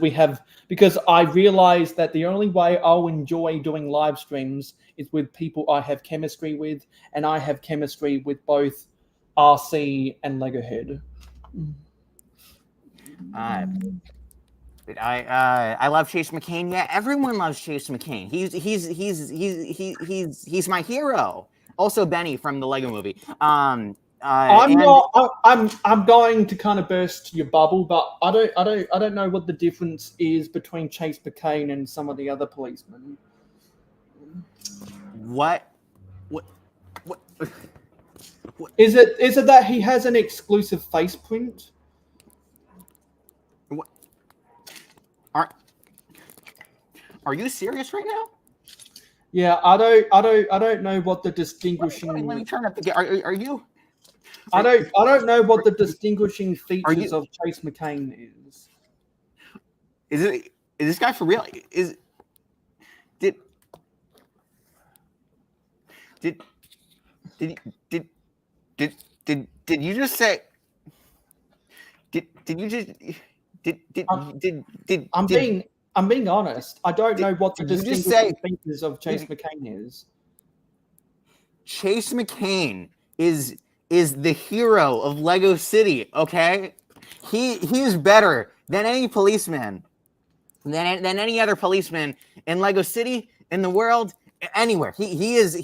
I realize that the only way I'll enjoy doing live streams is with people I have chemistry with, and I have chemistry with both RC and Lego Head. I love Chase McCain. Yeah, everyone loves Chase McCain. He's my hero. Also, Benny from the Lego Movie. I'm going to kind of burst your bubble, but I don't know what the difference is between Chase McCain and some of the other policemen. What? Is it that he has an exclusive face print? What? Are you serious right now? Yeah, I don't know what the distinguishing. Let me turn up the. Are you? I don't know what the distinguishing features of Chase McCain is. Is this guy for real? Did you just say? I'm being honest. I don't know what the distinguishing features of Chase McCain is. Chase McCain is the hero of Lego City, okay? He is better than any policeman, than any other policeman in Lego City, in the world, anywhere. His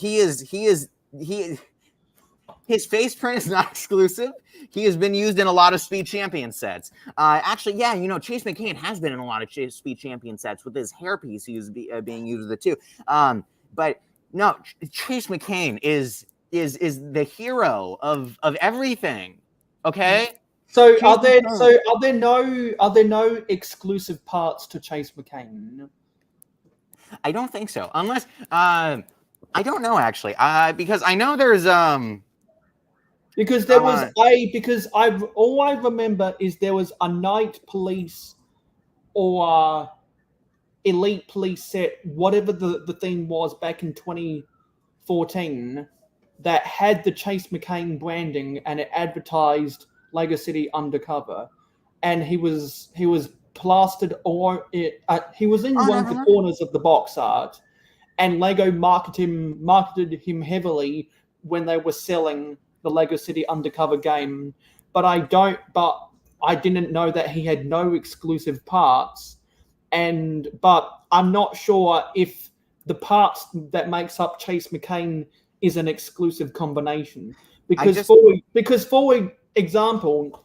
face print is not exclusive. He has been used in a lot of Speed Champion sets. Actually, yeah, you know, Chase McCain has been in a lot of Speed Champion sets with his hairpiece. He's being used with it too. But no, Chase McCain is the hero of everything. Okay. So are there no exclusive parts to Chase McCain? I don't think so. Unless I don't know actually. Because I know there's Because all I remember is there was a night police or elite police set, whatever the theme was back in 2014, that had the Chase McCain branding, and it advertised Lego City Undercover, and he was plastered, or he was in one of the corners of the box art, and Lego marketed him heavily when they were selling the Lego City Undercover game. But I didn't know that he had no exclusive parts, but I'm not sure if the parts that makes up Chase McCain is an exclusive combination. Because for example,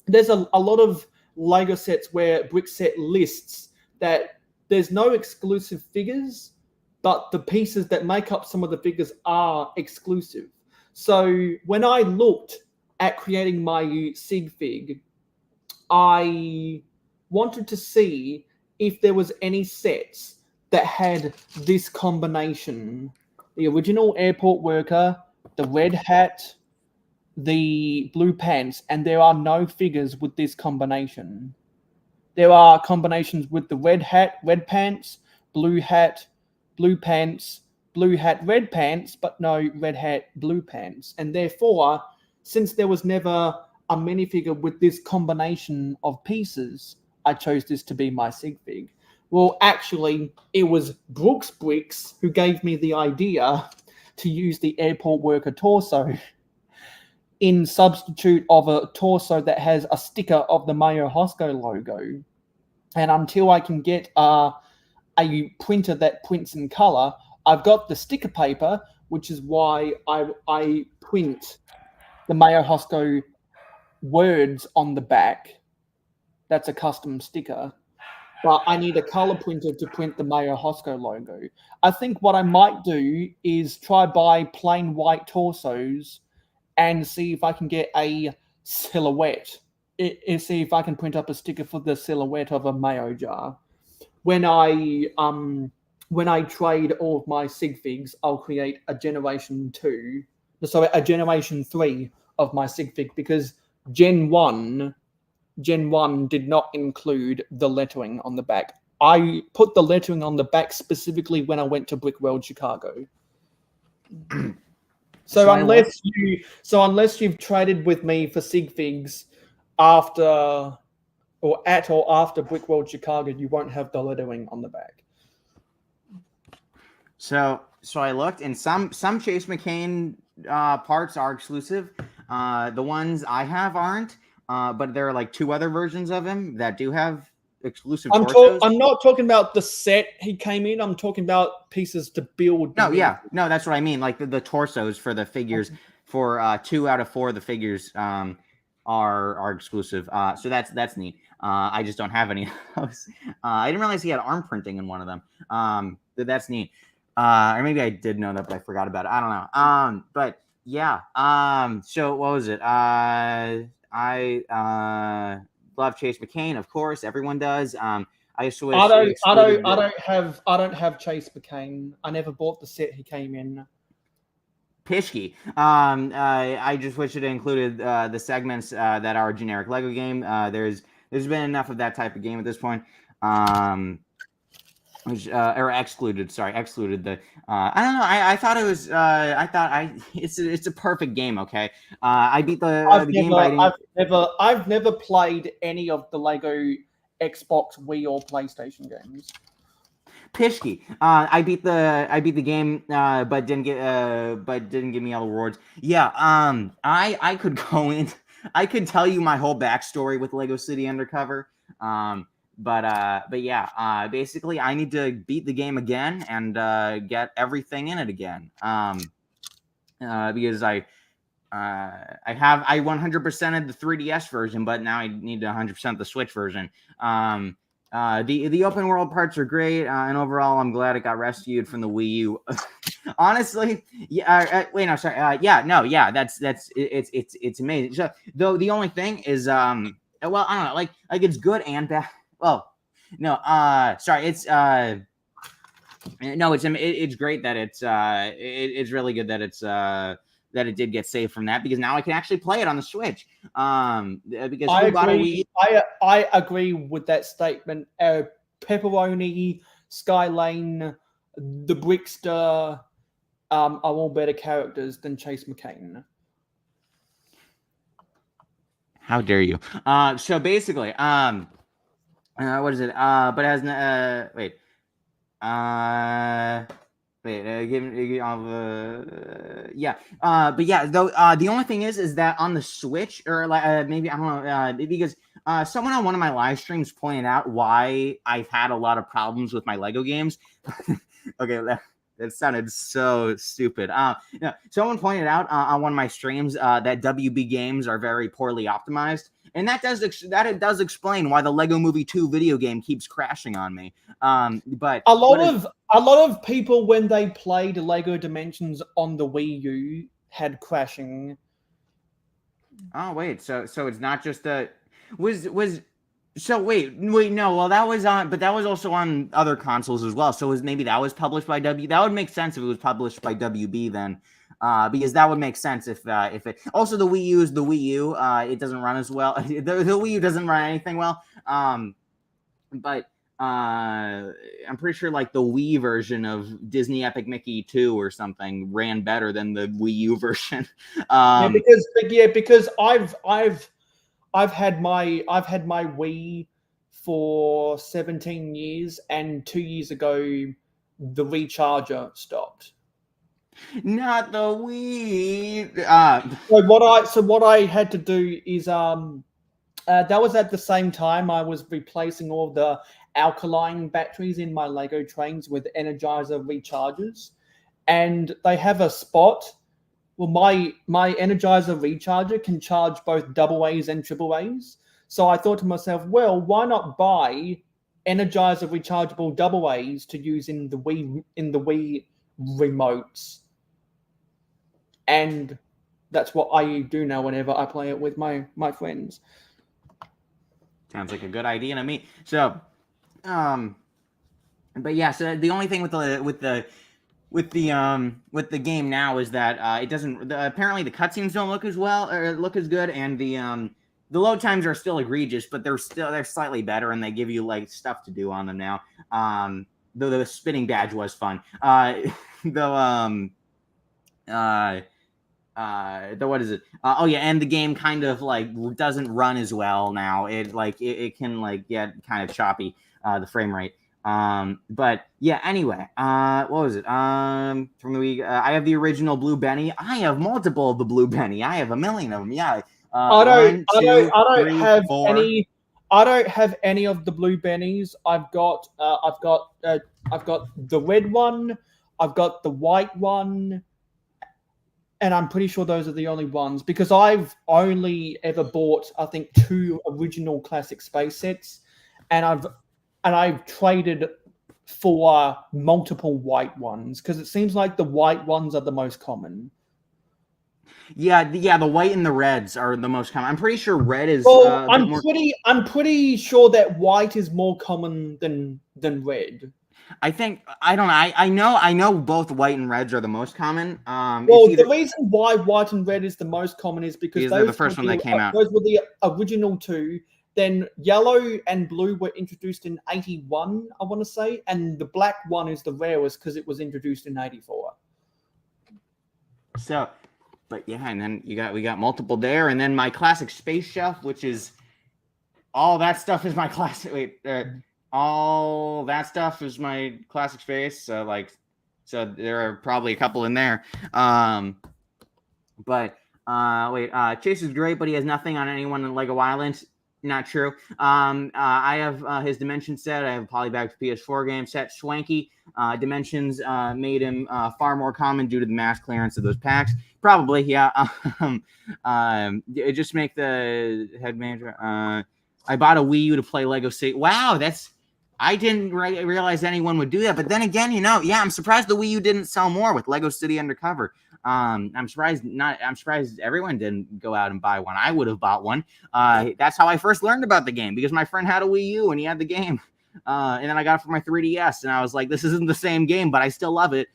there's a lot of Lego sets where Brickset lists that there's no exclusive figures, but the pieces that make up some of the figures are exclusive. So when I looked at creating my Sig Fig, I wanted to see if there was any sets that had this combination: the original airport worker, the red hat, the blue pants, and there are no figures with this combination. There are combinations with the red hat, red pants, blue hat, blue pants, blue hat, red pants, but no red hat, blue pants. And therefore, since there was never a minifigure with this combination of pieces, I chose this to be my Sig Fig. Well, actually, it was Brooks Bricks who gave me the idea to use the airport worker torso in substitute of a torso that has a sticker of the mayohosko logo. And until I can get a printer that prints in color, I've got the sticker paper, which is why I print the mayohosko words on the back. That's a custom sticker. But I need a color printer to print the mayohosko logo. I think what I might do is try buy plain white torsos and see if I can get a silhouette. See if I can print up a sticker for the silhouette of a mayo jar. When I trade all of my Sig Figs, I'll create a generation 3 of my Sig Fig, because Gen 1 did not include the lettering on the back. I put the lettering on the back specifically when I went to Brick World Chicago. So unless you've traded with me for Sig Figs after Brick World Chicago, you won't have the lettering on the back. So I looked, and some Chase McCain parts are exclusive. The ones I have aren't, but there are like 2 other versions of him that do have exclusive torsos. I'm not talking about the set he came in. I'm talking about pieces to build. No, that's what I mean. Like the torsos for the figures, for 2 out of 4 of the figures are exclusive. So that's neat. I just don't have any of those. I didn't realize he had arm printing in one of them. That's neat. Or maybe I did know that, but I forgot about it. I don't know. But yeah. So what was it? I love Chase McCain, of course. Everyone does. I just wish I don't have Chase McCain. I never bought the set he came in. Pishki. I just wish it included the segments that are a generic Lego game. There's been enough of that type of game at this point. Excluded the. I don't know. I thought it was. It's a perfect game. Okay. I beat the game by. I've never played any of the Lego Xbox, Wii, or PlayStation games. Pishki. I beat the game, but didn't give me all the rewards. Yeah. I could go in. I could tell you my whole backstory with Lego City Undercover. But yeah. Basically, I need to beat the game again and get everything in it again. Because I 100%ed the 3DS version, but now I need to 100% the Switch version. The open world parts are great, and overall, I'm glad it got rescued from the Wii U. Honestly, yeah. Wait, no, sorry. It's amazing. So, though the only thing is, well, I don't know, like it's good and bad. Well, no, sorry, it's no, it's great that it's really good that that it did get saved from that, because now I can actually play it on the Switch. Because I agree with that statement. Pepperoni, Skylane, the Brickster are all better characters than Chase McCain. How dare you? So basically, what is it? But it has wait. Wait, yeah. But yeah, though the only thing is that on the Switch, or like maybe I don't know, because someone on one of my live streams pointed out why I've had a lot of problems with my Lego games. Okay, that sounded so stupid. Yeah, someone pointed out on one of my streams that WB games are very poorly optimized, and that does explain why the Lego Movie 2 video game keeps crashing on me. But a lot of people when they played Lego Dimensions on the Wii U had crashing. Oh wait, so it's not just wait no, well that was on, but that was also on other consoles as well. So maybe that was published by that would make sense if it was published by WB then. Because that would make sense if it also the Wii U is the Wii U. It doesn't run as well. the Wii U doesn't run anything well. But I'm pretty sure like the Wii version of Disney Epic Mickey 2 or something ran better than the Wii U version. Because I've had my Wii for 17 years, and 2 years ago the recharger stopped. Not the Wii. So what I had to do is that was at the same time I was replacing all the alkaline batteries in my Lego trains with Energizer rechargers, and they have a spot. Well, my Energizer recharger can charge both AA's and AA's. So I thought to myself, well, why not buy Energizer rechargeable AA's to use in the Wii remotes? And that's what I do now whenever I play it with my friends. Sounds like a good idea to me. So, but yeah, so the only thing with the game now is that it doesn't. Apparently, the cutscenes don't look as well or look as good, and the load times are still egregious, but they're slightly better, and they give you like stuff to do on them now. Though the spinning badge was fun. What is it? Oh yeah, and the game kind of like doesn't run as well now. It can like get kind of choppy, the frame rate. But yeah, anyway, what was it? From the Wii, I have the original Blue Benny. I have multiple of the Blue Benny. I have a million of them. Yeah. I don't have any of the Blue Bennies. I've got the red one. I've got the white one. And I'm pretty sure those are the only ones, because I've only ever bought, I think, 2 original classic space sets, and I've traded for multiple white ones, because it seems like the white ones are the most common. Yeah, the white and the reds are the most common. I'm pretty sure red is. Well, I'm pretty sure that white is more common than red. I think I don't know. I know both white and reds are the most common. The reason why white and red is the most common is because they're the first one that came out. Those were the original 2. Then yellow and blue were introduced in 81, I want to say, and the black one is the rarest because it was introduced in 84. So, but yeah, and then we got multiple there, and then my classic space shelf, which is all that stuff is my classic. All that stuff is my classic space. So there are probably a couple in there. Chase is great, but he has nothing on anyone in Lego Island. Not true. I have his Dimension set. I have a Polybagged PS4 game set. Swanky. Dimensions made him far more common due to the mass clearance of those packs. Probably, yeah. Just make the head manager. I bought a Wii U to play Lego City. Wow, I didn't realize anyone would do that. But then again, I'm surprised the Wii U didn't sell more with Lego City Undercover. I'm surprised everyone didn't go out and buy one. I would have bought one. That's how I first learned about the game, because my friend had a Wii U and he had the game. And then I got it for my 3DS, and I was like, this isn't the same game, but I still love it.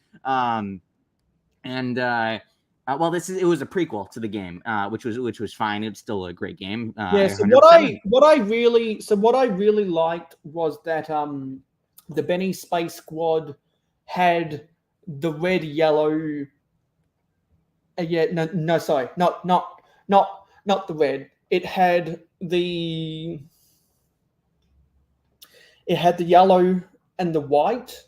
It was a prequel to the game, which was fine. It's still a great game. So what I really liked was that the Benny Space Squad had the red, yellow. Sorry, not the red. It had the yellow and the white,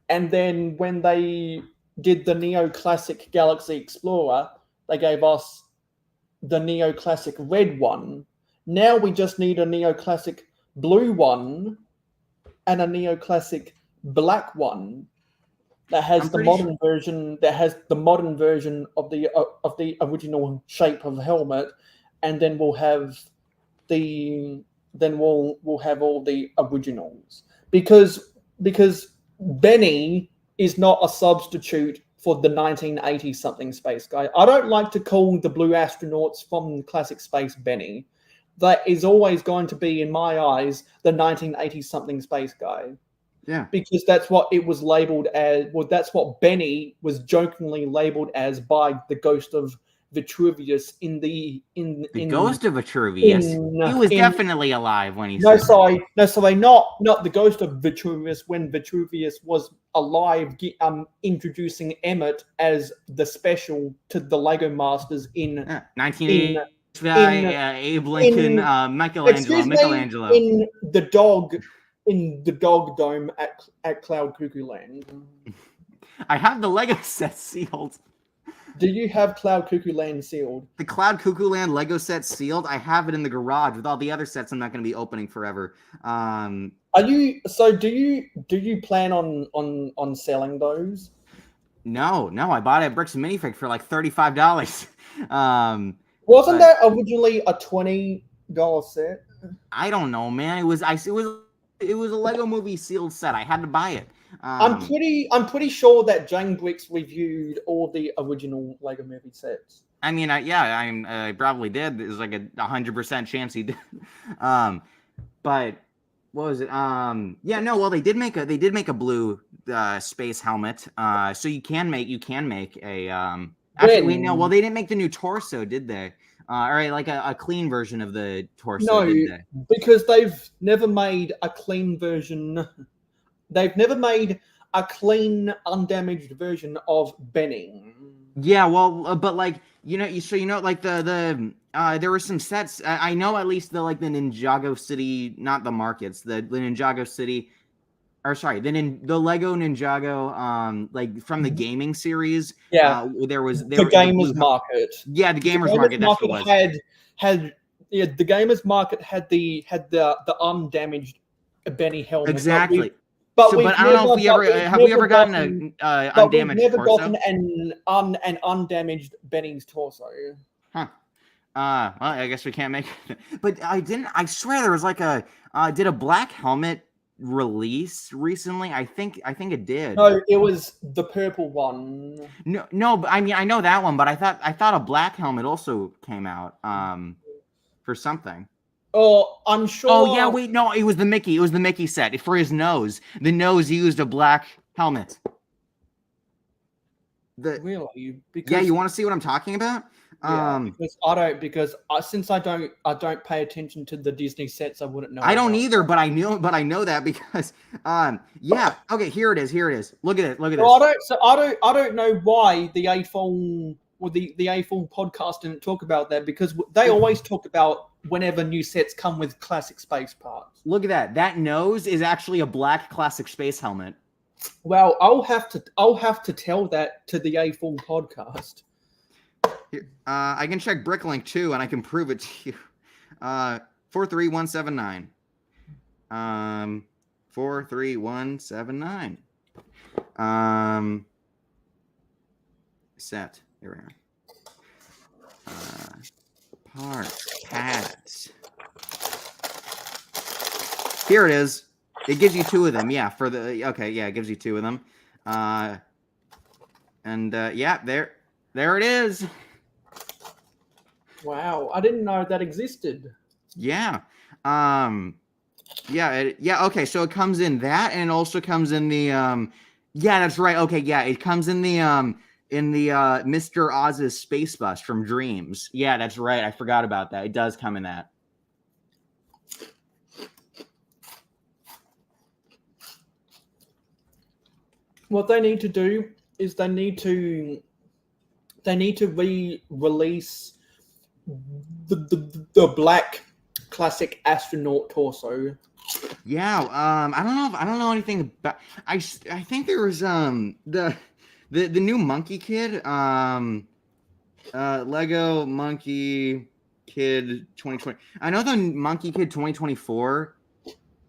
And then when they did the neoclassic Galaxy Explorer, they gave us the neoclassic red one. Now we just need a neoclassic blue one and a neoclassic black one that has the modern version. That has the modern version of the original shape of the helmet, and then we'll have we'll have all the originals because Benny is not a substitute for the 1980 something space guy. I don't like to call the blue astronauts from classic space Benny. That is always going to be, in my eyes, the 1980 something space guy. Yeah. Because that's what it was labeled as. Well, that's what Benny was jokingly labeled as by the ghost of Vitruvius in the ghost of Vitruvius. He was definitely alive when he. Sorry, not the ghost of Vitruvius when Vitruvius was alive, introducing Emmett as the special to the Lego Masters in 1980. Abe Lincoln, Michelangelo. In the dog dome at Cloud Cuckoo Land. I have the Lego set sealed. Do you have Cloud Cuckoo Land sealed? The Cloud Cuckoo Land Lego set sealed. I have it in the garage with all the other sets. I'm not going to be opening forever. Are you? So do you plan on selling those? No. I bought it at Bricks and Minifig for like $35. Wasn't that originally a $20 set? I don't know, man. It was a Lego Movie sealed set. I had to buy it. I'm pretty sure that Jane Bricks reviewed all the original Lego Movie sets. I mean, I probably did. There's like a 100% chance he did. But what was it? Well, they did make a blue space helmet. So you can make a actually no. Well, they didn't make the new torso, did they? All right, like a clean version of the torso. No, did they? Because they've never made a clean version. They've never made a clean, undamaged version of Benny. Yeah, well, but like like the there were some sets. I know at least the Ninjago City, not the markets, the Ninjago City, or sorry, the Lego Ninjago, like from the gaming series. Yeah, there was the Gamers Market. Yeah, the Gamers Market. That's what it was. The Gamers Market had the undamaged Benny helmet. Exactly. But I don't know if have we ever gotten an undamaged torso? We've never gotten an undamaged Benny's torso. Huh. Well, I guess we can't make it. But I swear there was like did a black helmet release recently? I think it did. No, it was the purple one. No, but I mean I know that one, but I thought a black helmet also came out for something. Oh, I'm sure. Oh yeah, wait, no, it was the Mickey. It was the Mickey set for his nose. The nose used a black helmet. Really? Because, yeah, you want to see what I'm talking about? Yeah, because since I don't pay attention to the Disney sets, I wouldn't know. I don't either, but I know that because yeah. Okay, here it is. Look at it. Well, I don't know why the A-Fall or the A-Fall podcast didn't talk about that, because they always talk about whenever new sets come with classic space parts. Look at that. That nose is actually a black classic space helmet. Well, I'll have to tell that to the A-Fall podcast. Here, I can check Bricklink too, and I can prove it to you. 43179. 43179. Set. Here we are. Parts, pads. Here it is. It gives you two of them. Yeah, it gives you two of them. Yeah, there it is. Wow, I didn't know that existed. Yeah. Okay, so it comes in that, and it also comes in the yeah, that's right. Okay, yeah, it comes in the Mr. Oz's Space Bus from Dreams. Yeah, that's right. I forgot about that. It does come in that. What they need to do is they need to re-release the black classic astronaut torso Yeah, I don't know anything about. I think there was the new Monkey Kid, Lego Monkey Kid 2020. I know the Monkey Kid 2024,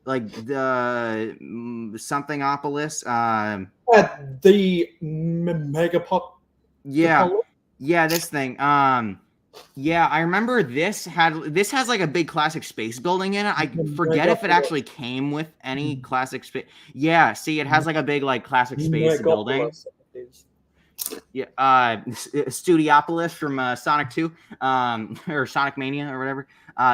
like the somethingopolis. At the Megapop. Yeah, yeah, this thing. Yeah, I remember this has like a big classic space building in it. I forget if it actually came with any classic space. Yeah, see, it has like a big like classic space building. Yeah, Studiopolis from Sonic 2, or Sonic Mania or whatever.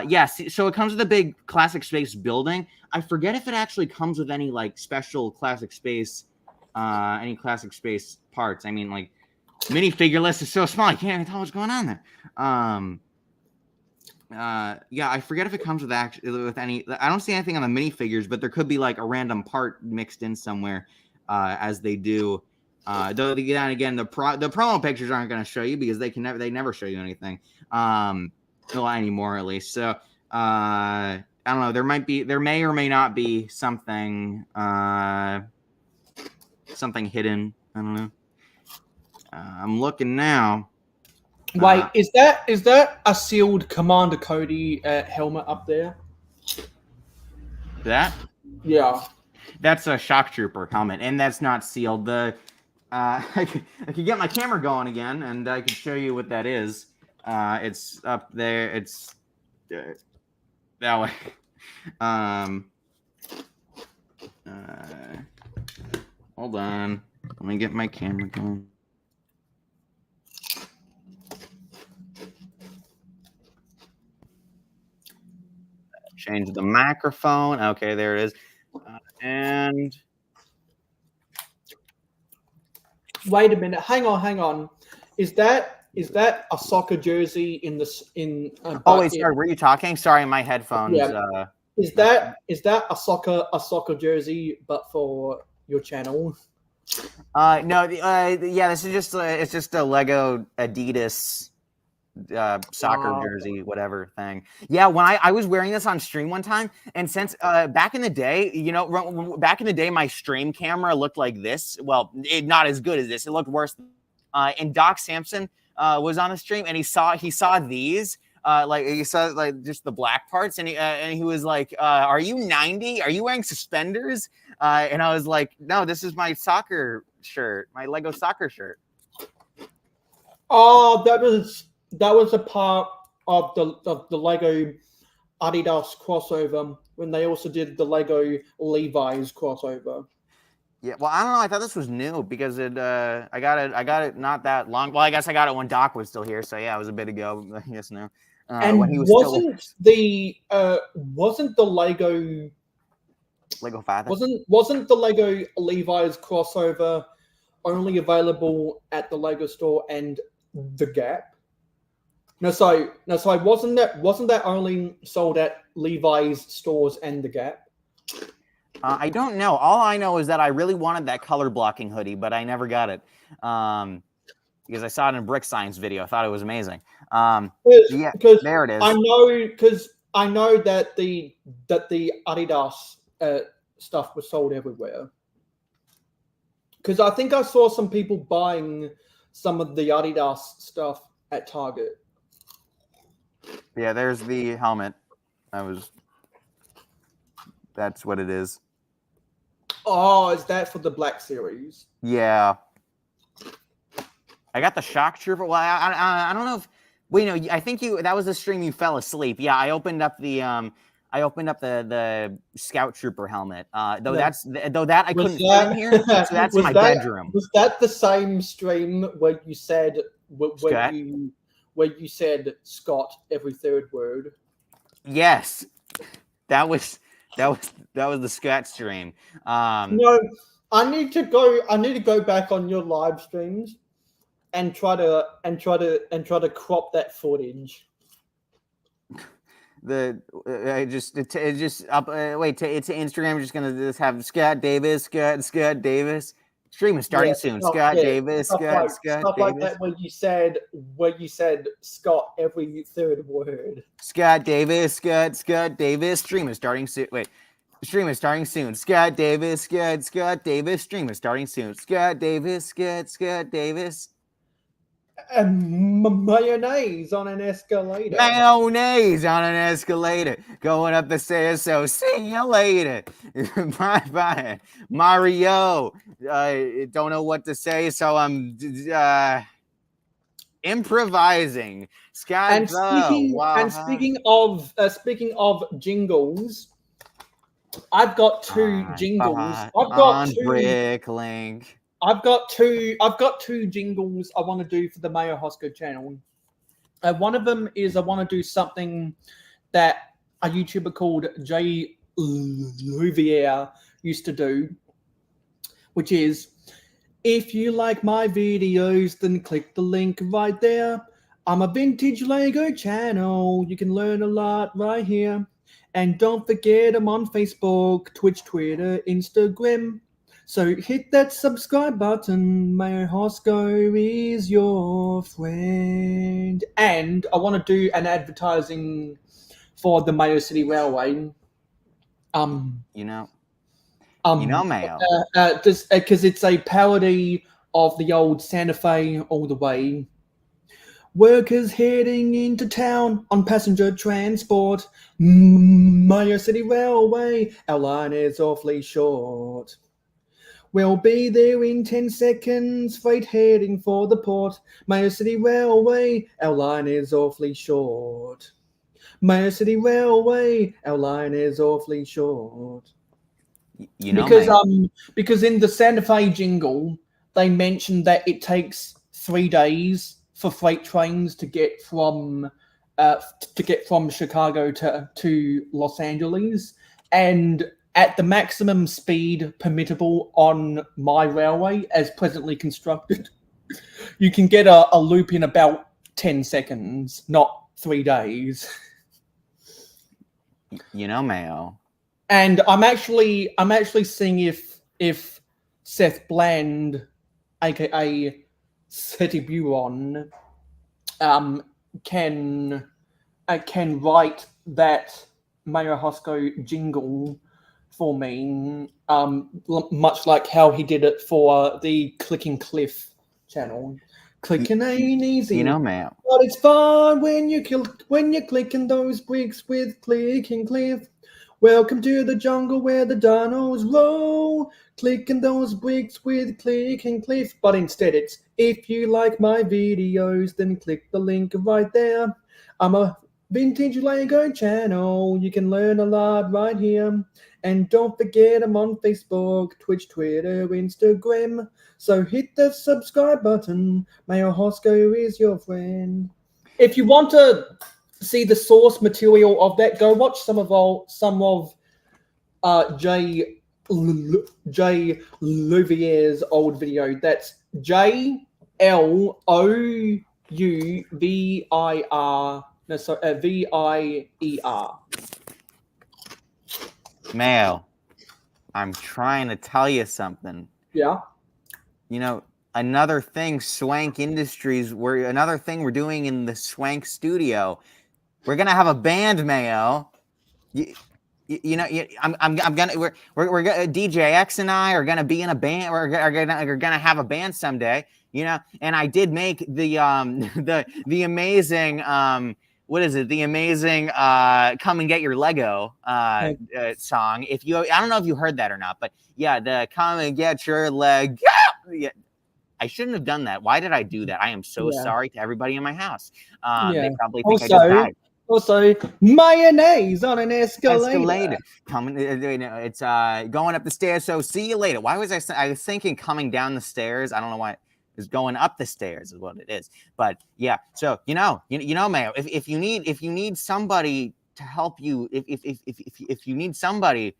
Yeah, so it comes with a big classic space building. I forget if it actually comes with any like special classic space, any classic space parts. I mean, like minifigure list is so small, I can't even tell what's going on there. Yeah, I forget if it comes with any. I don't see anything on the minifigures, but there could be like a random part mixed in somewhere, as they do. Though again, the promo pictures aren't going to show you because they never show you anything, well, anymore at least. So I don't know. There may or may not be something something hidden. I don't know. I'm looking now. Wait, is that a sealed Commander Cody helmet up there? That? Yeah. That's a shock trooper helmet, and that's not sealed. The I could get my camera going again, and I could show you what that is. It's up there. It's that way. Hold on. Let me get my camera going. Change the microphone. Okay, there it is. And Wait a minute. Hang on. Is that a soccer jersey in this in? oh wait, sorry. Were you talking? Sorry, my headphones. Yeah. Is that a soccer jersey, but for your channel? No. Yeah, this is just it's just a Lego Adidas soccer jersey, whatever thing. Yeah, when I was wearing this on stream one time, and since back in the day, my stream camera looked like this. Well, not as good as this. It looked worse. And Doc Sampson was on the stream, and he saw these. Like he saw like just the black parts, and he was like, "Are you 90? Are you wearing suspenders?" And I was like, "No, this is my soccer shirt, my Lego soccer shirt." Oh, that was a part of the Lego Adidas crossover when they also did the Lego Levi's crossover. Yeah, well, I don't know. I thought this was new because I got it not that long. Well, I guess I got it when Doc was still here, so yeah, it was a bit ago. I guess now. And when he was wasn't the Lego Father? Wasn't the Lego Levi's crossover only available at the Lego store and the Gap? No, sorry. Wasn't that only sold at Levi's stores and the Gap? I don't know. All I know is that I really wanted that color blocking hoodie, but I never got it because I saw it in a Brick Science video. I thought it was amazing. Yeah, there it is. I know that the Adidas stuff was sold everywhere. Because I think I saw some people buying some of the Adidas stuff at Target. Yeah, there's the helmet. That's what it is. Oh, is that for the Black Series? Yeah. I got the shock trooper. Well, I don't know if I think that was the stream you fell asleep. Yeah, I opened up the scout trooper helmet. Though I couldn't fit in here. So that's my bedroom. Was that the same stream where you said where you said Scott every third word? Yes. That was the Scott stream. No, I need to go back on your live streams and try to crop that footage. It's Instagram. We're just gonna have Scott Davis. Stream is starting soon. Scott Davis. Stuff like that where you said Scott every third word. Scott Davis. Stream is starting soon. Wait. Stream is starting soon. Scott Davis, Scott Davis. Stream is starting soon. Scott Davis, Scott Davis. Mayonnaise on an escalator. Mayonnaise on an escalator. Going up the stairs, so see you later. Bye. Mario. I don't know what to say, so I'm improvising. Scott, And speaking of jingles, I've got two jingles. Bricklink. I've got two jingles I want to do for the mayohosko channel. One of them is I want to do something that a YouTuber called Jay Louvier used to do, which is, if you like my videos, then click the link right there. I'm a vintage Lego channel. You can learn a lot right here. And don't forget, I'm on Facebook, Twitch, Twitter, Instagram. So hit that subscribe button. mayohosko is your friend. And I want to do an advertising for the Mayo City Railway. Mayo. Because it's a parody of the old Santa Fe all the way. Workers heading into town on passenger transport. Mayo City Railway, our line is awfully short. We'll be there in 10 seconds, freight heading for the port. Mayo City Railway, our line is awfully short. Mayo City Railway, our line is awfully short. Because in the Santa Fe jingle, they mentioned that it takes 3 days for freight trains to get from Chicago to Los Angeles, and at the maximum speed permittable on my railway, as presently constructed, you can get a loop in about 10 seconds, not 3 days. Mayo. And I'm actually seeing if Seth Bland, aka Seti Buron, can write that mayohosko jingle for me, much like how he did it for the Clicking Cliff channel. Clicking ain't easy, Mayo. but it's fun when you're clicking those bricks with Clicking Cliff. Welcome to the jungle where the dinos roll, clicking those bricks with Clicking Cliff. But instead it's, if you like my videos, then click the link right there. I'm a vintage Lego channel. You can learn a lot right here. And don't forget, I'm on Facebook, Twitch, Twitter, Instagram. So hit the subscribe button. mayohosko is your friend. If you want to see the source material of that, go watch some of Jay Louvier's old video. That's VIER. Mayo, I'm trying to tell you something. Yeah. Another thing Swank Industries, another thing we're doing in the Swank studio, we're gonna have a band, Mayo. I'm gonna DJ X and I are gonna be in a band. We're gonna have a band someday. And I did make the amazing what is it? The amazing "Come and Get Your Lego" song. I don't know if you heard that or not, but yeah, the "Come and Get Your Lego." Yeah, I shouldn't have done that. Why did I do that? I am so sorry to everybody in my house. They probably think I just died. Also, mayonnaise on an escalator. It's going up the stairs. So see you later. Why was I was thinking coming down the stairs? I don't know why. Is going up the stairs is what it is. But yeah, so Mayo, if you need somebody to help you, if you need somebody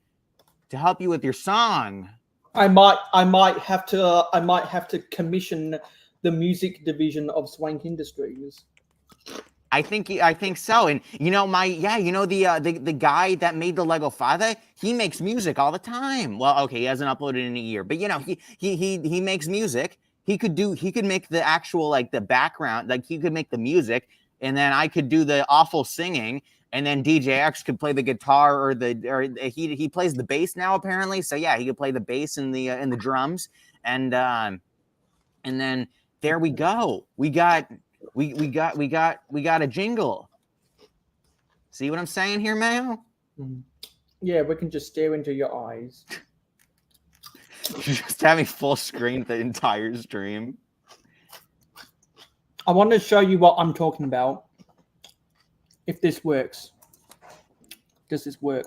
to help you with your song, I might have to commission the music division of Swank Industries. I think so. And the guy that made the Lego Father, he makes music all the time. Well, okay, he hasn't uploaded in a year, but he makes music. He could make the actual, like, the background, like he could make the music. and then I could do the awful singing, and then DJ X could play the guitar or he plays the bass now apparently. So yeah, he could play the bass and the drums, and then there we go. We got a jingle. See what I'm saying here, Mayo? Yeah, we can just stare into your eyes. Just having full screen the entire stream. I want to show you what I'm talking about. If this works. Does this work?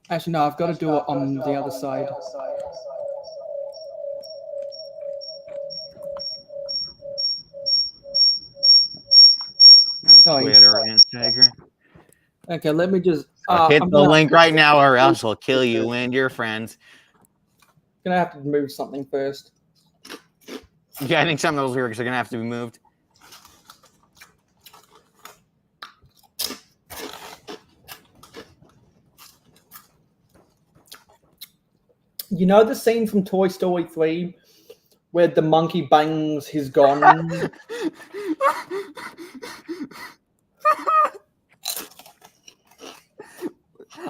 Actually, no, I've got to do it on the other side. Sorry. Twitter, Instagram. Okay, let me just Hit the link right now, or else I'll kill you and your friends. Gonna have to move something first. Yeah, I think some of those lyrics are gonna have to be moved. You know the scene from Toy Story 3 where the monkey bangs his gong?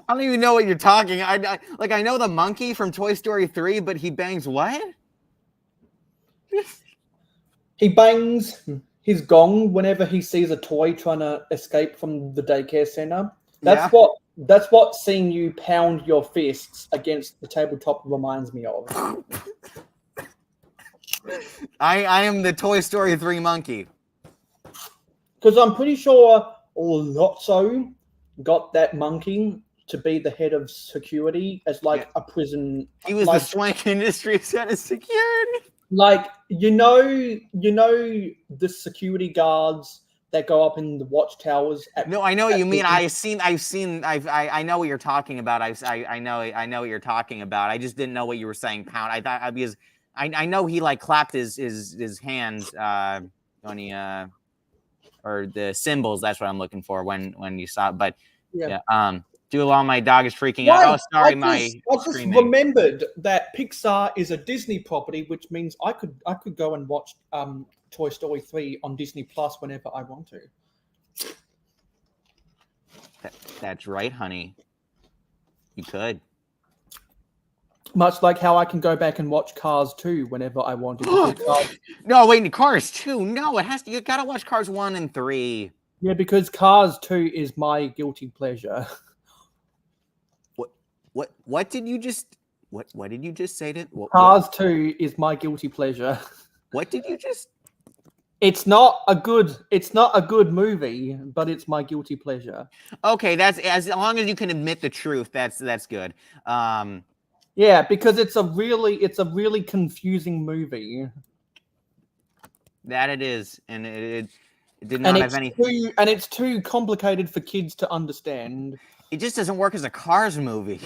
I don't even know what you're talking. I know the monkey from Toy Story 3, but he bangs what? He bangs his gong whenever he sees a toy trying to escape from the daycare center. That's what seeing you pound your fists against the tabletop reminds me of. I am the Toy Story 3 monkey. Because I'm pretty sure Lotso got that monkey to be the head of security as a prison. He was the swank industry's head of security. Like you know the security guards that go up in the watchtowers. No, I know what you mean. I know what you're talking about. I know what you're talking about. I just didn't know what you were saying. Pound. I thought because I know he clapped his hands when he or the cymbals. That's what I'm looking for when you saw it. But yeah. Do while my dog is freaking out. Oh, sorry, I just remembered that Pixar is a Disney property, which means I could go and watch Toy Story 3 on Disney Plus whenever I want to. That's right, honey. You could. Much like how I can go back and watch Cars 2 whenever I want to. No, wait, Cars 2. No, it has to. You gotta watch Cars 1 and 3. Yeah, because Cars 2 is my guilty pleasure. What did you just say to Cars 2 is my guilty pleasure. What did you just It's not a good movie, but it's my guilty pleasure. Okay, that's as long as you can admit the truth, that's good. Yeah, because it's a really confusing movie. That it is, and it did not have any. And it's too complicated for kids to understand. It just doesn't work as a Cars movie.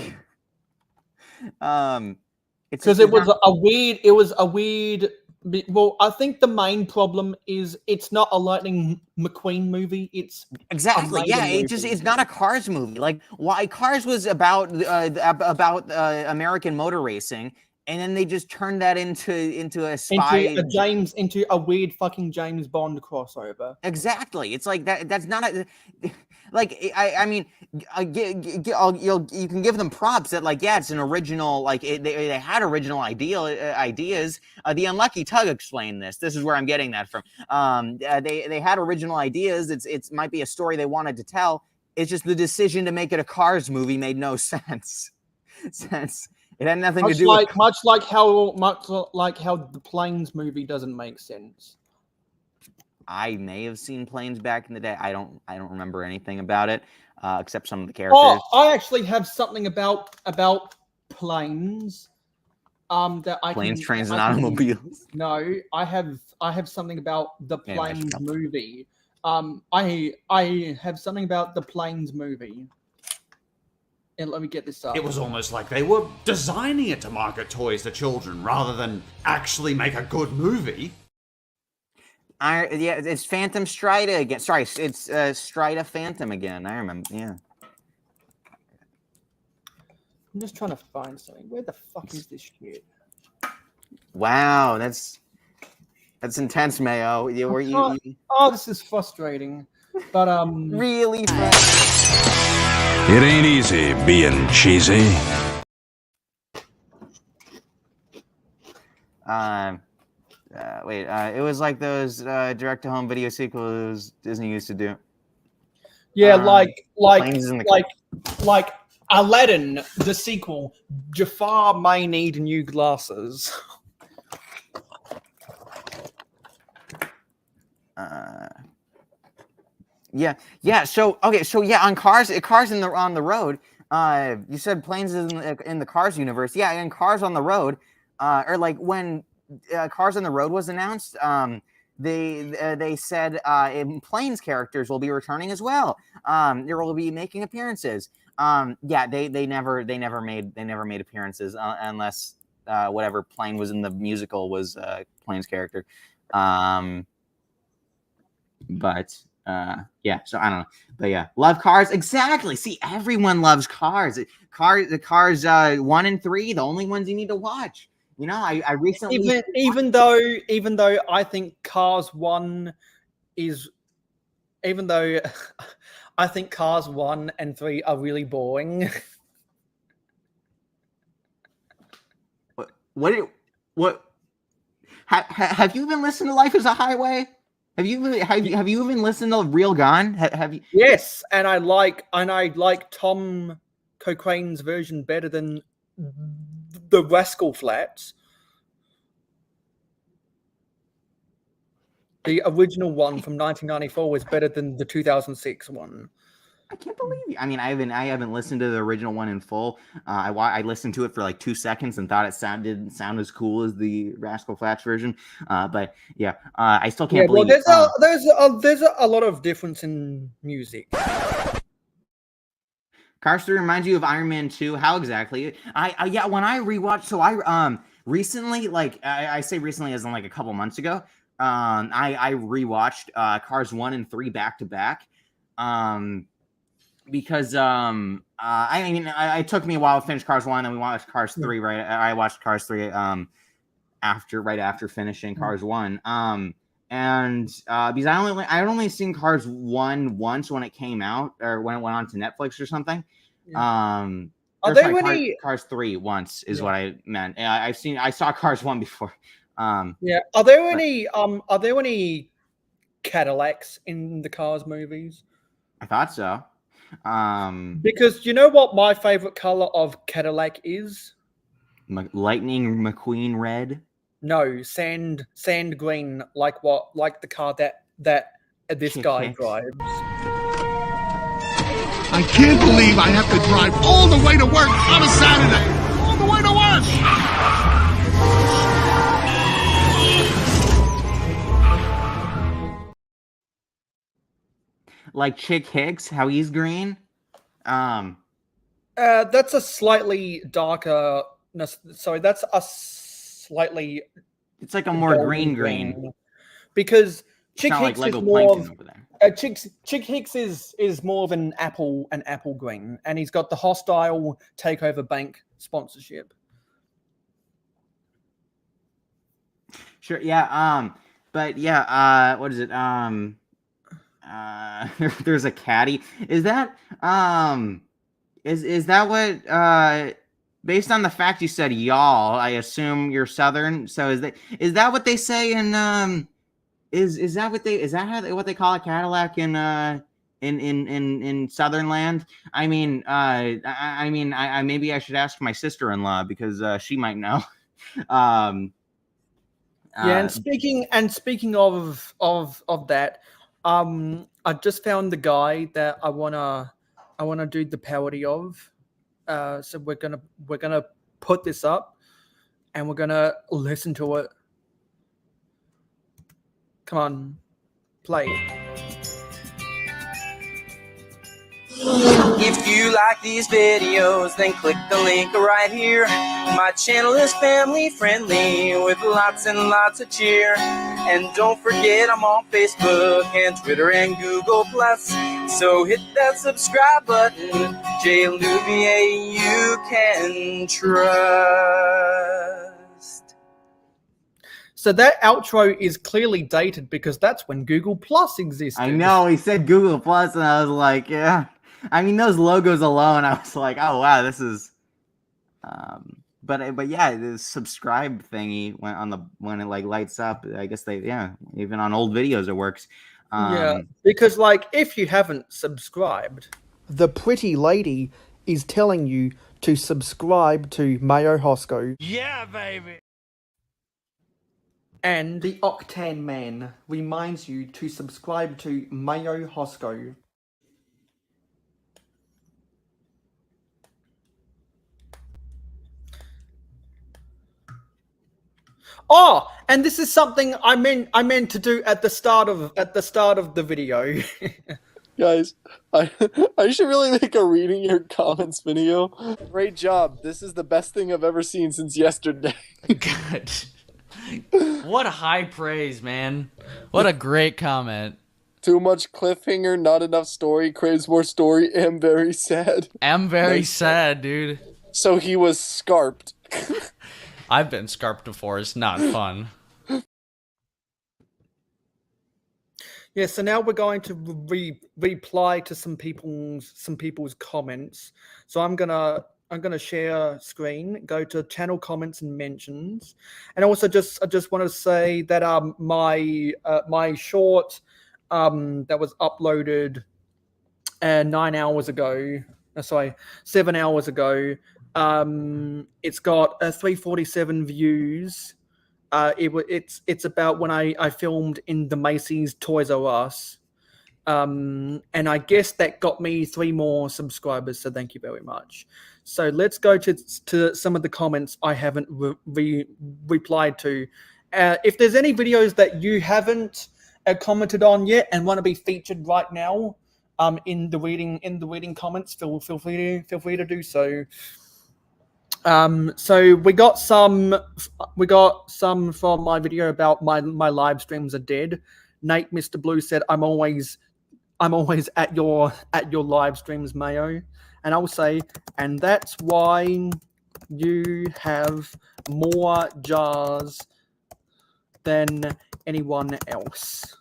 Because it was a weird. Well, I think the main problem is it's not a Lightning McQueen movie. It's exactly it's not a Cars movie. Like why Cars was about American motor racing, and then they just turned that into a spy into a weird fucking James Bond crossover. Exactly. It's like that. That's not a. Like I mean, you can give them props that it's an original they had original ideas. The Unlucky Tug explained this. This is where I'm getting that from. They had original ideas. It might be a story they wanted to tell. It's just the decision to make it a Cars movie made no sense. It had nothing to do with much like how the Planes movie doesn't make sense. I may have seen Planes back in the day. I don't remember anything about it except some of the characters. Oh, I actually have something about Planes. That I Planes, Trains, and Automobiles. No, I have something about the Planes movie. I have something about the Planes movie. And let me get this up. It was almost like they were designing it to market toys to children rather than actually make a good movie. It's Phantom Strida again. Sorry, it's Strida Phantom again. I remember. Yeah. I'm just trying to find something. Where the fuck is this shit? Wow, that's That's intense, Mayo. Oh, this is frustrating. But really. It ain't easy being cheesy. It was like those direct-to-home video sequels Disney used to do. yeah, Planes in the like Aladdin, the sequel. Jafar may need new glasses. Yeah. So on cars on the road. You said planes in the Cars universe. Yeah, in Cars on the Road, or like when Cars on the Road was announced, they said Planes characters will be returning as well. They will be making appearances. They never made appearances unless whatever Plane was in the musical was Planes character. So I don't know, but yeah, love Cars. Exactly. See, everyone loves Cars. The Cars 1 and 3, the only ones you need to watch. You know, I recently even though I think Cars 1 is, even though I think Cars 1 and 3 are really boring. What? Have you been listening to Life is a Highway? Have you even listened to Real Gone? Have you? Yes, and I like Tom Cochrane's version better than the Rascal Flatts. The original one from 1994 was better than the 2006 one. I can't believe you. I mean, I haven't listened to the original one in full. I listened to it for like 2 seconds and thought it didn't sound as cool as the Rascal Flatts version. But yeah, I still can't believe. Well, there's a lot of difference in music. Cars 3 reminds you of Iron Man 2. How exactly? When I rewatched, so I recently, like I say recently as in like a couple months ago, I rewatched Cars 1 and 3 back to back. Because it took me a while to finish Cars 1, and we watched Cars 3, right? I watched Cars 3 after finishing Cars 1. Because I'd only seen Cars 1 once when it came out, or when it went on to Netflix or something. Cars 3 once is what I meant. I saw Cars 1 before. Are there any Cadillacs in the Cars movies? I thought so. Because you know what my favorite color of Cadillac is? Lightning McQueen red. No, sand green, like the car that this guy drives. I can't believe I have to drive all the way to work on a Saturday. All the way to work. Like Chick Hicks, how he's green. That's a slightly darker. No, sorry, that's a slightly. It's like a more green. Because Chick Hicks like is more of, over there. Chick Hicks is more of an apple green, and he's got the hostile takeover bank sponsorship. Sure. Yeah. But yeah. What is it? There's a caddy. Is that is that what based on the fact you said y'all, I assume you're Southern. So is that what they say in what they call a Cadillac in Southern land? I mean maybe I should ask my sister-in-law because she might know. And speaking of that, I just found the guy that I wanna do the parody of. So we're gonna put this up, and we're gonna listen to it. Come on, play. If you like these videos, then click the link right here. My channel is family friendly with lots and lots of cheer. And don't forget I'm on Facebook and Twitter and Google+. So hit that subscribe button. Jay Louvier you can trust. So that outro is clearly dated because that's when Google Plus existed. I know, he said Google Plus, and I was like, yeah. I mean, those logos alone, I was like, oh wow, this is. But yeah, the subscribe thingy when it like lights up. I guess even on old videos it works. Yeah, because like if you haven't subscribed, the pretty lady is telling you to subscribe to mayohosko. Yeah, baby. And the Octan Man reminds you to subscribe to mayohosko. Oh, and this is something I meant to do at the start of the video. Guys, I should really make a reading your comments video. Great job. This is the best thing I've ever seen since yesterday. Good. What high praise, man. What a great comment. Too much cliffhanger, not enough story, craves more story, am very sad. Am very sad, dude. So he was scarped. I've been scarped before. It's not fun. Yeah, so now we're going to reply to some people's comments. So I'm gonna share screen, go to channel comments and mentions, and also I just want to say that my short that was uploaded 7 hours ago. It's got 347 views. It's about when I filmed in the Macy's Toys R Us, and I guess that got me 3 more subscribers. So thank you very much. So let's go to some of the comments I haven't replied to. If there's any videos that you haven't commented on yet and want to be featured right now, in the reading comments, feel free to do so. So we got some from my video about my live streams are dead. Nate, Mr. Blue said, I'm always at your live streams, Mayo. And I'll say, and that's why you have more jars than anyone else.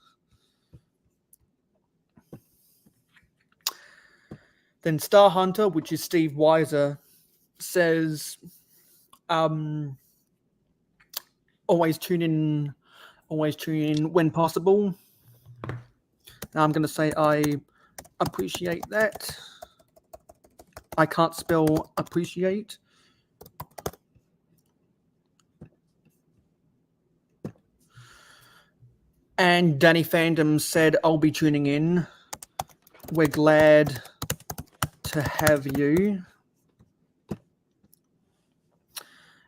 Then Star Hunter, which is Steve Weiser, says, always tune in when possible. Now I'm going to say I appreciate that. I can't spell appreciate. And Danny Fandom said, I'll be tuning in. We're glad to have you.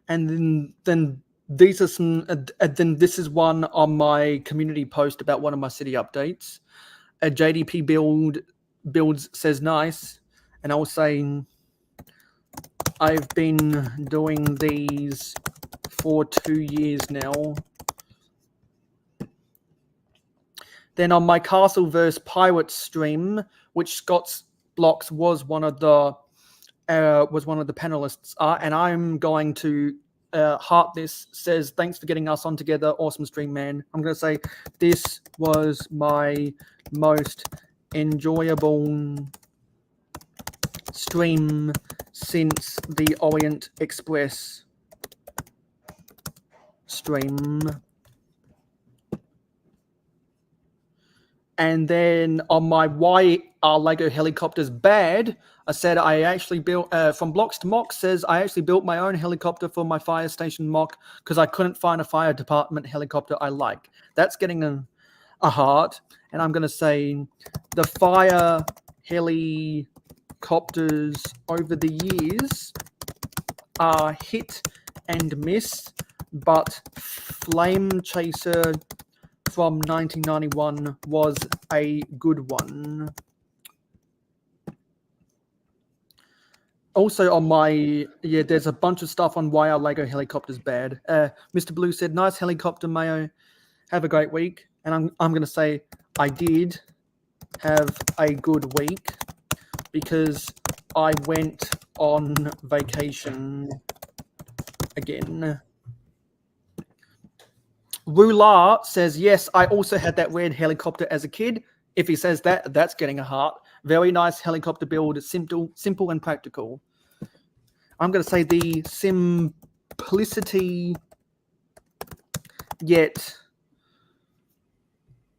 And then these are some. Then this is one on my community post about one of my city updates. A JDP builds says nice, and I was saying I've been doing these for 2 years now. Then on my Castle vs Pirates stream, which Scott's Blocks was one of the panelists, and I'm going to heart this. Says thanks for getting us on together. Awesome stream, man. I'm going to say this was my most enjoyable stream since the Orient Express stream. And then on my why are Lego helicopters bad, I said I actually built, from Blocks to Mock says I actually built my own helicopter for my fire station mock because I couldn't find a fire department helicopter I like. That's getting a heart. And I'm going to say the fire helicopters over the years are hit and miss, but Flame Chaser from 1991 was a good one. Also on my, there's a bunch of stuff on why are Lego helicopters bad. Mr. Blue said, nice helicopter, Mayo. Have a great week. And I'm going to say I did have a good week because I went on vacation again. Rular says, yes, I also had that red helicopter as a kid. If he says that, that's getting a heart. Very nice helicopter build, simple and practical. I'm going to say the simplicity yet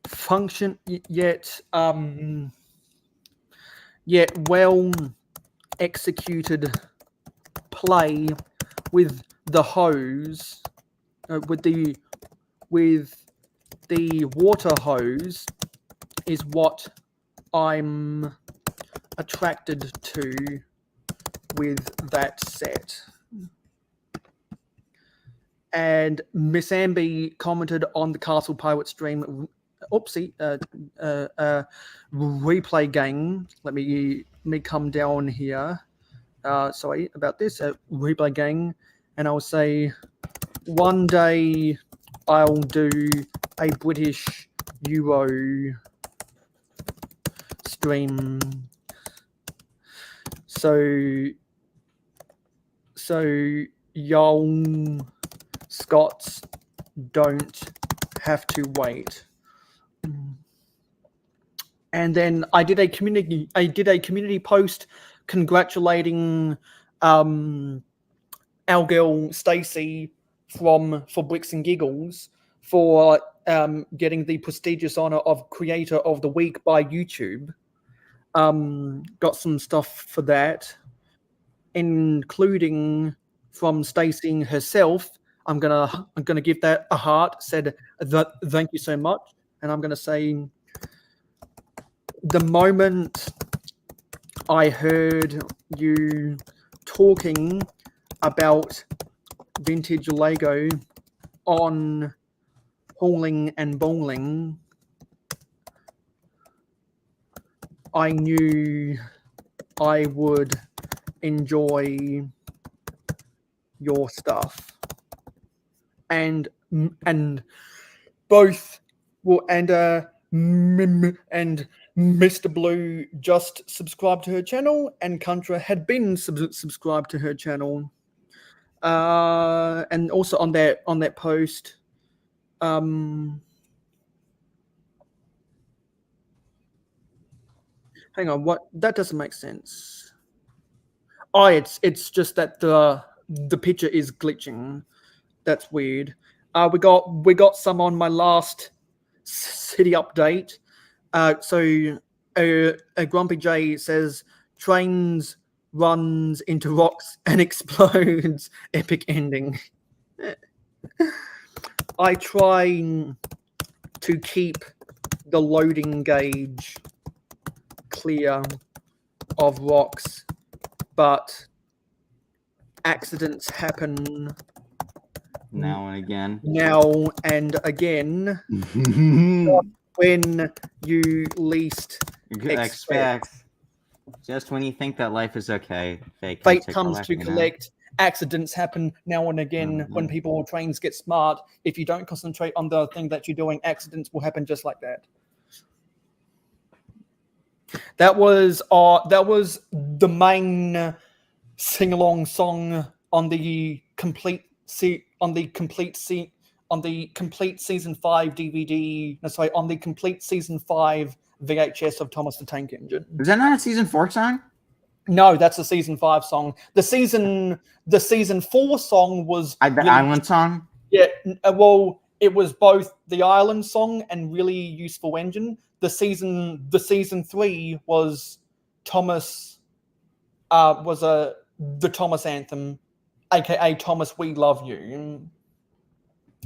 function yet well executed play with the hose, with the water hose, is what I'm attracted to with that set. And Miss Amby commented on the Castle Pirate stream. Oopsie, replay game. Let me come down here. Sorry about this. Replay game, and I'll say one day I'll do a British Euro stream. So y'all Scots don't have to wait. And then I did a community post congratulating our girl Stacey for Bricks and Giggles for getting the prestigious honor of Creator of the Week by YouTube. Got some stuff for that, including from Stacey herself. I'm gonna give that a heart. Said that thank you so much, and I'm gonna say the moment I heard you talking about vintage Lego on hauling and bowling, I knew I would enjoy your stuff, and both will and Mr. Blue just subscribed to her channel, and Contra had been subscribed to her channel. And also on that post, hang on, what? That doesn't make sense. Oh, it's just that the picture is glitching. That's weird. We got some on my last city update. So a Grumpy J says trains runs into rocks and explodes. Epic ending. I try to keep the loading gauge clear of rocks, but accidents happen now and again. When you least expect. Just when you think that life is okay, fate comes to collect. Accidents happen now and again when people or trains get smart. If you don't concentrate on the thing that you're doing, accidents will happen just like that. That was the main sing-along song on the complete season 5 DVD. No, sorry, on the complete season 5 VHS of Thomas the Tank Engine. Is that not a season 4 song? No, that's a season 5 song. The season 4 song was the Island song. Yeah, well, it was both the Island song and Really Useful Engine. The season 3 was Thomas, the Thomas anthem, aka Thomas We Love You.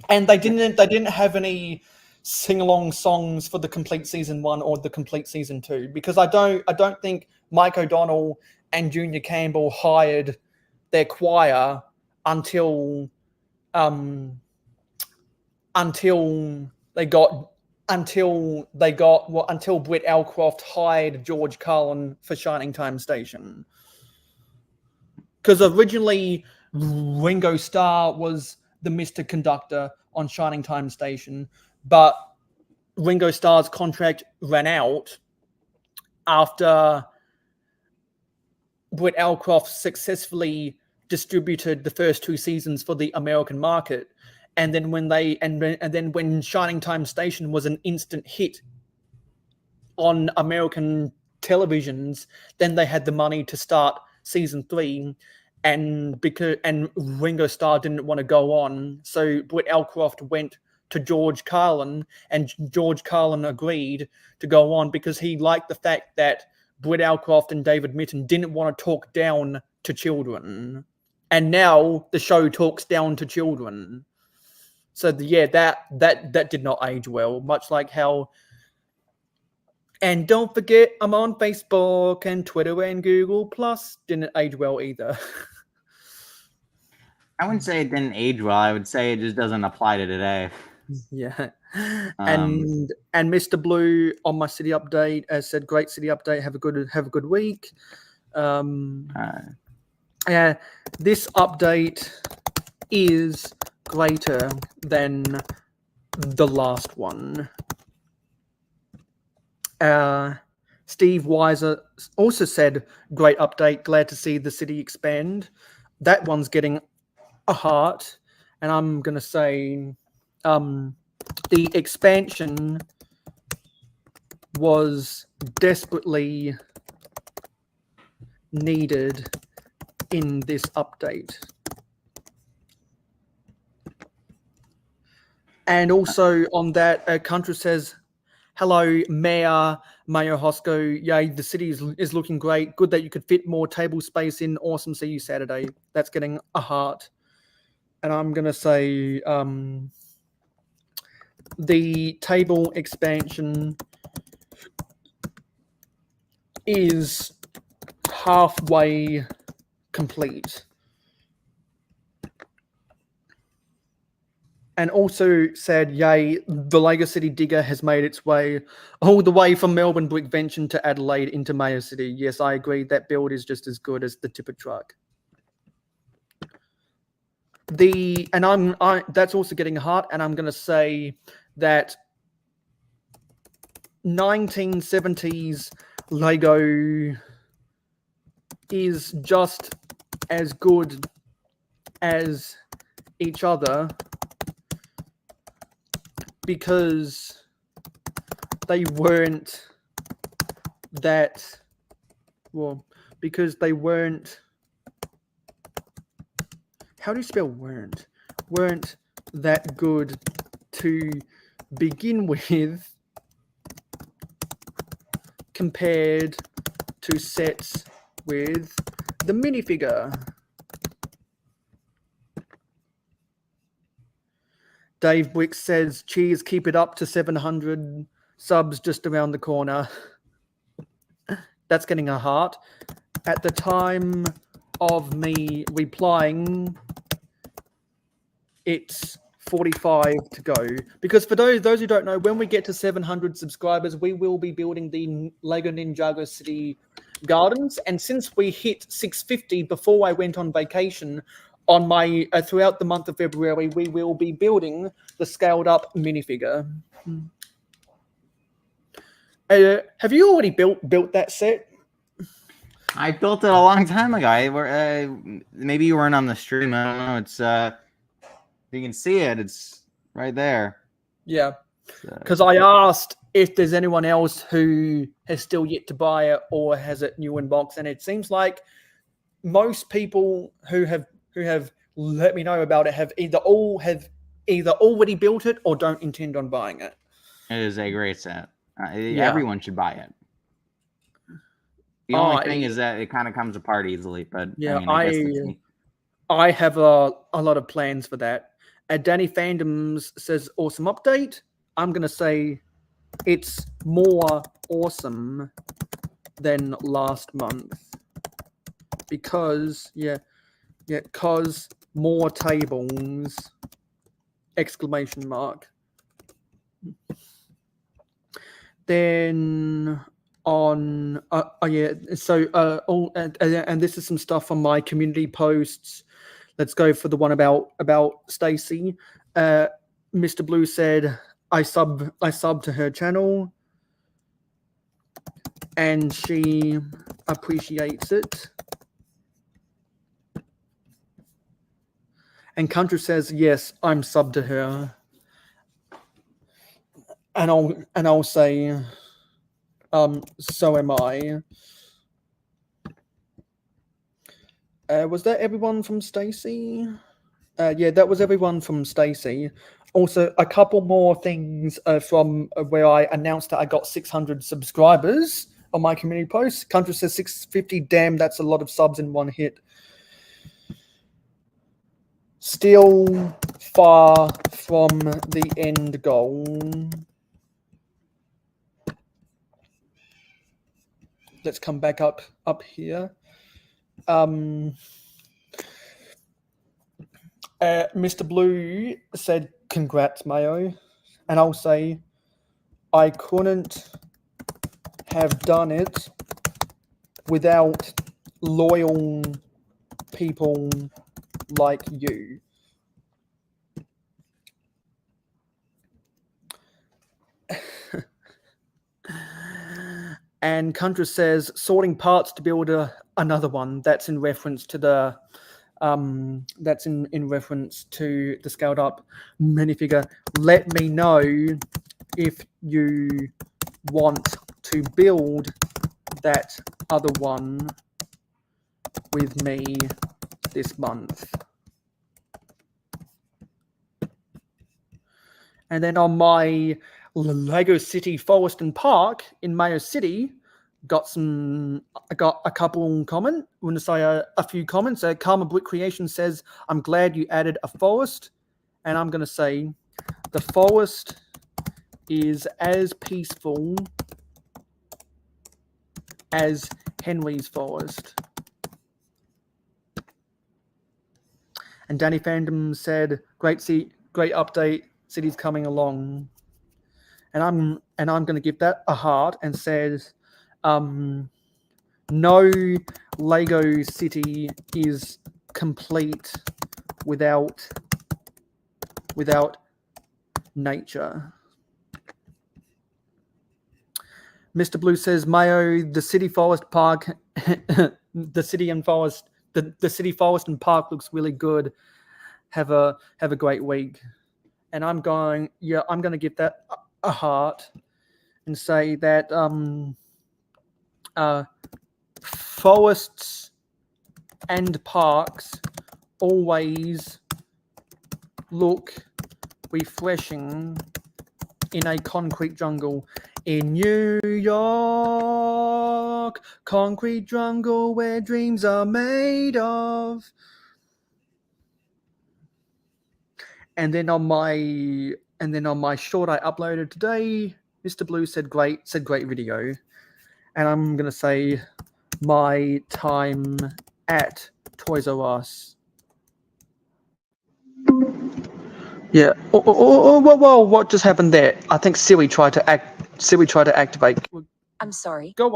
And they didn't have any sing-along songs for the complete season 1 or the complete season 2, because I don't think Mike O'Donnell and Junior Campbell hired their choir until Britt Elcroft hired George Carlin for Shining Time Station. Because originally Ringo Starr was the Mr. Conductor on Shining Time Station, but Ringo Starr's contract ran out after Britt Elcroft successfully distributed the first 2 seasons for the American market, and then when Shining Time Station was an instant hit on American televisions, then they had the money to start season 3, and Ringo Starr didn't want to go on, so Britt Elcroft went to George Carlin, and George Carlin agreed to go on because he liked the fact that Britt Elcroft and David Mitton didn't want to talk down to children, and now the show talks down to children. So that did not age well, much like how. And don't forget, I'm on Facebook and Twitter and Google Plus. Didn't age well either. I wouldn't say it didn't age well. I would say it just doesn't apply to today. Yeah. And Mr. Blue on my city update has said, "Great city update. Have a good week." Yeah, this update is greater than the last one. Steve Weiser also said, "Great update. Glad to see the city expand." That one's getting a heart, and I'm gonna say, the expansion was desperately needed in this update. And also on that, Country says, "Hello, Mayor Mayohosko. Yay, the city is looking great. Good that you could fit more table space in. Awesome. See you Saturday." That's getting a heart. And I'm going to say the table expansion is halfway complete. And also said, "Yay, the Lego City Digger has made its way all the way from Melbourne Brickvention to Adelaide into Mayo City." Yes, I agree. That build is just as good as the tipper truck. That's also getting a heart, and I'm going to say that 1970s Lego is just as good as each other because they weren't that well. Because they weren't. How do you spell weren't? Weren't that good to begin with compared to sets with the minifigure. Dave Wick says, "Cheers, keep it up to 700 subs just around the corner." That's getting a heart. At the time of me replying, it's 45 to go. Because for those who don't know, when we get to 700 subscribers, we will be building the Lego Ninjago City Gardens. And since we hit 650 before I went on vacation, on my throughout the month of February, we will be building the scaled up minifigure. Have you already built that set? I built it a long time ago. Maybe you weren't on the stream. I don't know. It's you can see it. It's right there. Yeah, because I asked if there's anyone else who has still yet to buy it or has it new in box, and it seems like most people who have let me know about it have either already built it or don't intend on buying it. It is a great set. Everyone should buy it. The only thing is that it kind of comes apart easily, but yeah, I guess that's me. I have a lot of plans for that. Danny Fandoms says, "Awesome update." I'm gonna say it's more awesome than last month because cause more tables! Exclamation mark. Then on and this is some stuff on my community posts. Let's go for the one about Stacy. Mr. Blue said, I sub to her channel and she appreciates it. And Country says, yes, I'm sub to her. And I'll say, so am I. Was that everyone from Stacy? Yeah, that was everyone from Stacy. Also, a couple more things from where I announced that I got 600 subscribers on my community post. Country says 650. Damn, that's a lot of subs in one hit. Still far from the end goal. Let's come back up here. Mr. Blue said, congrats, Mayo. And I'll say, I couldn't have done it without loyal people like you. And Country says, sorting parts to build another one. That's in reference to the reference to the scaled up minifigure. Let me know if you want to build that other one with me this month. And then on my Lego City Forest and Park in Mayo City, I got a couple comment. I'm going to say a few comments. Karma Brick Creation says, I'm glad you added a forest. And I'm going to say, the forest is as peaceful as Henry's forest. And Danny Fandom said, great update, city's coming along. And I'm going to give that a heart and says, no Lego City is complete without nature. Mr. Blue says, Mayo, the City Forest Park, the City Forest and Park looks really good. Have a great week. And I'm going to give that a heart and say that forests and parks always look refreshing in a concrete jungle. In New York, concrete jungle where dreams are made of. And then on my short I uploaded today, Mr. Blue said great video. And I'm gonna say my time at Toys R Us. Yeah. Whoa, what just happened there? I think Siri tried to activate. I'm sorry. Go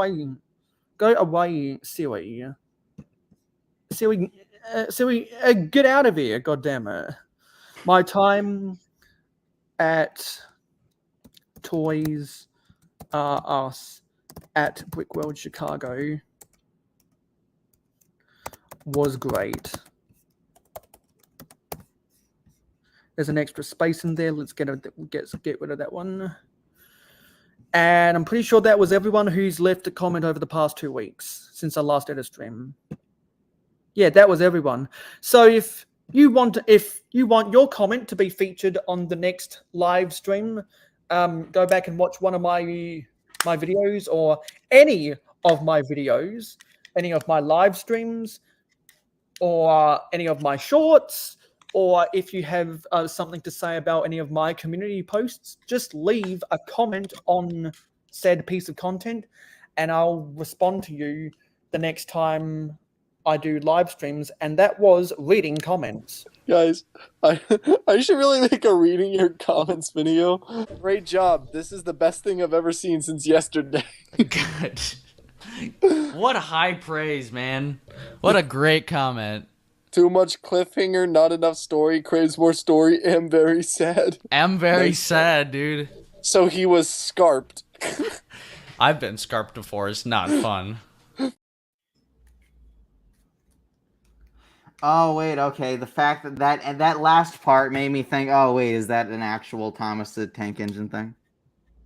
away, Siri. Siri, get out of here! God damn it! My time at Toys R Us at Brickworld Chicago was great. There's an extra space in there. Let's get rid of that one. And I'm pretty sure that was everyone who's left a comment over the past 2 weeks since I last did a stream. Yeah, that was everyone. So if you want your comment to be featured on the next live stream, go back and watch one of my videos or any of my videos, any of my live streams, or any of my shorts, or if you have something to say about any of my community posts, just leave a comment on said piece of content and I'll respond to you the next time I do live streams, and that was reading comments. Guys, I should really make a reading your comments video. Great job. This is the best thing I've ever seen since yesterday. Good. What high praise, man. What a great comment. Too much cliffhanger, not enough story, craves more story, am very sad. Am very sad, dude. So he was scarped. I've been scarped before, it's not fun. Oh wait, okay. The fact that last part made me think. Oh wait, is that an actual Thomas the Tank Engine thing?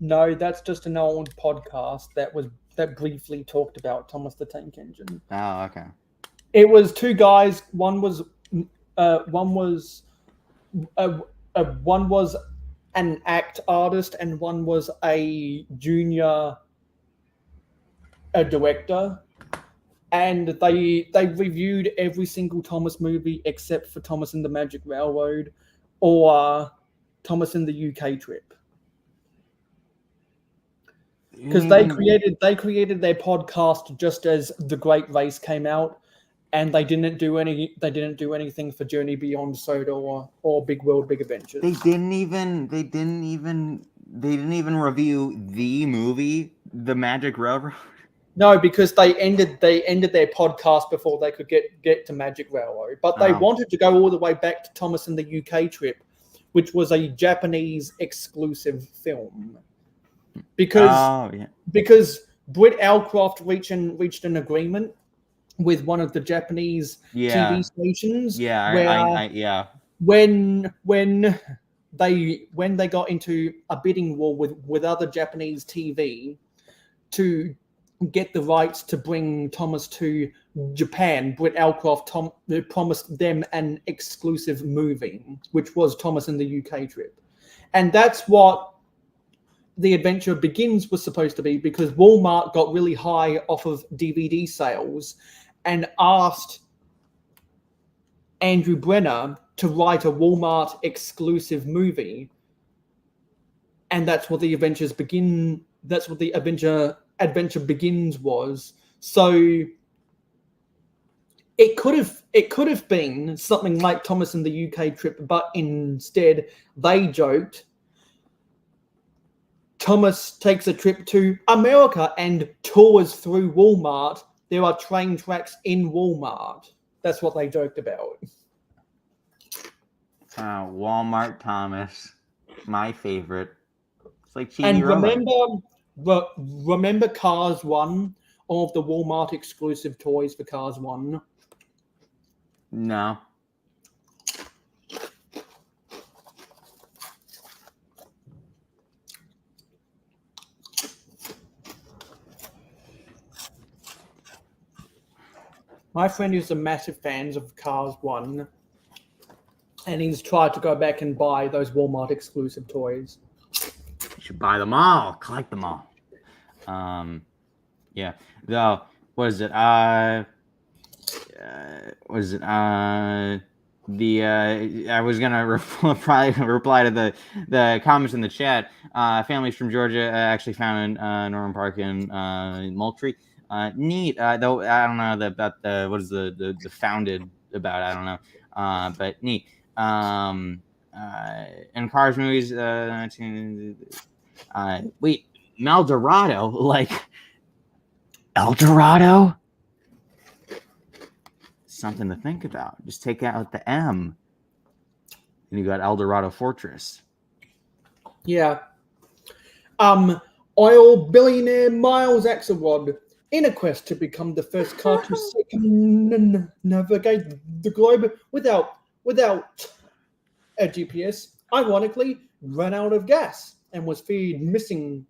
No, that's just an old podcast that briefly talked about Thomas the Tank Engine. Oh, okay. It was two guys. One was one was an act artist, and one was a junior director. And they reviewed every single Thomas movie except for Thomas and the Magic Railroad or Thomas and the UK Trip. Because they created their podcast just as The Great Race came out, and they didn't do anything for Journey Beyond Soda or Big World Big Adventures. They didn't even review the movie, The Magic Railroad. No, because they ended their podcast before they could get to Magic Railroad. But they wanted to go all the way back to Thomas and the UK Trip, which was a Japanese exclusive film. Because Britt Alcroft reached an agreement with one of the Japanese TV stations. When they got into a bidding war with other Japanese TV to get the rights to bring Thomas to Japan, Britt Alcroft promised them an exclusive movie, which was Thomas and the UK Trip. And that's what The Adventure Begins was supposed to be, because Walmart got really high off of DVD sales and asked Andrew Brenner to write a Walmart exclusive movie. And that's what The Adventures Begin. That's what the Adventure Begins was. So it could have been something like Thomas and the UK Trip, but instead they joked Thomas takes a trip to America and tours through Walmart. There are train tracks in Walmart. That's what they joked about. Walmart Thomas, my favorite. It's like cheating. And remember Cars 1? All of the Walmart exclusive toys for Cars 1? No. My friend is a massive fan of Cars 1, and he's tried to go back and buy those Walmart exclusive toys. You should buy them all, collect them all. Yeah. Though, what is it? I was gonna reply to the comments in the chat. Families from Georgia actually found in Norman Park in Moultrie. Neat. Though I don't know about the what is the founded about. I don't know. But neat. In Cars movies, wait, Meldorado, like El Dorado. Something to think about. Just take out the M, and you got El Dorado Fortress. Yeah. Oil billionaire Miles Axelrod, in a quest to become the first car to circumnavigate the globe without a GPS, ironically ran out of gas and was feared missing.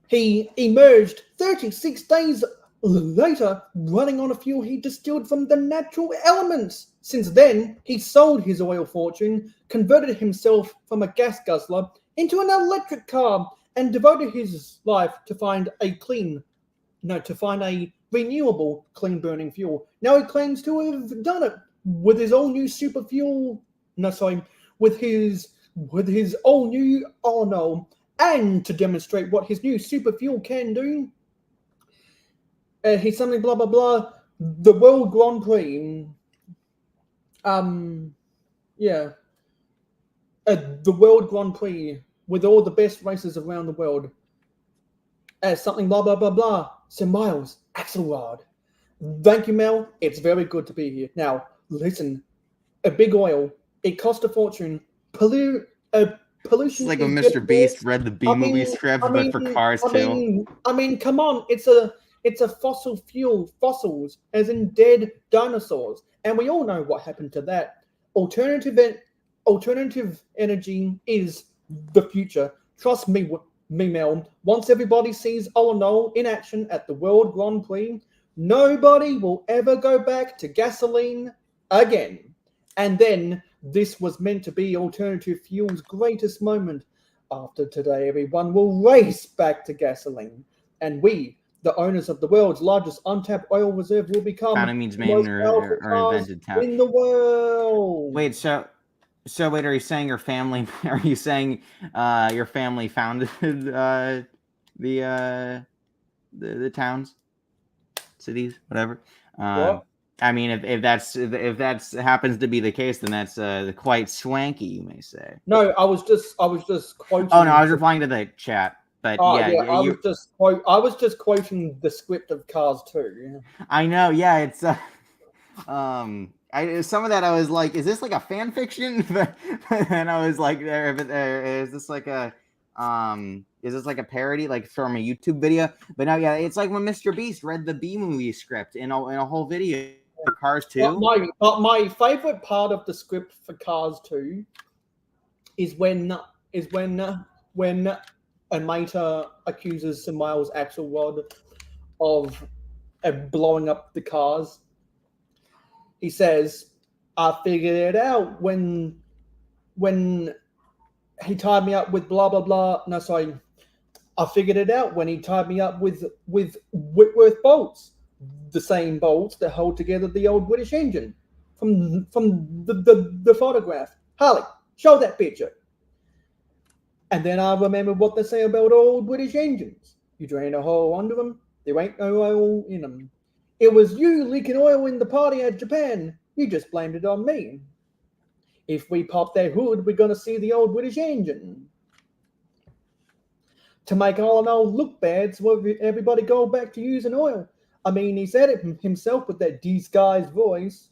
He emerged 36 days later running on a fuel he distilled from the natural elements. Since then, he sold his oil fortune, converted himself from a gas guzzler into an electric car, and devoted his life to find a renewable, clean-burning fuel. Now he claims to have done it with his all-new super fuel. With his all-new and to demonstrate what his new super fuel can do. He's something blah blah blah. The World Grand Prix. The World Grand Prix with all the best races around the world. Something blah blah blah blah. So Miles Axelrod. Thank you, Mel. It's very good to be here. Now listen, a big oil. It cost a fortune. Pollution. It's like when Mr. Beast read the B-movie script, but for Cars too. I mean, come on. It's a It's a fossil fuel, fossils, as in dead dinosaurs. And we all know what happened to that. Alternative energy is the future. Trust me, Mel. Once everybody sees Olenol in action at the World Grand Prix, nobody will ever go back to gasoline again. And then this was meant to be alternative fuel's greatest moment. After today, everyone will race back to gasoline. And we, the owners of the world's largest untapped oil reserve, will become Kind of means the man most or powerful cars invented town. in the world. Wait, so wait, are you saying your family? Are you saying your family founded the towns, cities, whatever? What? I mean, if that's happens to be the case, then that's quite swanky, you may say. No, I was just quoting. Oh no, I was replying to the chat. But I was just quoting the script of Cars 2. I know, yeah, it's some of that I was like, is this like a fan fiction? And I was like, is this like a parody, like from a YouTube video? But no, yeah, it's like when Mr. Beast read the B movie script in a whole video. Cars 2. But my favorite part of the script for Cars 2 is when Amata accuses Sir Miles Axelrod of blowing up the cars. He says, "I figured it out when he tied me up with blah blah blah." No, sorry. I figured it out when he tied me up with Whitworth bolts, the same bolts that hold together the old British engine from the photograph. Harley, show that picture. And then I remember what they say about old British engines. You drain a hole under them, there ain't no oil in them. It was you leaking oil in the party at Japan. You just blamed it on me. If we pop that hood, we're going to see the old British engine. To make all in all look bad, so everybody go back to using oil. I mean, he said it himself with that disguised voice.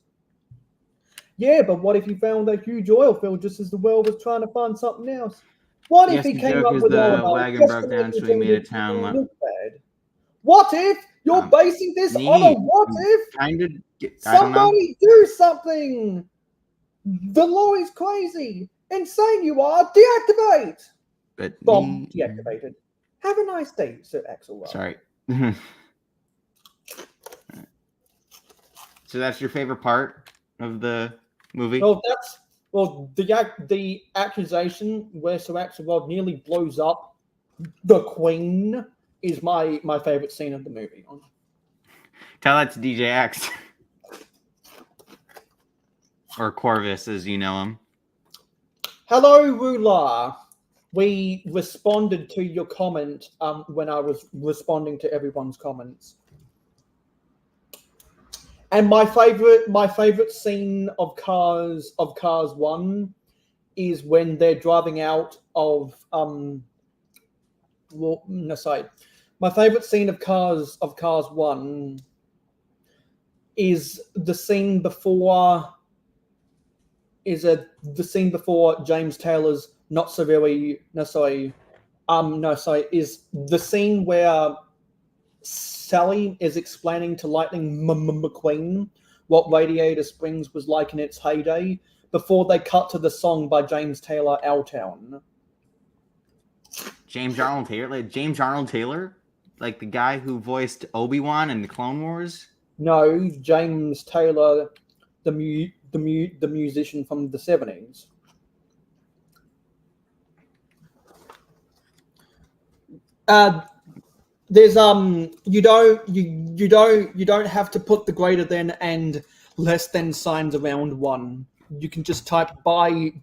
Yeah, but what if he found that huge oil field just as the world was trying to find something else? What if he came up with the wagon broke down, so he made a town look bad? What if you're basing this on a what if? Somebody do something! The law is crazy. Insane you are. Deactivate. But bomb deactivated. Have a nice day, Sir Axelrod. Sorry. So that's your favorite part of the movie? The accusation where Sir Axelrod nearly blows up the Queen is my favorite scene of the movie. Tell that to DJ X. Or Corvus, as you know him. Hello, Rular. We responded to your comment when I was responding to everyone's comments. And my favorite scene of Cars 1 is when they're driving out of my favorite scene of Cars 1 is the scene before is James Taylor's is the scene where Sally is explaining to Lightning McQueen what Radiator Springs was like in its heyday before they cut to the song by James Taylor, Our Town. James Arnold Taylor? Like the guy who voiced Obi-Wan in the Clone Wars? No, James Taylor, the musician from the 70s. There's you don't have to put the greater than and less than signs around one. You can just type by.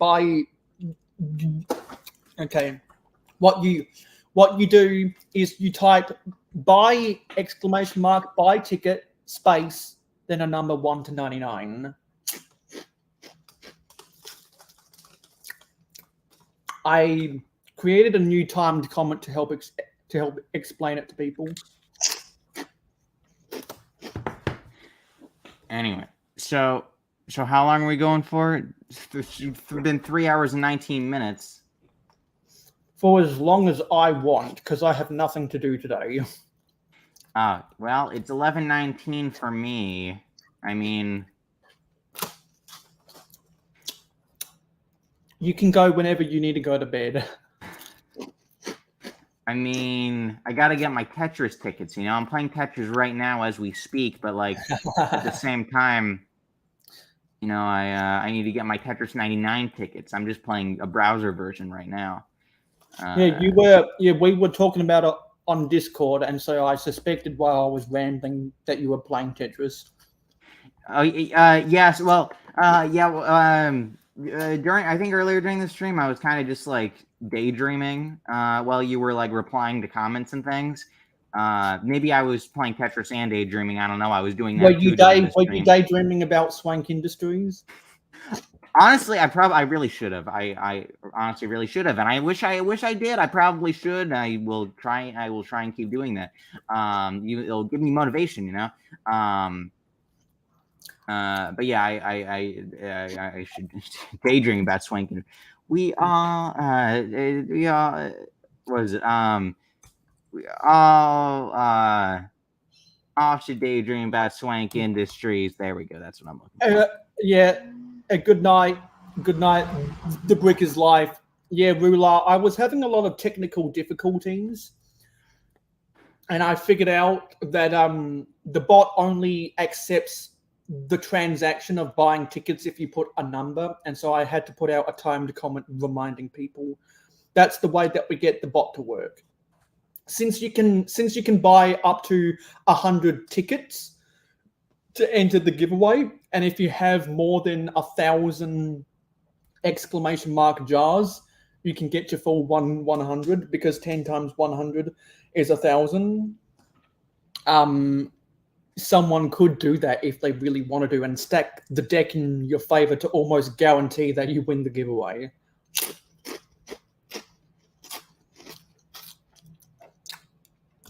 Okay, what you do is you type buy exclamation mark buy ticket space then a number 1 to 99. I created a new timed comment to help explain it to people. Anyway, so how long are we going for? It's been 3 hours and 19 minutes. For as long as I want, because I have nothing to do today. Well, it's 11:19 for me. I mean, You can go whenever you need to go to bed. I gotta get my Tetris tickets. You know, I'm playing Tetris right now as we speak, but like at the same time, you know, I need to get my Tetris 99 tickets. I'm just playing a browser version right now. We were talking about it on Discord, and so I suspected while I was rambling that you were playing Tetris. Yes. Well, during I think earlier during the stream, I was kind of just like daydreaming while you were like replying to comments and things. Maybe I was playing Tetris and daydreaming. I don't know. I was doing that Were too during the you stream. daydreaming about Swank Industries? Honestly, I really should have. I honestly really should have, and I wish I did. I probably should. I will try and keep doing that. It'll give me motivation, you know. But yeah, I should daydream about Swankin. We all what is it? We all should daydream about Swank Industries. There we go. That's what I'm looking for. Good night. Good night. The brick is life. Yeah, Rula, I was having a lot of technical difficulties, and I figured out that the bot only accepts the transaction of buying tickets if you put a number, and so I had to put out a timed comment reminding people. That's the way that we get the bot to work. Since you can buy up to 100 tickets to enter the giveaway, and if you have more than 1,000 exclamation mark jars, you can get your full 100, because 10 times 100 is 1,000. Someone could do that if they really wanted to and stack the deck in your favor to almost guarantee that you win the giveaway.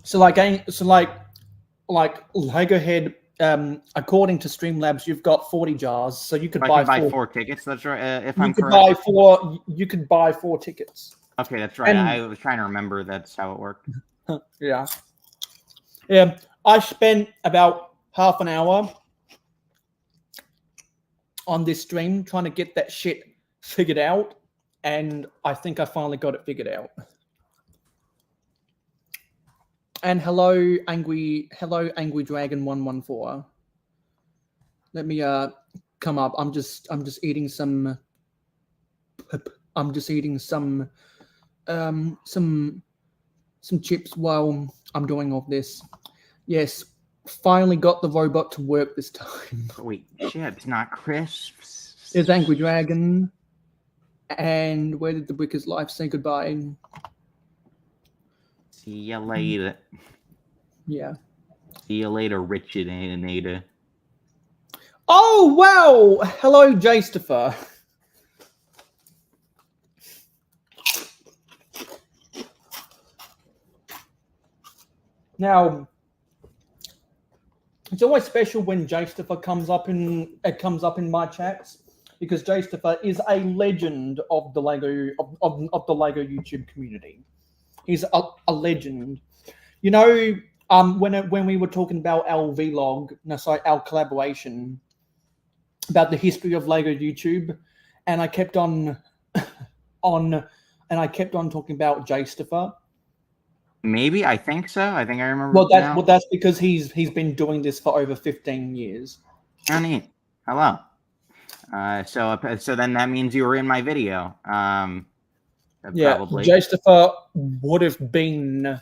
So like Lego Head, according to Streamlabs, you've got 40 jars, so you could buy 4 tickets. That's right. If you I'm could correct, you could buy 4 tickets. Okay, that's right. I was trying to remember that's how it worked. Yeah. I spent about half an hour on this stream trying to get that shit figured out, and I think I finally got it figured out. And hello Angry Dragon 114. Let me come up. I'm just eating some chips while I'm doing all this. Yes, finally got the robot to work this time. Wait, chips, not crisps. There's Angry Dragon. And where did the Bricker's Life say goodbye? See you later. Yeah. See you later, Richard and Ada. Oh, wow! Hello, Jaystifer. Now, it's always special when Jaystifer comes up in my chats, because Jaystifer is a legend of the Lego of the Lego YouTube community. He's a legend. You know, when we were talking about our vlog, our collaboration about the history of Lego YouTube, and I kept on talking about Jaystifer. Maybe, I think so. I think I remember. Well, that's because he's been doing this for over 15 years. How neat. Hello. So then that means you were in my video. Yeah, probably. Jaystifer would have been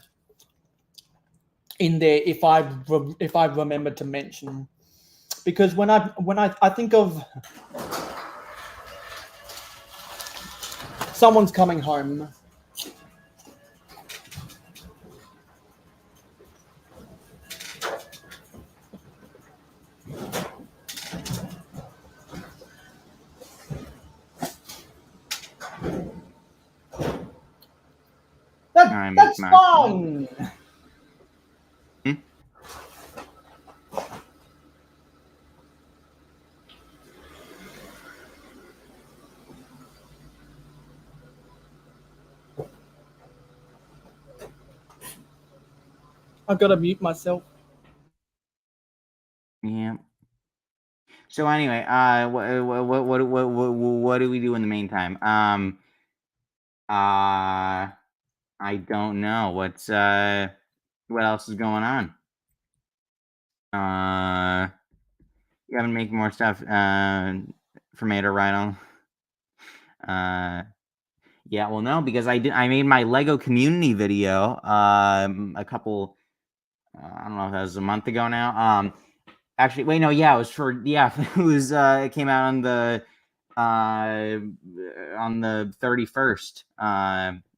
in there if I remembered to mention, because when I think of someone's coming home. That's fine. I've got to mute myself. Yeah. So anyway, what do we do in the meantime? I don't know what else is going on. You haven't making more stuff for me to write on. Yeah, well, no, because I made my Lego community video a couple. I don't know if that was a month ago now. Actually, wait, no, yeah, it was it was it came out on the 31st.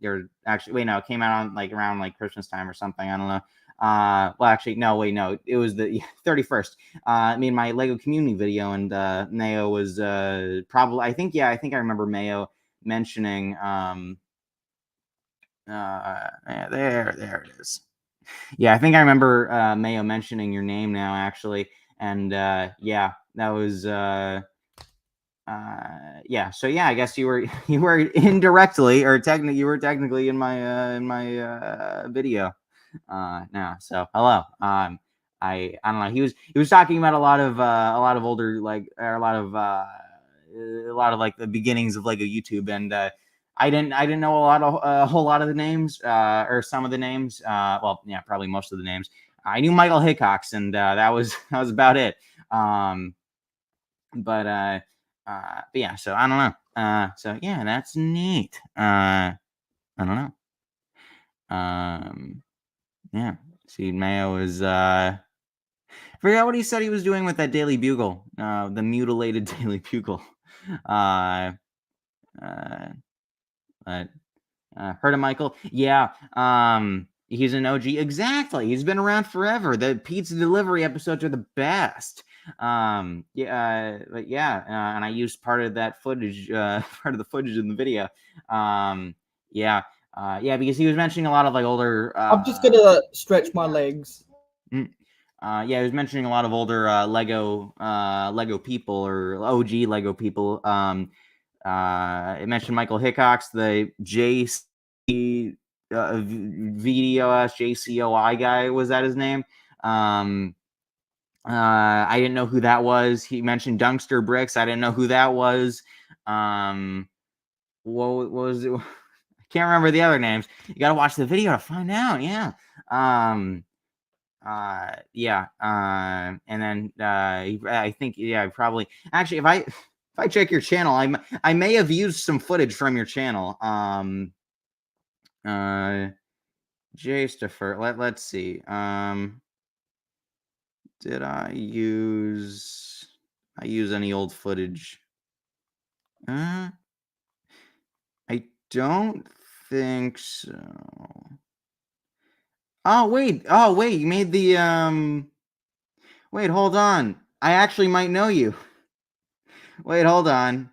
Or actually, wait, no, it came out on around Christmas time or something. I don't know. Well, actually, no, wait, no, it was the 31st. I made my Lego community video, and Mayo was probably, I think I remember Mayo mentioning there it is. Yeah, I think I remember Mayo mentioning your name now, actually, and yeah, that was yeah. So yeah, I guess you were indirectly or technically in my video now. So hello. I don't know. He was talking about a lot of older a lot of the beginnings of Lego YouTube, and I didn't know a whole lot of the names or some of the names. Well, yeah, probably most of the names. I knew Michael Hickox, and that was about it. But yeah, so I don't know. So yeah, that's neat. I don't know. Yeah. See, Mayo is I forgot what he said he was doing with that Daily Bugle, the mutilated Daily Bugle. But heard of Michael? Yeah. He's an OG. Exactly. He's been around forever. The pizza delivery episodes are the best. Yeah. But yeah. And I used part of that footage, part of the footage in the video. Yeah. Yeah, because he was mentioning a lot of older. I'm just gonna stretch my legs. Yeah, he was mentioning a lot of older Lego people or OG Lego people. It mentioned Michael Hickox, the JC VDOS JCOI guy. Was that his name? I didn't know who that was. He mentioned Dunkster Bricks. I didn't know who that was. What was it? I can't remember the other names. You got to watch the video to find out. Yeah. Yeah. And then I think probably actually if I check your channel, I may have used some footage from your channel. Jaystifer, let's see. Did I use any old footage? I don't think so. Oh wait, you made the wait, hold on. I actually might know you. Wait, hold on.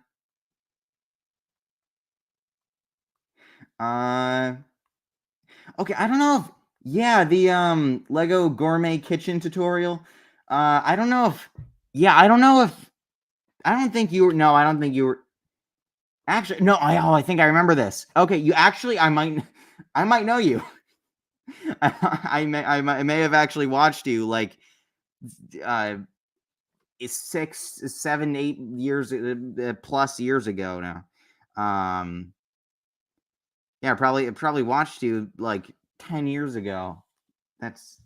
Okay, I don't know if the Lego gourmet kitchen tutorial. I don't know if I don't think you were actually no, I think I remember this. Okay, you actually I might know you. I may have actually watched you 6, 7, 8 years plus years ago now. Yeah, probably watched you 10 years ago. That's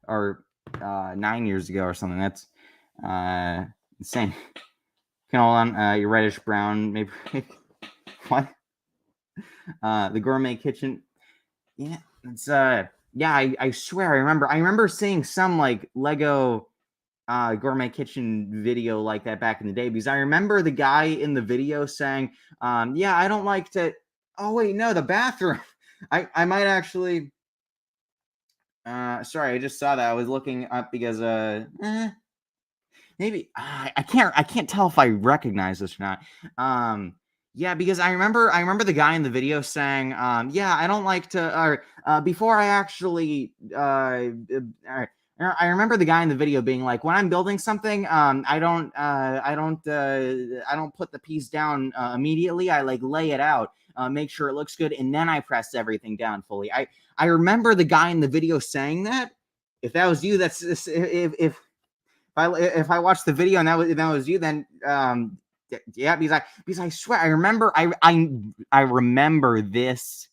or 9 years ago or something. That's insane. Can hold on. Your reddish brown, maybe. What? The gourmet kitchen. Yeah, it's yeah. I swear I remember seeing some Lego gourmet kitchen video like that back in the day, because I remember the guy in the video saying, yeah, I don't like to. Oh wait, no, the bathroom. I might actually. Sorry, I just saw that. I was looking up because maybe I can't tell if I recognize this or not. Yeah, because I remember the guy in the video saying, yeah, I don't like to, or before I actually, I remember the guy in the video being like, when I'm building something, I don't put the piece down immediately. I lay it out, make sure it looks good, and then I press everything down fully. I remember the guy in the video saying that, if that was you, that's if I watched the video and that was you, then yeah, because I swear I remember I remember this,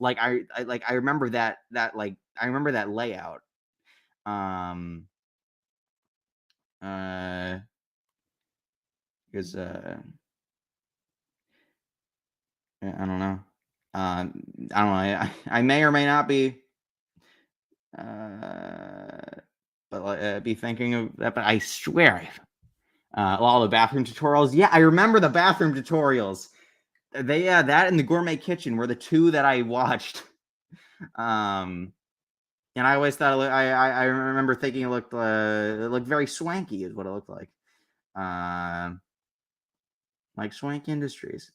like I remember that like I remember that layout. Because I don't know. I don't know. I may or may not be be thinking of that, but I swear all the bathroom tutorials. Yeah, I remember the bathroom tutorials. That and the gourmet kitchen were the two that I watched. And I always thought I remember thinking it looked very swanky, is what it looked like. Like Swank Industries.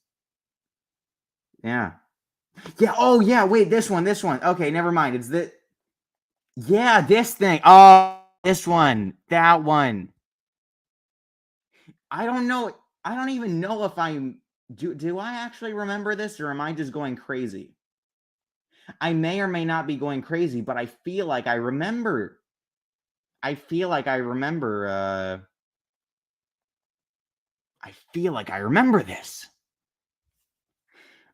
Yeah. Yeah. Oh yeah. Wait, this one. Okay, never mind. It's the. Yeah, this thing. Oh, this one. That one. I don't know. I don't even know if I'm. Do I actually remember this, or am I just going crazy? I may or may not be going crazy, but I feel like I remember. I feel like I remember this.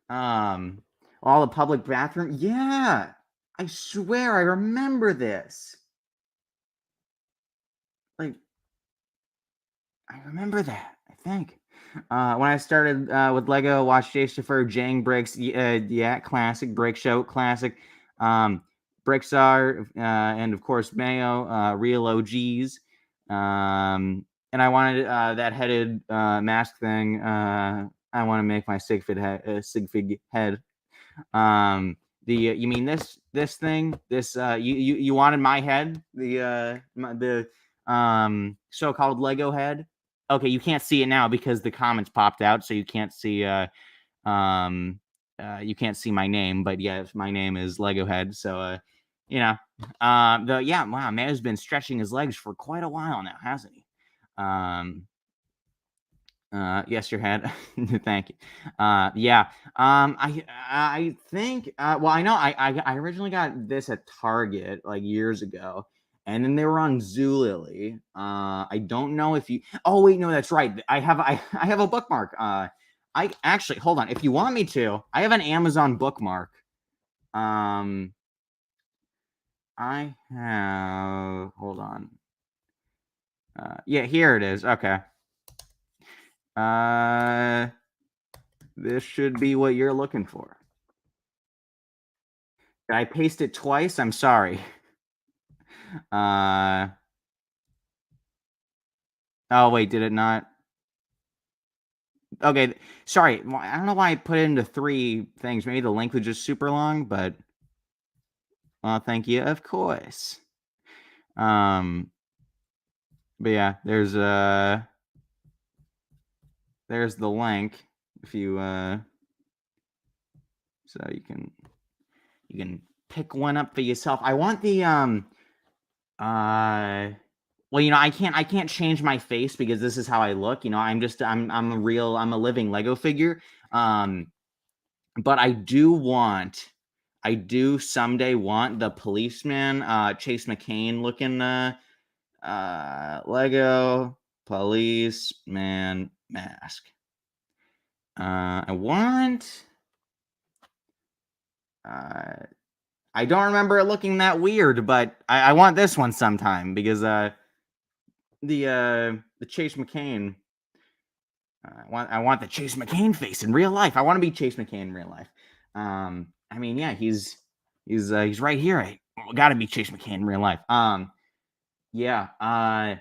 All the public bathroom. Yeah. I swear I remember this. Like, I remember that, I think. When I started with Lego, watched Jay Schaffer, Jang Bricks, yeah, classic, Brick Show, classic. Brickstar, and of course Mayo, real OGs. And I wanted that headed mask thing. I want to make my Sigfig head. You mean this thing? This you wanted my head? The so-called Lego head? Okay, you can't see it now because the comments popped out, so you can't see you can't see my name, but yes, my name is Lego Head. So wow, Mayo's been stretching his legs for quite a while now, hasn't he? Yes, your head. Thank you. Yeah. I think. Well, I know. I originally got this at Target like years ago, and then they were on Zulily. I don't know if you. Oh wait, no, that's right. I have a bookmark. I actually hold on. If you want me to, I have an Amazon bookmark. I have. Hold on. Yeah, here it is. Okay. This should be what you're looking for. Did I paste it twice? I'm sorry. Oh wait, did it not? Okay, sorry. I don't know why I put it into 3 things. Maybe the link was just super long, but well, thank you, of course. But yeah, there's the link if you so you can pick one up for yourself. I want the well, I can't change my face because this is how I look. I'm a living Lego figure. But I do someday want the policeman, Chase McCain looking Lego policeman mask. I want. I don't remember it looking that weird, but I want this one sometime because the Chase McCain. I want the Chase McCain face in real life. I want to be Chase McCain in real life. I mean, yeah, he's right here. Got to be Chase McCain in real life. Yeah.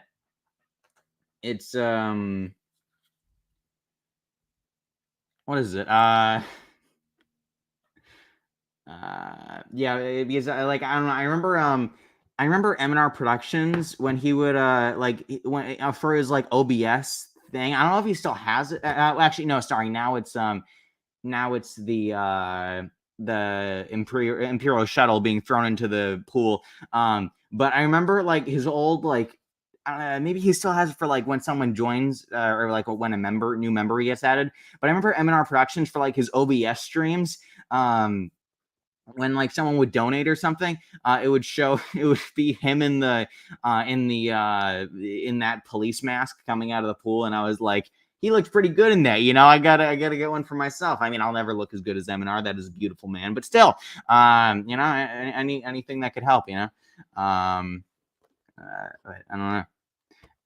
It's what is it? Yeah, because I don't know. I remember M&R Productions when he would for his like OBS thing. I don't know if he still has it. Actually, no. Sorry. Now it's the Imperial shuttle being thrown into the pool. But I remember like his old like. Maybe he still has it for like when someone joins or like when a new member gets added. But I remember M&R Productions for like his OBS streams. when like someone would donate or something, it would show it would be him in that police mask coming out of the pool, and I was like, he looked pretty good in that. I gotta get one for myself. I mean, I'll never look as good as M&R. That is a beautiful man, but still, anything that could help, I don't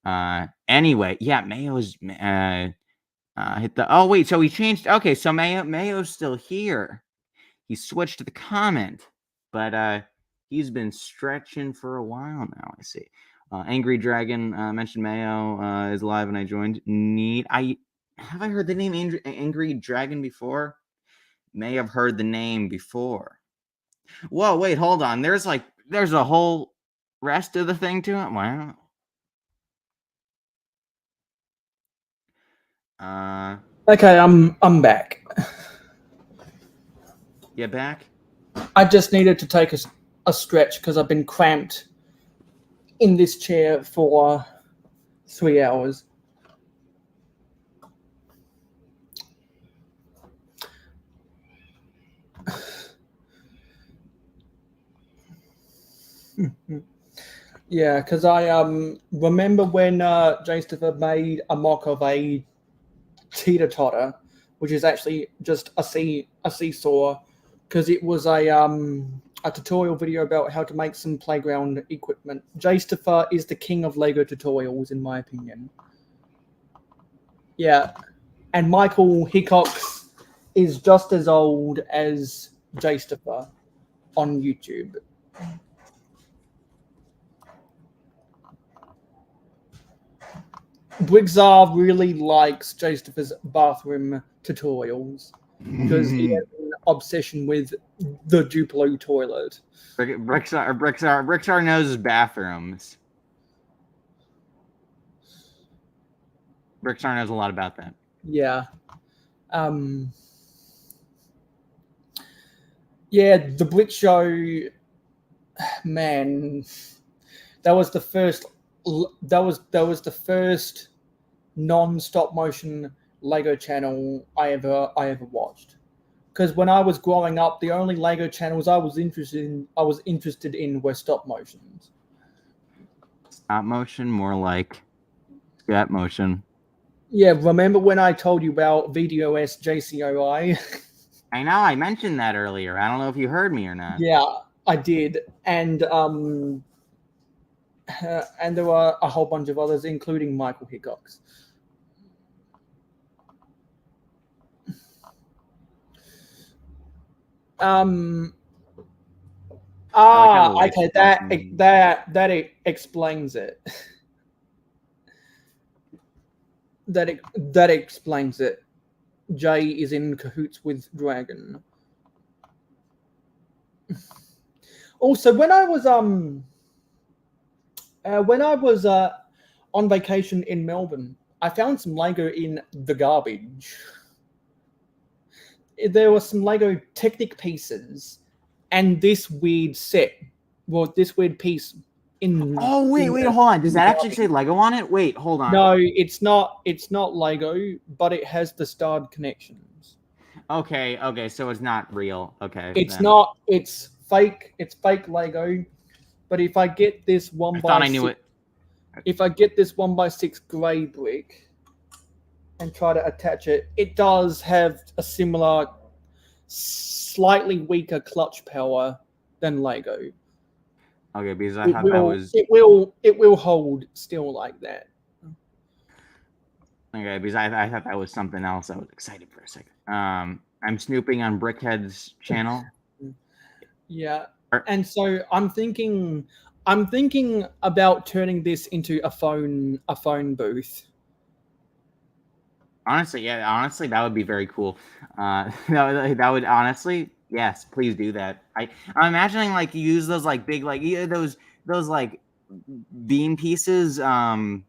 know. Anyway, yeah, Mayo's hit the. Oh wait, so he changed. Okay, so Mayo's still here. He switched to the comment, but he's been stretching for a while now. I see. Angry Dragon mentioned Mayo is live, and I joined. Neat. Have I heard the name Angry Dragon before? May have heard the name before. Whoa, wait, hold on. There's a whole rest of the thing to it. Wow. Okay, I'm back. You back? I just needed to take a stretch because I've been cramped in this chair for 3 hours. Yeah, because I remember when Jastopher made a mock of a teeter-totter, which is actually just a seesaw, because it was a tutorial video about how to make some playground equipment. Jastopher is the king of Lego tutorials, in my opinion. Yeah, and Michael Hickox is just as old as Jastopher on YouTube. Brigzar really likes Jastopher's bathroom tutorials because he has an obsession with the Duplo toilet. Brixar knows his bathrooms. Brixar knows a lot about that. Yeah. Yeah, the Brick Show, man, that was the first non-stop motion Lego channel I ever watched. Because when I was growing up, the only Lego channels I was interested in were stop motions. Stop motion, more like scat motion. Yeah, remember when I told you about VDOS JCOI? I know, I mentioned that earlier. I don't know if you heard me or not. Yeah, I did, and there were a whole bunch of others, including Michael Hickox. Okay, that explains it. That explains it. Jay is in cahoots with Dragon. Also, when I was on vacation in Melbourne, I found some Lego in the garbage. There were some Lego Technic pieces and this weird set. Well, this weird piece in. Oh wait, hold on. Does that actually say Lego on it? Wait, hold on. No, it's not Lego, but it has the starred connections. Okay, so it's not real. Okay. It's not. It's fake. It's fake Lego. But if I get this if I get this 1x6 grey brick and try to attach it, it does have a similar, slightly weaker clutch power than Lego. Okay, because it will hold still like that. Okay, because I thought that was something else. I was excited for a second. I'm snooping on Brickhead's channel. Yeah, and so I'm thinking about turning this into a phone booth. Honestly, that would be very cool. That would honestly, yes, please do that. I'm imagining like you use those like big like those like beam pieces. The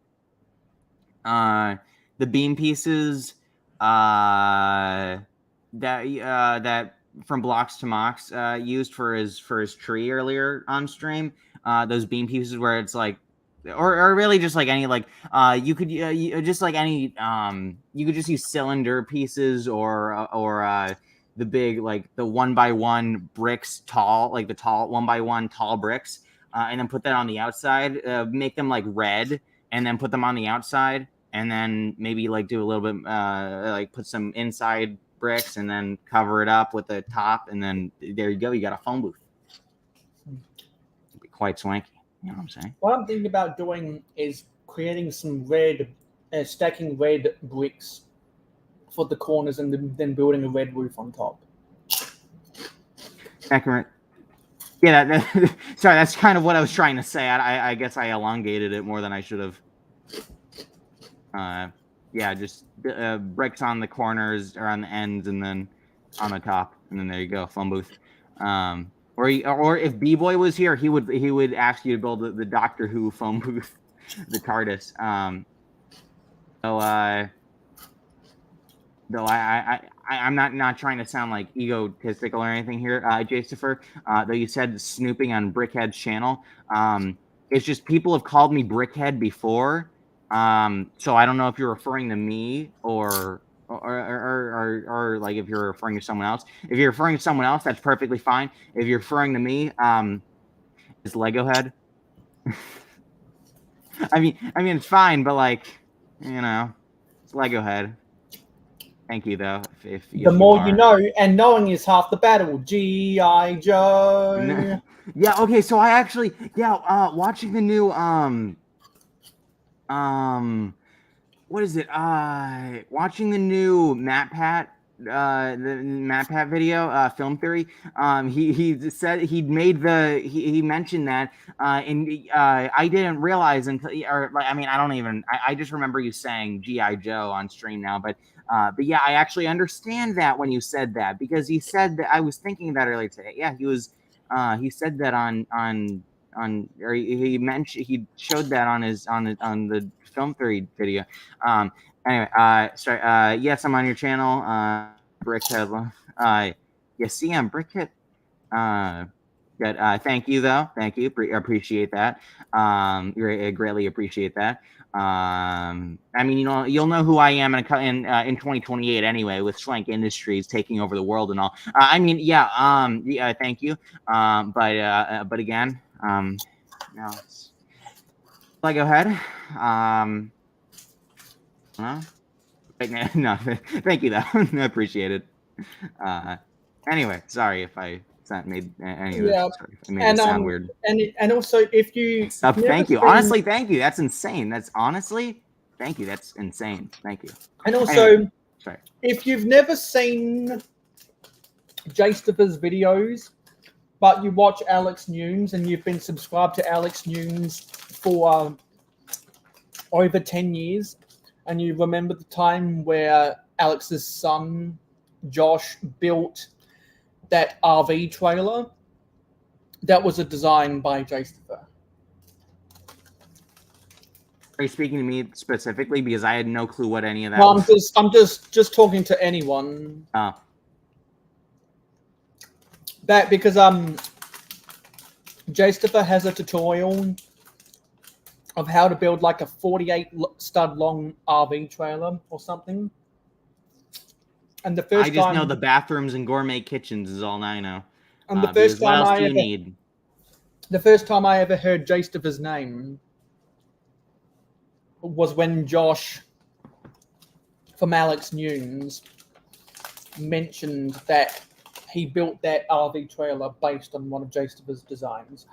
beam pieces that from Blocks to Mox used for his tree earlier on stream. Those beam pieces where it's like. Or really just like any like you could just like any you could just use cylinder pieces or the big, like the 1x1 bricks tall, like the tall 1x1 tall bricks, and then put that on the outside, make them like red, and then put them on the outside, and then maybe like do a little bit, like put some inside bricks, and then cover it up with the top, and then there you go. You got a phone booth. It'd be quite swanky. You know what I'm saying? What I'm thinking about doing is creating some red, stacking red bricks for the corners, and then building a red roof on top. Accurate. Yeah, sorry, that's kind of what I was trying to say. I guess I elongated it more than I should have. Yeah, just bricks on the corners or on the ends, and then on the top, and then there you go, phone booth. Or if B-Boy was here, he would ask you to build the Doctor Who phone booth, the TARDIS. Though I'm not trying to sound like egotistical or anything here, Jastifer. Though you said snooping on Brickhead's channel, it's just people have called me Brickhead before, so I don't know if you're referring to me or like if you're referring to someone else. If you're referring to someone else, that's perfectly fine. If you're referring to me, it's Lego Head. I mean it's fine, but like, you know, it's Lego Head. Thank you, though. If the more you know, and knowing is half the battle. G.I. Joe. Yeah. Okay. So I actually, watching the new what is it? Watching the new MatPat, the MatPat video, film theory. He said he mentioned that, and I didn't realize until, I just remember you saying G.I. Joe on stream now, but yeah, I actually understand that when you said that, because he said that. I was thinking about it earlier today. Yeah, he said that or he mentioned, he showed that on the film theory video. Anyway, sorry. Yes, I'm on your channel, Brickhead. Yes, see, I'm Brickhead. Good. Thank you, though. Thank you. Appreciate that. I greatly appreciate that. I mean, you'll know who I am in 2028 anyway, with Schlenk Industries taking over the world and all. I mean, yeah. Thank you. But again, no. Lego Head. No, thank you though. I appreciate it. Anyway, sorry if I made any of this. Sorry, I made it sound weird. And also, if you thank you. Honestly, thank you. That's insane. Thank you. That's insane. Thank you. And also, anyway, sorry. If you've never seen Jastifer's videos, but you watch Alex Nunes and you've been subscribed to Alex Nunes for over 10 years, and you remember the time where Alex's son, Josh, built that RV trailer, that was a design by Jastifer. Are you speaking to me specifically? Because I had no clue what any of that No, was. I'm just talking to anyone. Oh. That because Jastifer has a tutorial of how to build like a 48 stud long RV trailer or something. And the first I just know the bathrooms and gourmet kitchens is all I know. And the first time the first time I ever heard Jastifer's name was when Josh from Alex Nunes mentioned that he built that RV trailer based on one of Jastifer's designs.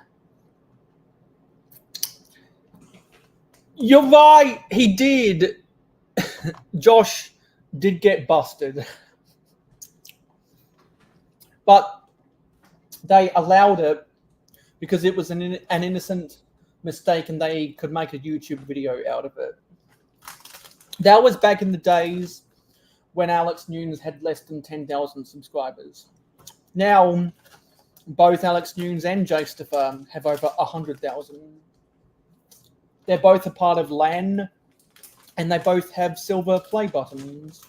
You're right, he did. Josh did get busted. But they allowed it because it was an innocent mistake and they could make a YouTube video out of it. That was back in the days when Alex Nunes had less than 10,000 subscribers. Now, both Alex Nunes and Jastifer have over 100,000. They're both a part of LAN, and they both have silver play buttons.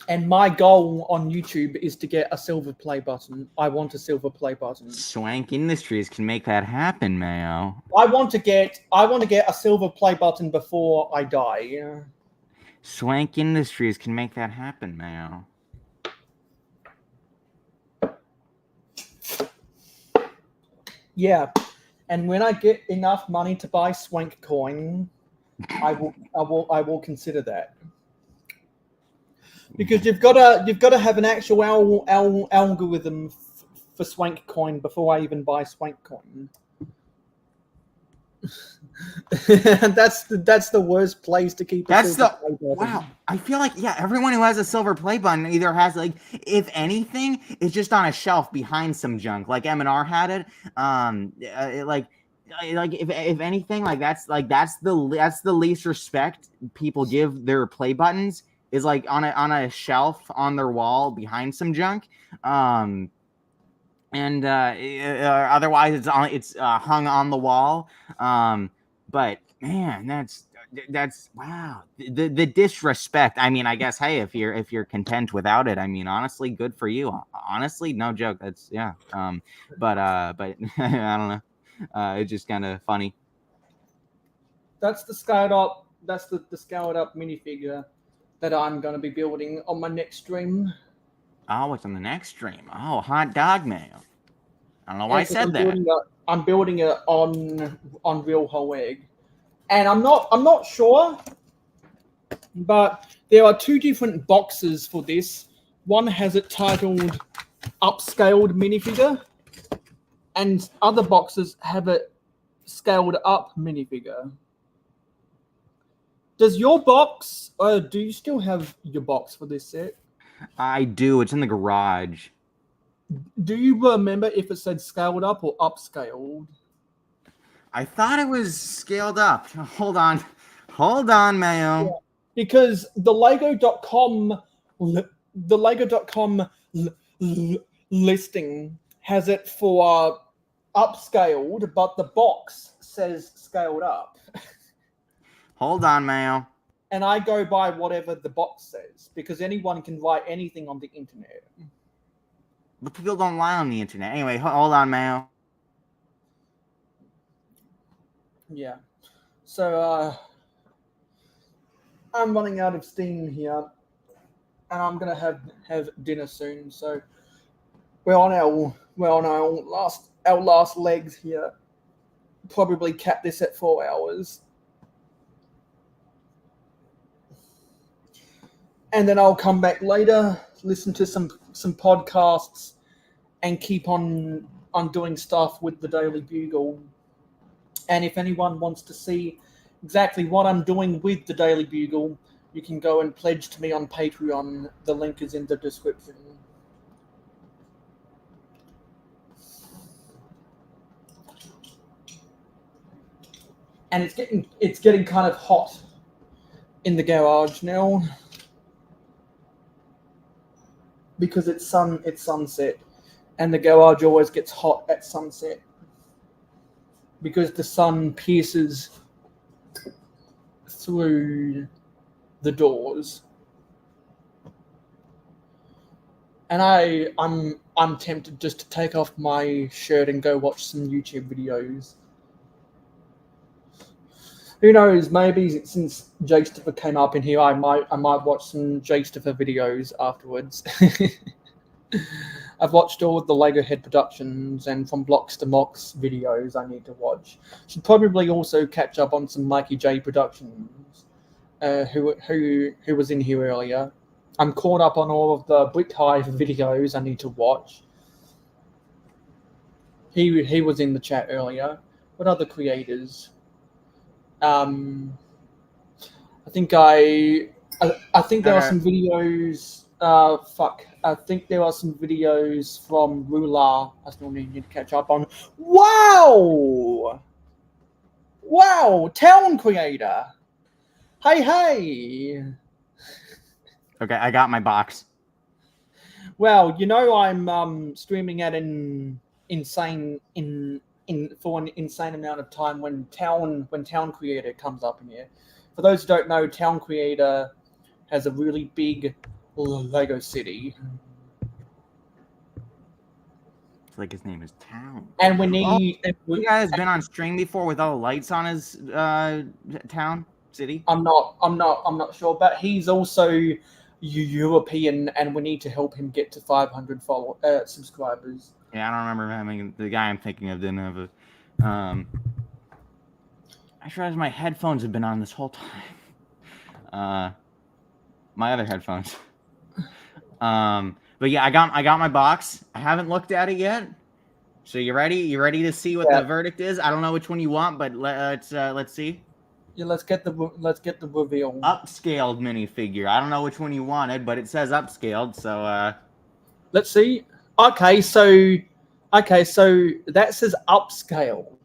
And my goal on YouTube is to get a silver play button. I want a silver play button. Swank Industries can make that happen, Mayo. I want to get a silver play button before I die. Swank Industries can make that happen, Mayo. Yeah, and when I get enough money to buy Swank coin, I will consider that. Because you've got to have an actual algorithm for Swank coin before I even buy Swank coin. that's the worst place to keep. Wow. I feel like everyone who has a silver play button either has like, if anything, it's just on a shelf behind some junk. Like M&R had it. Like if anything, like that's the least respect people give their play buttons is like on a shelf on their wall behind some junk. And otherwise it's hung on the wall. But man, that's wow. The disrespect. I mean, I guess, hey, if you're content without it, I mean, honestly, good for you. Honestly, no joke. That's but I don't know. It's just kind of funny. That's the scaled up. That's the scaled up minifigure that I'm going to be building on my next stream. Oh, what's on the next stream? Oh, hot dog mayo. I don't know why I said that. I'm building it on Real Whole Egg, and I'm not sure, but there are two different boxes for this. One has it titled Upscaled Minifigure, and other boxes have it Scaled Up Minifigure. Does your box? Do you still have your box for this set? I do. It's in the garage. Do you remember if it said scaled up or upscaled? I thought it was scaled up. Hold on, Mayo. Yeah, because the Lego.com listing has it for upscaled, but the box says scaled up. Hold on, Mayo. And I go by whatever the box says because anyone can write anything on the internet. But people don't lie on the internet. Anyway, hold on, Mayo. Yeah. So I'm running out of steam here, and I'm gonna have dinner soon. So we're on our last legs here. Probably cap this at 4 hours. And then I'll come back later, listen to some podcasts, and keep on doing stuff with the Daily Bugle. And if anyone wants to see exactly what I'm doing with the Daily Bugle, you can go and pledge to me on Patreon. The link is in the description. And it's getting kind of hot in the garage now. Because it's sunset, and the garage always gets hot at sunset because the sun pierces through the doors. And I'm tempted just to take off my shirt and go watch some YouTube videos. Who knows? Maybe since Jastopher came up in here, I might watch some Jastopher videos afterwards. I've watched all of the Lego Head Productions and From Blocks to Mocks videos I need to watch. Should probably also catch up on some Mikey J Productions, who was in here earlier. I'm caught up on all of the Brick Hive videos I need to watch. He was in the chat earlier. What other creators? I think there are some videos. I think there are some videos from Rula I still need to catch up on. Wow! Town creator. Hey. Okay, I got my box. Well, I'm streaming at an insane amount of time when Town Creator comes up in here. For those who don't know, Town Creator has a really big Lego city. It's like his name is Town. And we need. You guys been on stream before with all the lights on his town? city? I'm not sure, but he's also European, and we need to help him get to 500 subscribers. Yeah, I don't remember having the guy I'm thinking of didn't have a. I just realized my headphones have been on this whole time. My other headphones. But yeah, I got my box. I haven't looked at it yet. So you ready? You ready to see what the verdict is? I don't know which one you want, but let's see. Yeah, let's get the reveal. Upscaled minifigure. I don't know which one you wanted, but it says upscaled. So let's see. Okay, so that says upscaled.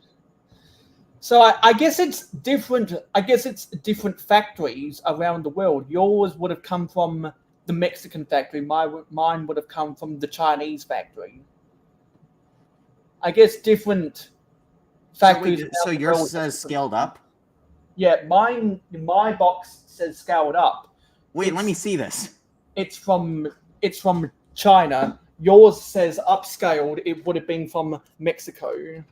So I guess it's different. I guess it's different factories around the world. Yours would have come from the Mexican factory. Mine would have come from the Chinese factory. I guess different factories. So yours says scaled up? Yeah, my box says scaled up. Wait, let me see this. It's from China. Yours says upscaled. It would have been from Mexico.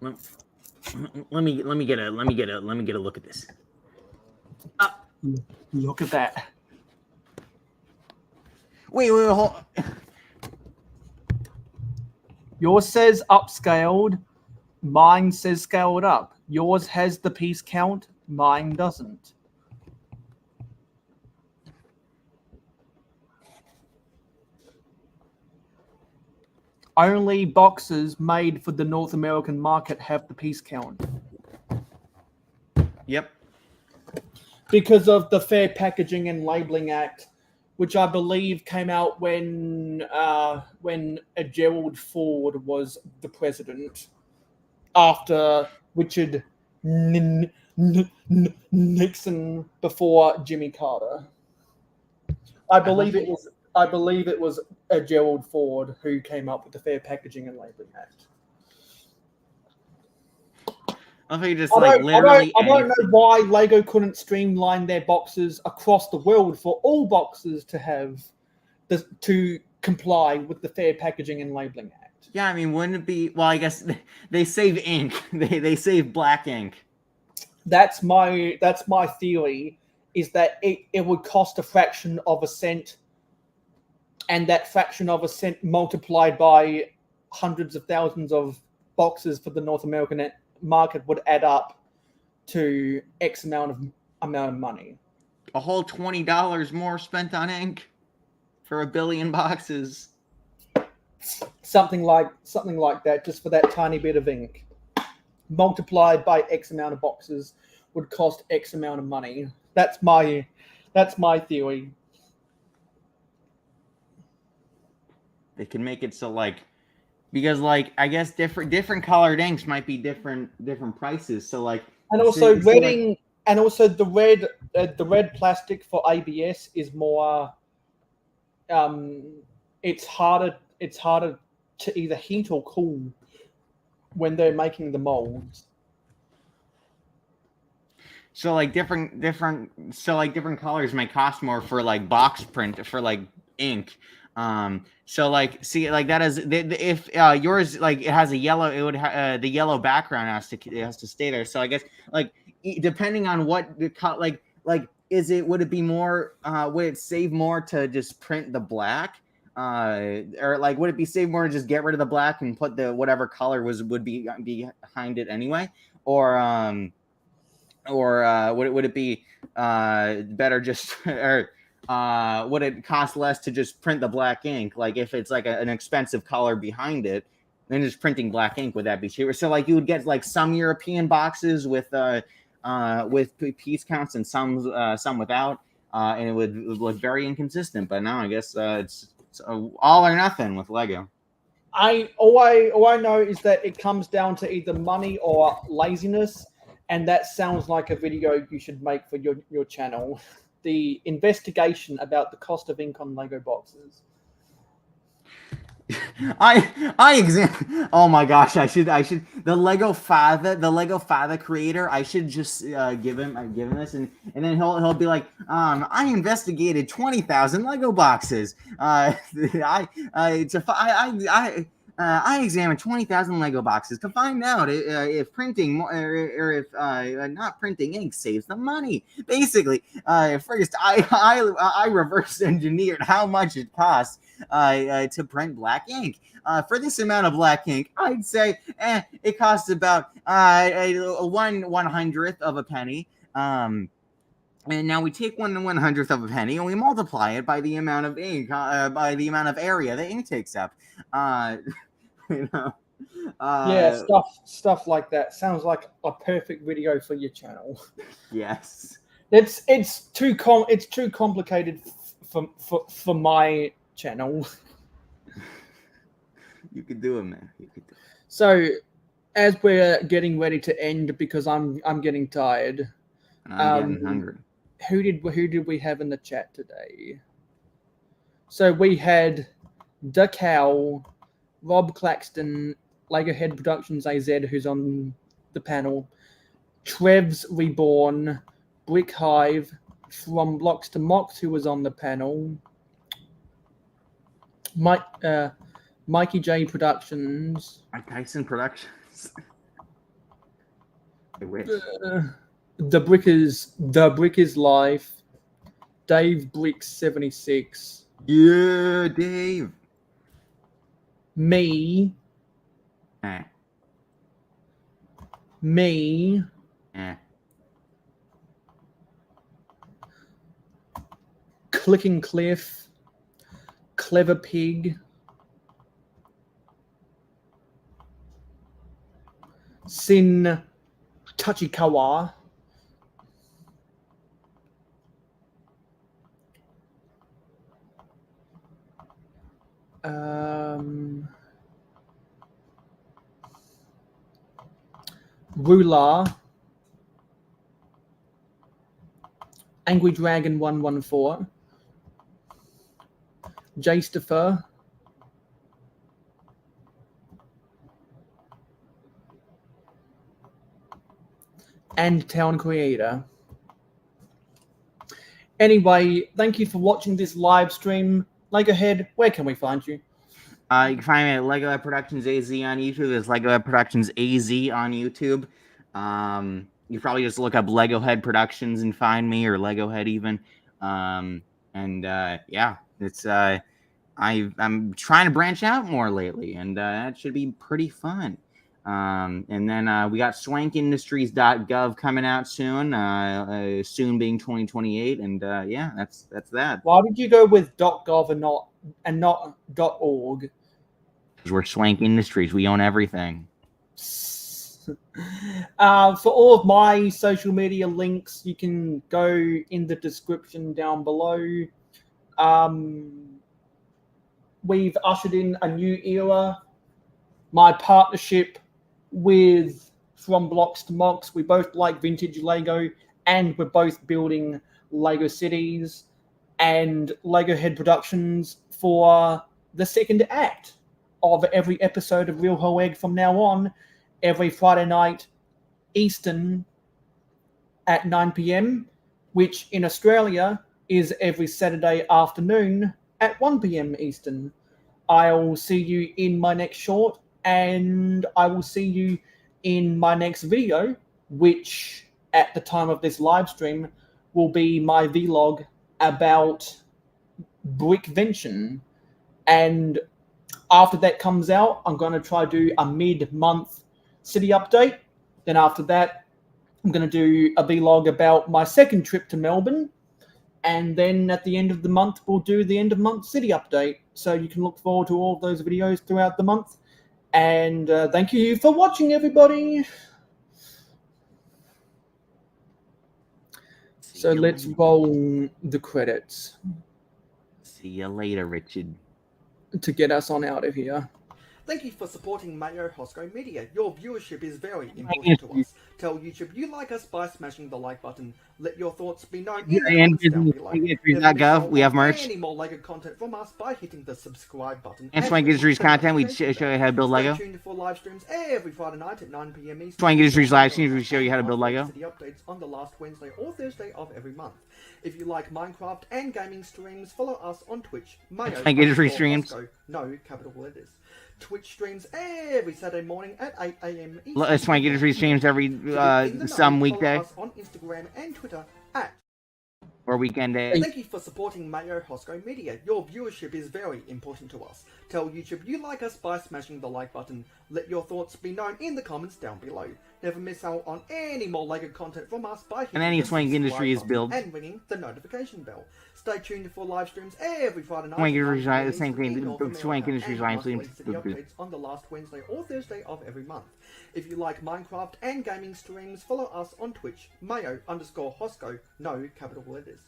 Let me get a look at this. Look at that. Wait, hold. Yours says upscaled. Mine says scaled up. Yours has the piece count. Mine doesn't. Only boxes made for the North American market have the piece count. Yep. Because of the Fair Packaging and Labeling Act, which I believe came out when Gerald Ford was the president, after Richard Nixon, before Jimmy Carter. I believe it was Gerald Ford who came up with the Fair Packaging and Labeling Act. I think just literally. I don't know why Lego couldn't streamline their boxes across the world for all boxes to have to comply with the Fair Packaging and Labeling Act. Yeah, I mean, wouldn't it be? Well, I guess they save ink. They save black ink. That's my theory. Is that it would cost a fraction of a cent, and that fraction of a cent multiplied by hundreds of thousands of boxes for the North American market would add up to X amount of money. A whole $20 more spent on ink for 1 billion boxes. Something like that, just for that tiny bit of ink, multiplied by X amount of boxes, would cost X amount of money. That's my theory. They can make it so because I guess different colored inks might be different prices. So and also and also the red plastic for ABS is more. It's harder to either heat or cool when they're making the molds. So different colors may cost more for box print for ink. So that is if yours it has a yellow, it would the yellow background has to stay there. So I guess depending on what the would it be more would it save more to just print the black or would it be save more to just get rid of the black and put the whatever color would be behind it anyway, or would it be better just or would it cost less to just print the black ink? If it's an expensive color behind it, then just printing black ink, would that be cheaper? So you would get some European boxes with piece counts and some without, and it would look very inconsistent. But now I guess it's all or nothing with Lego. All I know is that it comes down to either money or laziness, and that sounds like a video you should make for your channel. The investigation about the cost of ink on Lego boxes. Oh my gosh, I should the Lego father creator, I should just give him this and then he'll be like, I investigated 20,000 Lego boxes. I examined 20,000 Lego boxes to find out if printing or if not printing ink saves them money. Basically, first I reverse engineered how much it costs to print black ink. For this amount of black ink, I'd say it costs about 1/100th of a penny. And now we take 1/100th of a penny and we multiply it by the amount of ink, by the amount of area the ink takes up. You know, Yeah, stuff like that sounds like a perfect video for your channel. Yes, it's too complicated for my channel. You could do it, man. You could do it. So, as we're getting ready to end, because I'm getting tired. And I'm getting hungry. Who did we have in the chat today? So we had The Cow, Rob Claxton, Lego Head Productions AZ, who's on the panel, Trev's Reborn, Brick Hive, From Blocks to Mox, who was on the panel, Mikey J Productions, Mike Tyson Productions. I wish. The Brick is Life, Dave Bricks 76. Yeah, Dave. Me. Me. Clicking Cliff, Clever Pig, Sin Tachikawa, Ruler, Angry Dragon 114, Jaystifer, and Town Creator. Anyway, thank you for watching this live stream. Lego Head, where can we find you? You can find me at Lego Head Productions AZ on YouTube. There's Lego Head Productions AZ on YouTube. You probably just look up Lego Head Productions and find me, or Lego Head even. Yeah, it's I'm trying to branch out more lately, and that should be pretty fun. And then we got swankindustries.gov coming out soon, soon being 2028, and yeah, that's that. Why did you go with .gov and not .org? Because we're Swank Industries, we own everything. For all of my social media links, you can go in the description down below. We've ushered in a new era. My partnership with From Blocks to Mox. We both like vintage Lego, and we're both building Lego cities, and Lego Head Productions for the second act of every episode of Real Whole Egg from now on, every Friday night Eastern at 9 p.m, which in Australia is every Saturday afternoon at 1 p.m. Eastern. I'll see you in my next short, and I will see you in my next video, which at the time of this live stream will be my vlog about Brickvention. And after that comes out, I'm going to try to do a mid-month city update. Then after that, I'm going to do a vlog about my second trip to Melbourne. And then at the end of the month, we'll do the end of month city update. So you can look forward to all of those videos throughout the month. And thank you for watching, everybody. So let's roll the credits. See you later, Richard. To get us on out of here. Thank you for supporting mayohosko Media. Your viewership is very important to us. Tell YouTube you like us by smashing the like button. Let your thoughts be known in the comments down below. We have merch. Any more Lego content from us by hitting the subscribe button. And Swank Industries content, we show you how to build Lego. Stay tuned for live streams every Friday night at 9 p.m. Eastern. Swank Industries live streams, we show you how to build Lego. The updates on the last Wednesday or Thursday of every month. If you like Minecraft and gaming streams, follow us on Twitch. Swank Industries streams. No capital letters. Twitch streams every Saturday morning at 8 a.m. Swank Industry streams every some weekday Follow us on Instagram and Twitter at or weekend day. Thank you for supporting mayohosko Media. Your viewership is very important to us. Tell YouTube you like us by smashing the like button. Let your thoughts be known in the comments down below. Never miss out on any more LEGO content from us by hitting And any the Swank subscribe Industries button build. and ringing the notification bell. Stay tuned for live streams every Friday night. Swank Industries, at 9 the same p.m. thing. in North The Swank America, Industries and live monthly streams. city updates on the last Wednesday or Thursday of every month. If you like Minecraft and gaming streams, follow us on Twitch, mayo_hosko, no capital letters.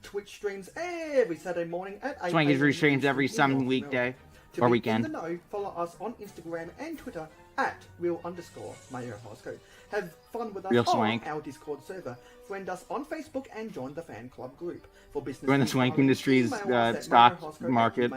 Twitch streams every Saturday morning at 8 Swank Industries streams every in some North weekday America. To or be weekend. in the know, follow us on Instagram and Twitter at real_mayohosko. Have fun with us Real on Swank. our Discord server. Friend us on Facebook and join the fan club group. For business Join the Swank inquiries, Industries email us at stock mayohosko@gmail.com. market.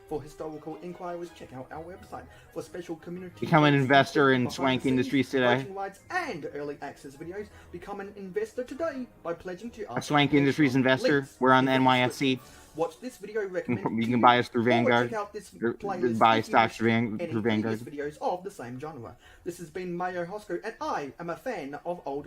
For historical inquiries, check out our website. For special community Become an events, investor in behind Swank the scenes, Industries today. voting rights, and early access videos, become an investor today by pledging to us. A Swank Industries investor. Links We're on the in NYSE. Watch this video recommended You to can buy us through or Vanguard. check out this Or playlist buy if you stocks wish through any Vanguard. previous videos of the same genre. This has been Mayo Hosko, and I am a fan of old